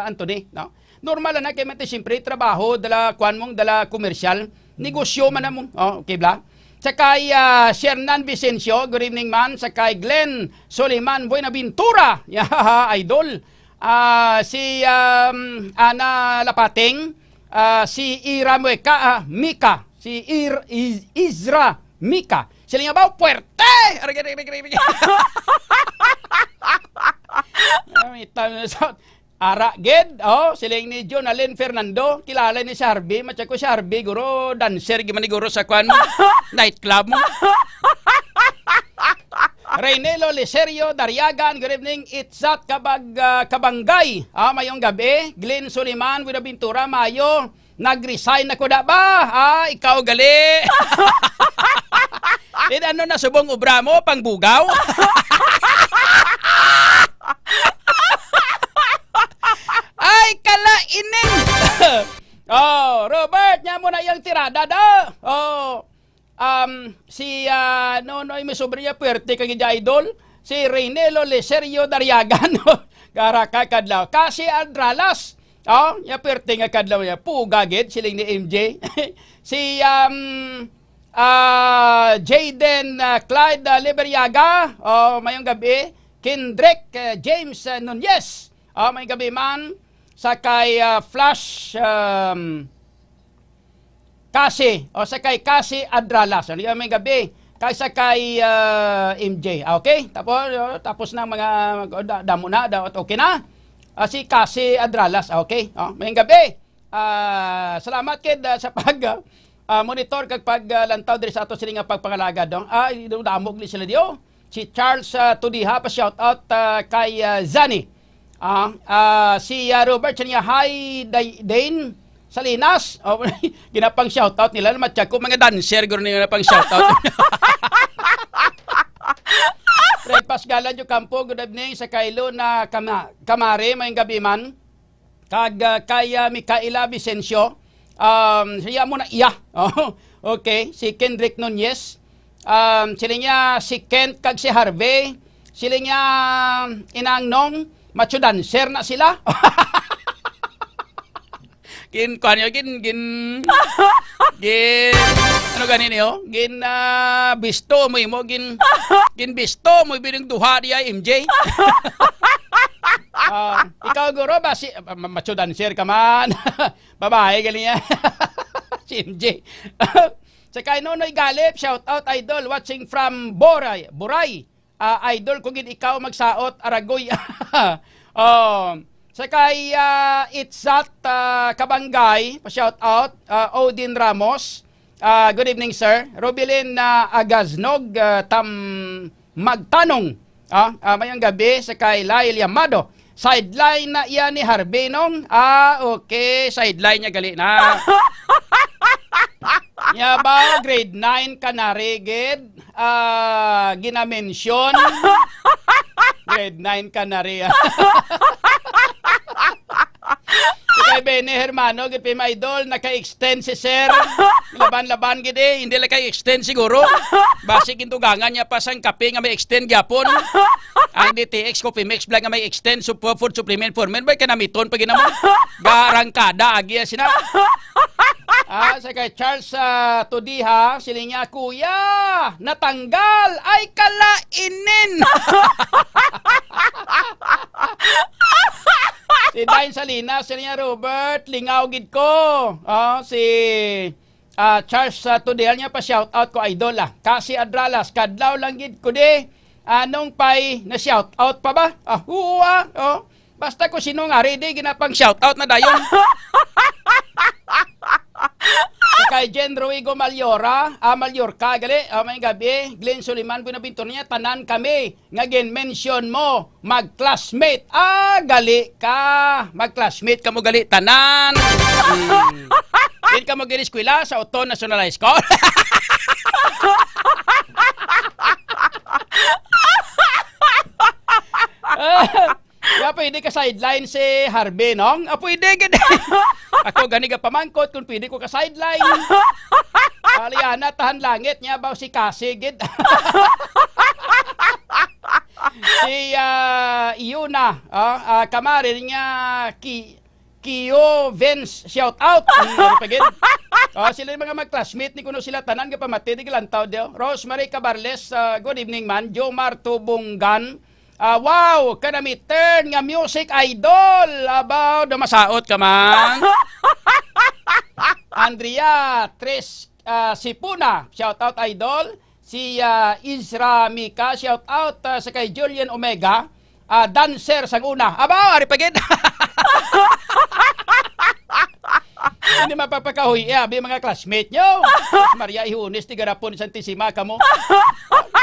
Anthony, no? Normal na kay mate siyempre trabaho dala kuan mong dala komersyal, negosyo man mo. Okay bla. Sa kay Shernan Vicencio, good evening man. Sa kay Glenn Soliman Buenaventura, idol. Si Ana Lapating, si Ira Mika, si Izra Mika. Sila nga ba? Puerte! Araged, sila ni John Allen Fernando, kilala ni Sharby, matya ko Sharby, guro, dancer, gimani guro sa kwan, nightclub mo. Reynelo Liserio Daryagan, good evening, Itzat Kabanggay, mayong gabi, Glenn Suliman, Buenaventura, mayo, nag-resign na ko da ba? Ikaw gali. Ano na subong obra mo, pangbugaw? Ay, kalainin! Robert, niya mo na yung tirada da. Si Nonoy Mesobrilla Puerte, kagidya idol. Si Reynelo Liserio Daryagan. Garaka kadlaw. Kasi Andralas. Ya Puerte nga kadlaw niya. Pugagit, siling ni MJ. Si Jayden Clyde Liberiaga, mayong gabi. Kendrick James Nunez, mayong gabi man. Sa kay Flash Kasi, sa kay Kasi Adralas, mayong gabi. Kay sa kay MJ, okay? Tapos na mga damo na, okay na? Si Kasi Adralas, okay? Mayong gabi. Salamat kid sa pag monitor kag paglantaw diri sa ato sila nga pagpangalaga dong. Damog ni sila dio. Si Charles Tudiha pa shout out kay Zani. Si Robert niya hi Dane Salinas. Ginapang shout out nila matya ko mga dancer guro nila pang shout out. Fred Pasgalan yung kampo, good evening sa Kailo na Kamare, mayong gabi man. Kag kay Micaela Vicencio. Siya mo na iya. Okay, si Kendrick Nunez. Sila niya si Kent kag si Harvey. Sila niya inangnong macho dancer na sila. Gin ano ganin yo? Bisto mo imo gin bisto mo bining duha diya MJ. Ikaw guro ba si macho dancer ka man? Babae gali niya. Si MJ. Sa kay Nonoy Galip, shout out idol watching from Boray. Idol kung gid ikaw magsaot Aragoy. Sa kay Itzat Kabanggay, pa-shout out, Odin Ramos, good evening sir. Robilin Agaznog, Magtanong, mayang gabi. Sa kay Lail Yamado, sideline na iya ni Harvey nong. Okay, sideline niya gali na. Ya ba grade 9 ka na rigid? Ginamention. Grade 9 ka na rin. Kay Bene Hermano, gipi ma idol, naka-extend si sir. Laban-laban gidi, hindi lang kay-extend siguro. Basi kintugangan niya pa sang kape nga may extend gyapon. Ang DTX Coffee Mix Black nga may extend food supplement for men. Bay kanamiton pag ginamo. Garangkada agi sina. Sa kay Charles Tudiha, sila niya, kuya, natanggal, ay kalainin. Si Dain Salinas, sila niya, Robert, lingaw gid ko. Si Charles Tudiha niya pa shout out ko, idol Kasi Adralas, kadlaw lang gid ko di. Anong pay na shout out pa ba? Basta ko sino nga, ready, ginapang shout out na dayon. Kay Jen Ruigo Mallorca, gali, may gabi, Glenn Suliman, Buenavento niya, tanan kami, nga mention mo, mag-classmate, gali ka, mag-classmate ka mo gali, tanan, din ka mo gali eskwela sa Oton National High School. Kaya pwede ka sideline si Harvey, nong? Pwede gani. Ako gani ka pamangkot kung pwede ko ka sideline. Aliana, tahan langit niya ba si Cassie, gid. Si Iuna, kamarin niya, Kiyo Vince, shout out. Sila yung mga mag-classmate ni kuno sila tanan ka pamati, di kilantaw diyo. Rosemary Cabarles, good evening man. Jomar Tubunggan, wow, kanami turn nga music idol. Abaw, dumasaot ka man. Andrea Tres Sipuna, shout out idol. Si Isra Mika, shout out sa kay Julian Omega, dancer sang una. Abaw, ari pagid. Hindi mapapakahoy, abi mga classmate nyo. Maria Ihunis, tigarapon, Santissima ka mo.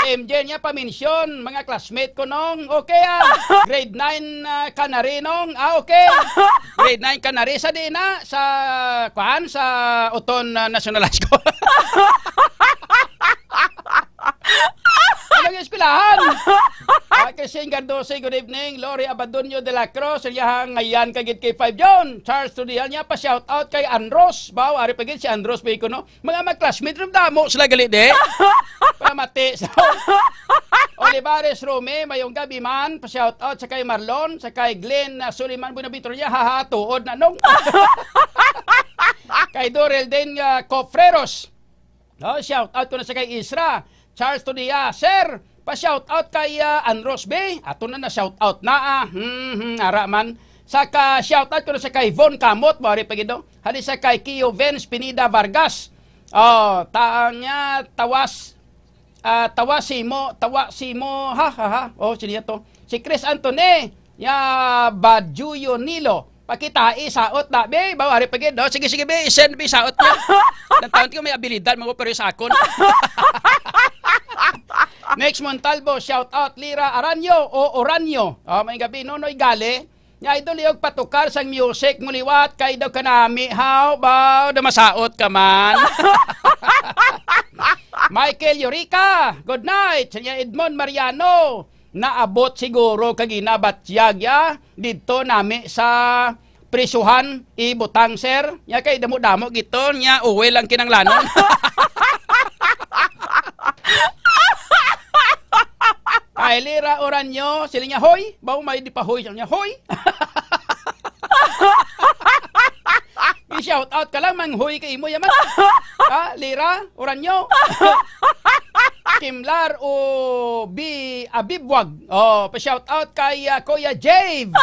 MJ niya pa-mention, mga classmate ko nong, okay grade 9 ka na rin nong, okay. Grade 9 ka na rin sa dina, sa Oton National High School. Anong eskwelahan? Kasi Cardoso, good evening. Lori Abadonio de la Cruz, siyang ngayon kagit kay 5 John. Charles Tudial niya pa shout out kay Andros. Baw, ari pagit si Andros pa ko, no? Mga mag-classmate, damo sila galit Pamati. So, Olivares Rome, mayong gabi man, pa shout out sa kay Marlon, sa kay Glenn Suliman Buenavento niya, tuod na nung. Kay Dorel din Cofreros. Shout out ko na sa kay Isra. Charles Tudia, sir, pa-shout out kay Andros Bay. Ato na shout out na araman. Saka shout out ko na sa kay Von Kamot, bari pagido. Hali sa kay Kiyo Vince Pinida Vargas. Taang niya tawasimo, siniya to. Si Chris Antone, Badjuyo Nilo. Pakita isaot na be, bawari pagid. Sige be, send be isaot niya. Nataon ko may abilidad mo pero sa akon. Next Montalvo, shout out Lira Aranyo o Oranyo. May gabi nonoy gali. Nya idol yung patukar sang music muliwat kay daw kanami. How about masaot ka man? Michael Eureka, good night. Sanya Edmond Mariano. Naabot siguro kaginabatyag dito nami sa prisuhan ibutang sir. Nya kay damo-damo gito nya uwi lang kinanglanon. Kay Lira Oranyo, sila niya, hoy, bawo may di pa hoy, sila niya, hoy. I-shout out ka lang, manghoy ka imo yaman. Lira Oranyo. Kimlar o Abibwag. Pa-shout out kay Kuya Jave.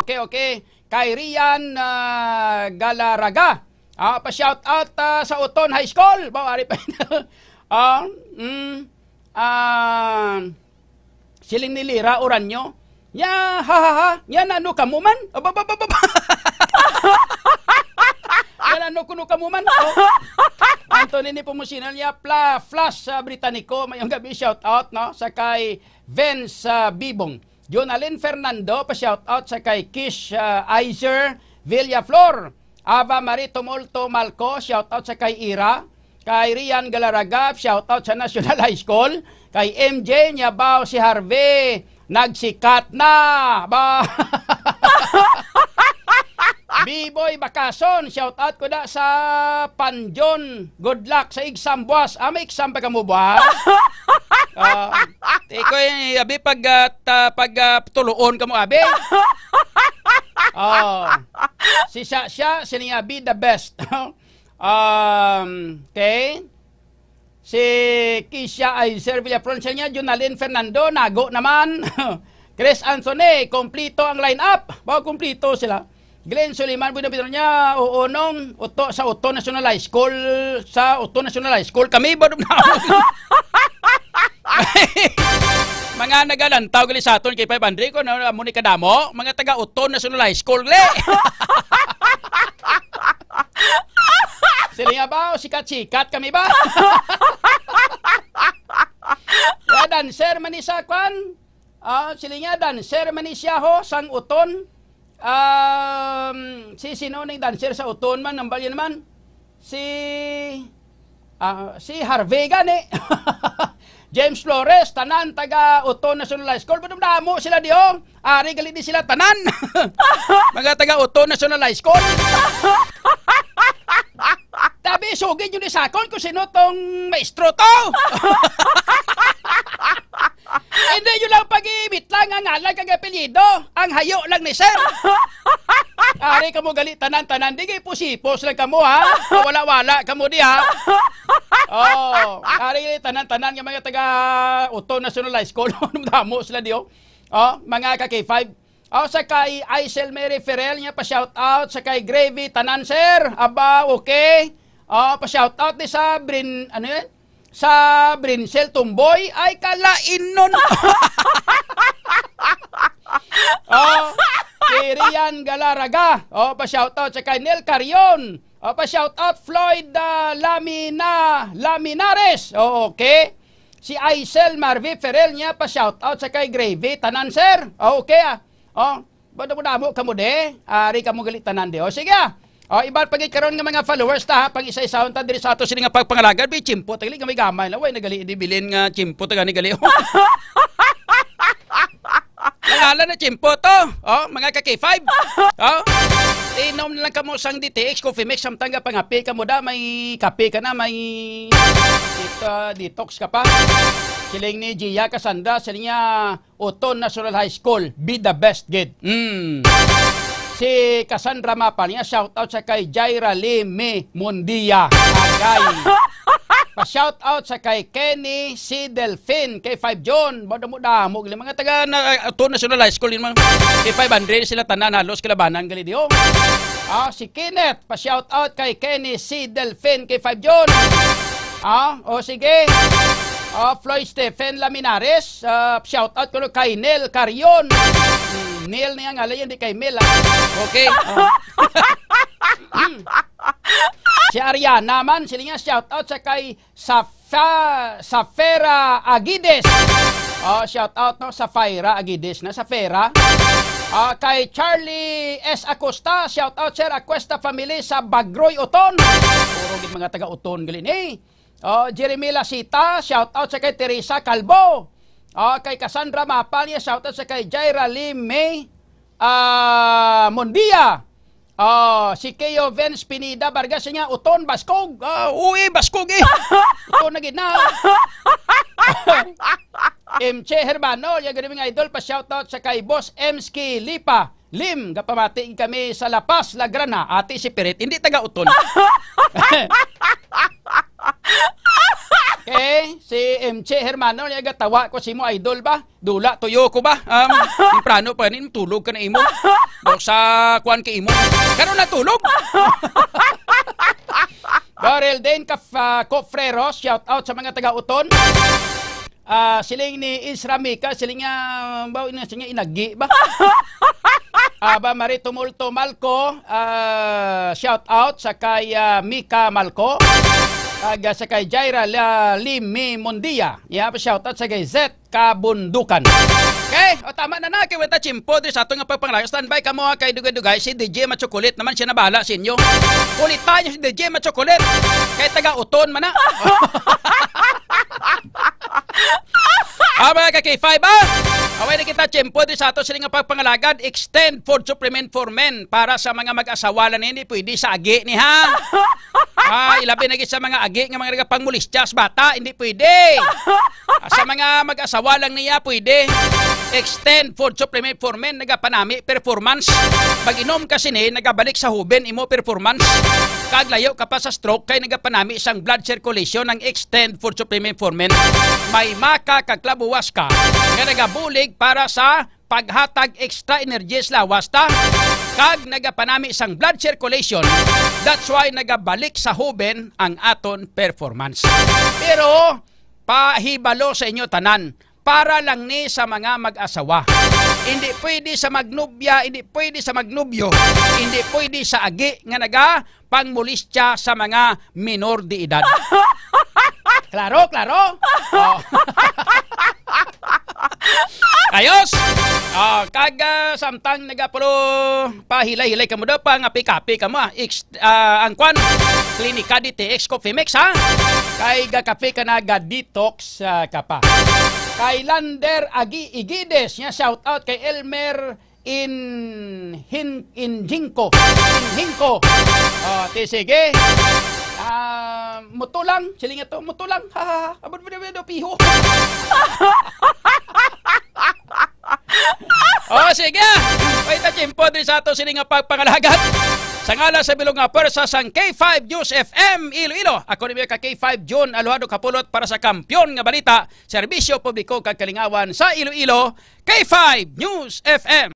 Okay. Kay Rian Galaraga. Pa-shout out sa Oton High School. Bawari pa. Siling ni Lira Oranyo. Yan ano ka mo man? Yan ano kuno ka mo man? Anthony ni Pumusinal niya, Flash Britannico, mayong gabi shout out, no? Sa kay Vince Bibong. Jonalyn Fernando, pa-shoutout sa kay Kish Iser Villaflor. Ava Marie Tumulto Malco, shoutout sa kay Ira. Kay Rian Galaragap, shoutout sa National High School. Kay MJ Nyabaw si Harvey, nagsikat na. Ba? B-Boy Bakason, shoutout ko na sa Panjon. Good luck sa exam, boss. May exam pa ka mo, boss? Teko yung abi pag tuluon ka mo, abi. Si Sasha, sini abi the best. Okay. Si Kisha ay Servilia Francia niya, Jonalyn Fernando, nago naman. Chris Anthony, kompleto ang line-up. Kompleto sila. Glenn Suliman, binabito niya, uunong, sa Uto National High School, sa Uto National High School, kami ba na mga nagalantaw gali sa aton kay 500 ko na mo ni kadamo, mga taga Uto National High School gali. Sila ba, sikat-sikat kami ba? Dancer man ni sa kwan, sila nga dancer man ni siya ho, sang Uton. Si sino ning dancer sa Uton man, nambal yun naman? Si Harvey gani. James Flores, tanan taga Uton National High School. Pero damo sila diyo. Ari gali di sila tanan. Mga taga Uton National High School. Tabi sugid yun ni sakon kung sino tong maestro to. Hindi yun lang pag-ibit lang ang ngalan kag apelyido. Ang hayo lang ni sir. Ari kamo gali tanan-tanan. Di kayo pusipos lang kamo ha. Wala-wala kamo di ha. Ari gali tanan-tanan ng mga taga Uton National High School. Damo sila diyo. Mga ka-K5. Sa kay Aisel Mary Ferrell niya pa-shoutout. Sa kay Gravy tanan sir. Aba, okay. Pa-shoutout ni sa ano yun? Sa Brinsel Tumboy ay kalain nun. Si Rian Galaraga. Pa-shoutout sa kay Nel Carion. Pa-shoutout Floyd Laminares. Okay. Si Aisel Marvie Ferrell niya pa-shoutout sa kay Gravy tanan sir. Okay bada mo damo kamo de. Ari kamo galit tanan de. Sige iban pagit karon nga mga followers ta pag isa-isaon ta diri sa ato sini nga pagpangalagan bi chimpo tagali nga may gamay laway nagali di bilin nga chimpo ta gani gali. Nangalan na chimpo to. Mga ka-K5. Inom na lang kamo sang DTX Coffee Mix samtang nga pangapi kamo da may kape ka na may detox ka pa. Siling ni Gia Casandra siling niya Uton National High School be the best gid. Si Cassandra Mapa niya, shoutout sa kay Jaira Lime Mundia. Agay. Pa-shoutout sa kay Kenny C. Delfin, kay 5 John. Bada mo mga taga Uton National High School yun mga kay 500 sila tanan halos kilabanan gali diyo. Si Kenneth, pa-shoutout kay Kenny C. Delfin, kay 5 John. Sige. Floyd Stephen Laminares, shoutout ko kay Nel Carion. Neil niya nga yan, di kay Mel. Okay. Si Ariana man, sila nga shoutout sa kay Safera Agides. Shoutout no, Safira Agides na, Safera. Kay Charlie S. Acosta, shoutout sir, Aquesta family sa Bagroy, Uton. Puro gid mga taga Uton galin eh. Jeremy Lasita, shoutout sa kay Teresa Calvo. Kay Cassandra Mapalya, shoutout sa kay Jaira Lime Mondia. Si Keo Vince Pinida Vargas niya, Uton, Baskog. Uy, Baskog eh. Uton na gid na. MC Hermano, yung ganun mga idol, pa-shoutout sa kay Boss Emski Lipa. Lim, kapamati kami sa La Paz, Lagrana. Ate si Pirit, hindi taga Uton. Okay, si MC Hermano, niya tawa ko si mo idol ba? Dula, tuyo ko ba? Imprano pa rin, tulog ka na imo. Sa kuwan ka imo. Karoon na tulog. Darrell Dane Cofreros, shout out sa mga taga-Uton. Siling ni Isra Mika, siling nga, siling nga inagi ba? Aba Marito Multo Malco, shout out sa kay Mika Malco. Sa kay Jaira Limi Mondia. Pa shout out sa kay Z Kabundukan. Okay? Okay, o tama na kay weta chimpo diri sa ato nga pagpangalaga. Standby ka mo kay dugay-dugay si DJ Machocolate naman siya na bahala sa inyo. Kulitan niyo si DJ Machocolate. Kay taga-uton man na. Mga ka-K5 away na kita chimpo diri sa ato sila nga pagpangalagad. Extend food supplement for men para sa mga mag-asawa na hindi pwede sa agi ni ha. Ilabi na sa mga agi nga mga nagapangmulistas bata, hindi pwede. Sa mga mag-asawa lang niya pwede. Extend food supplement for men, nagapanami performance. Pag inom kasi ni nagabalik sa huben imo performance. Kaglayo ka pa sa stroke kay nagapanami isang blood circulation ng extend food supplement for men. May maka kaglabuwas ka nga nagabulig para sa paghatag extra energy sa lawas ta. Kag nagapanami isang blood circulation. That's why nagabalik sa huben ang aton performance. Pero pahibalo sa inyo tanan, para lang ni sa mga mag-asawa. Hindi pwede sa magnubya, hindi pwede sa magnubyo, hindi pwede sa agi nga naga pangmulistya sa mga minor de edad. Klaro, klaro? Oh. Ayos! Kag samtang nagapulo pahilay-hilay ka mo daw pa nga pikapi ka mo ang kwan Klinika DTX Coffee Mix ha? Kay gakape ka na ga-detox ka pa. Kay Lander Igides niya shout out kay Elmer Hinko. Sige. Mutulang, siling ito, mutulang. Ha. Abot mo na piho. Sige. Wait na chimpo din sa ato siling nga pagpangalagat. Sa ngala sa bilog nga pwersa sang K5 News FM Iloilo. Ako ni ka K5 John Aluhado Kapulot para sa Kampyon nga Balita, Serbisyo Publiko kag Kalingawan sa Iloilo, K5 News FM.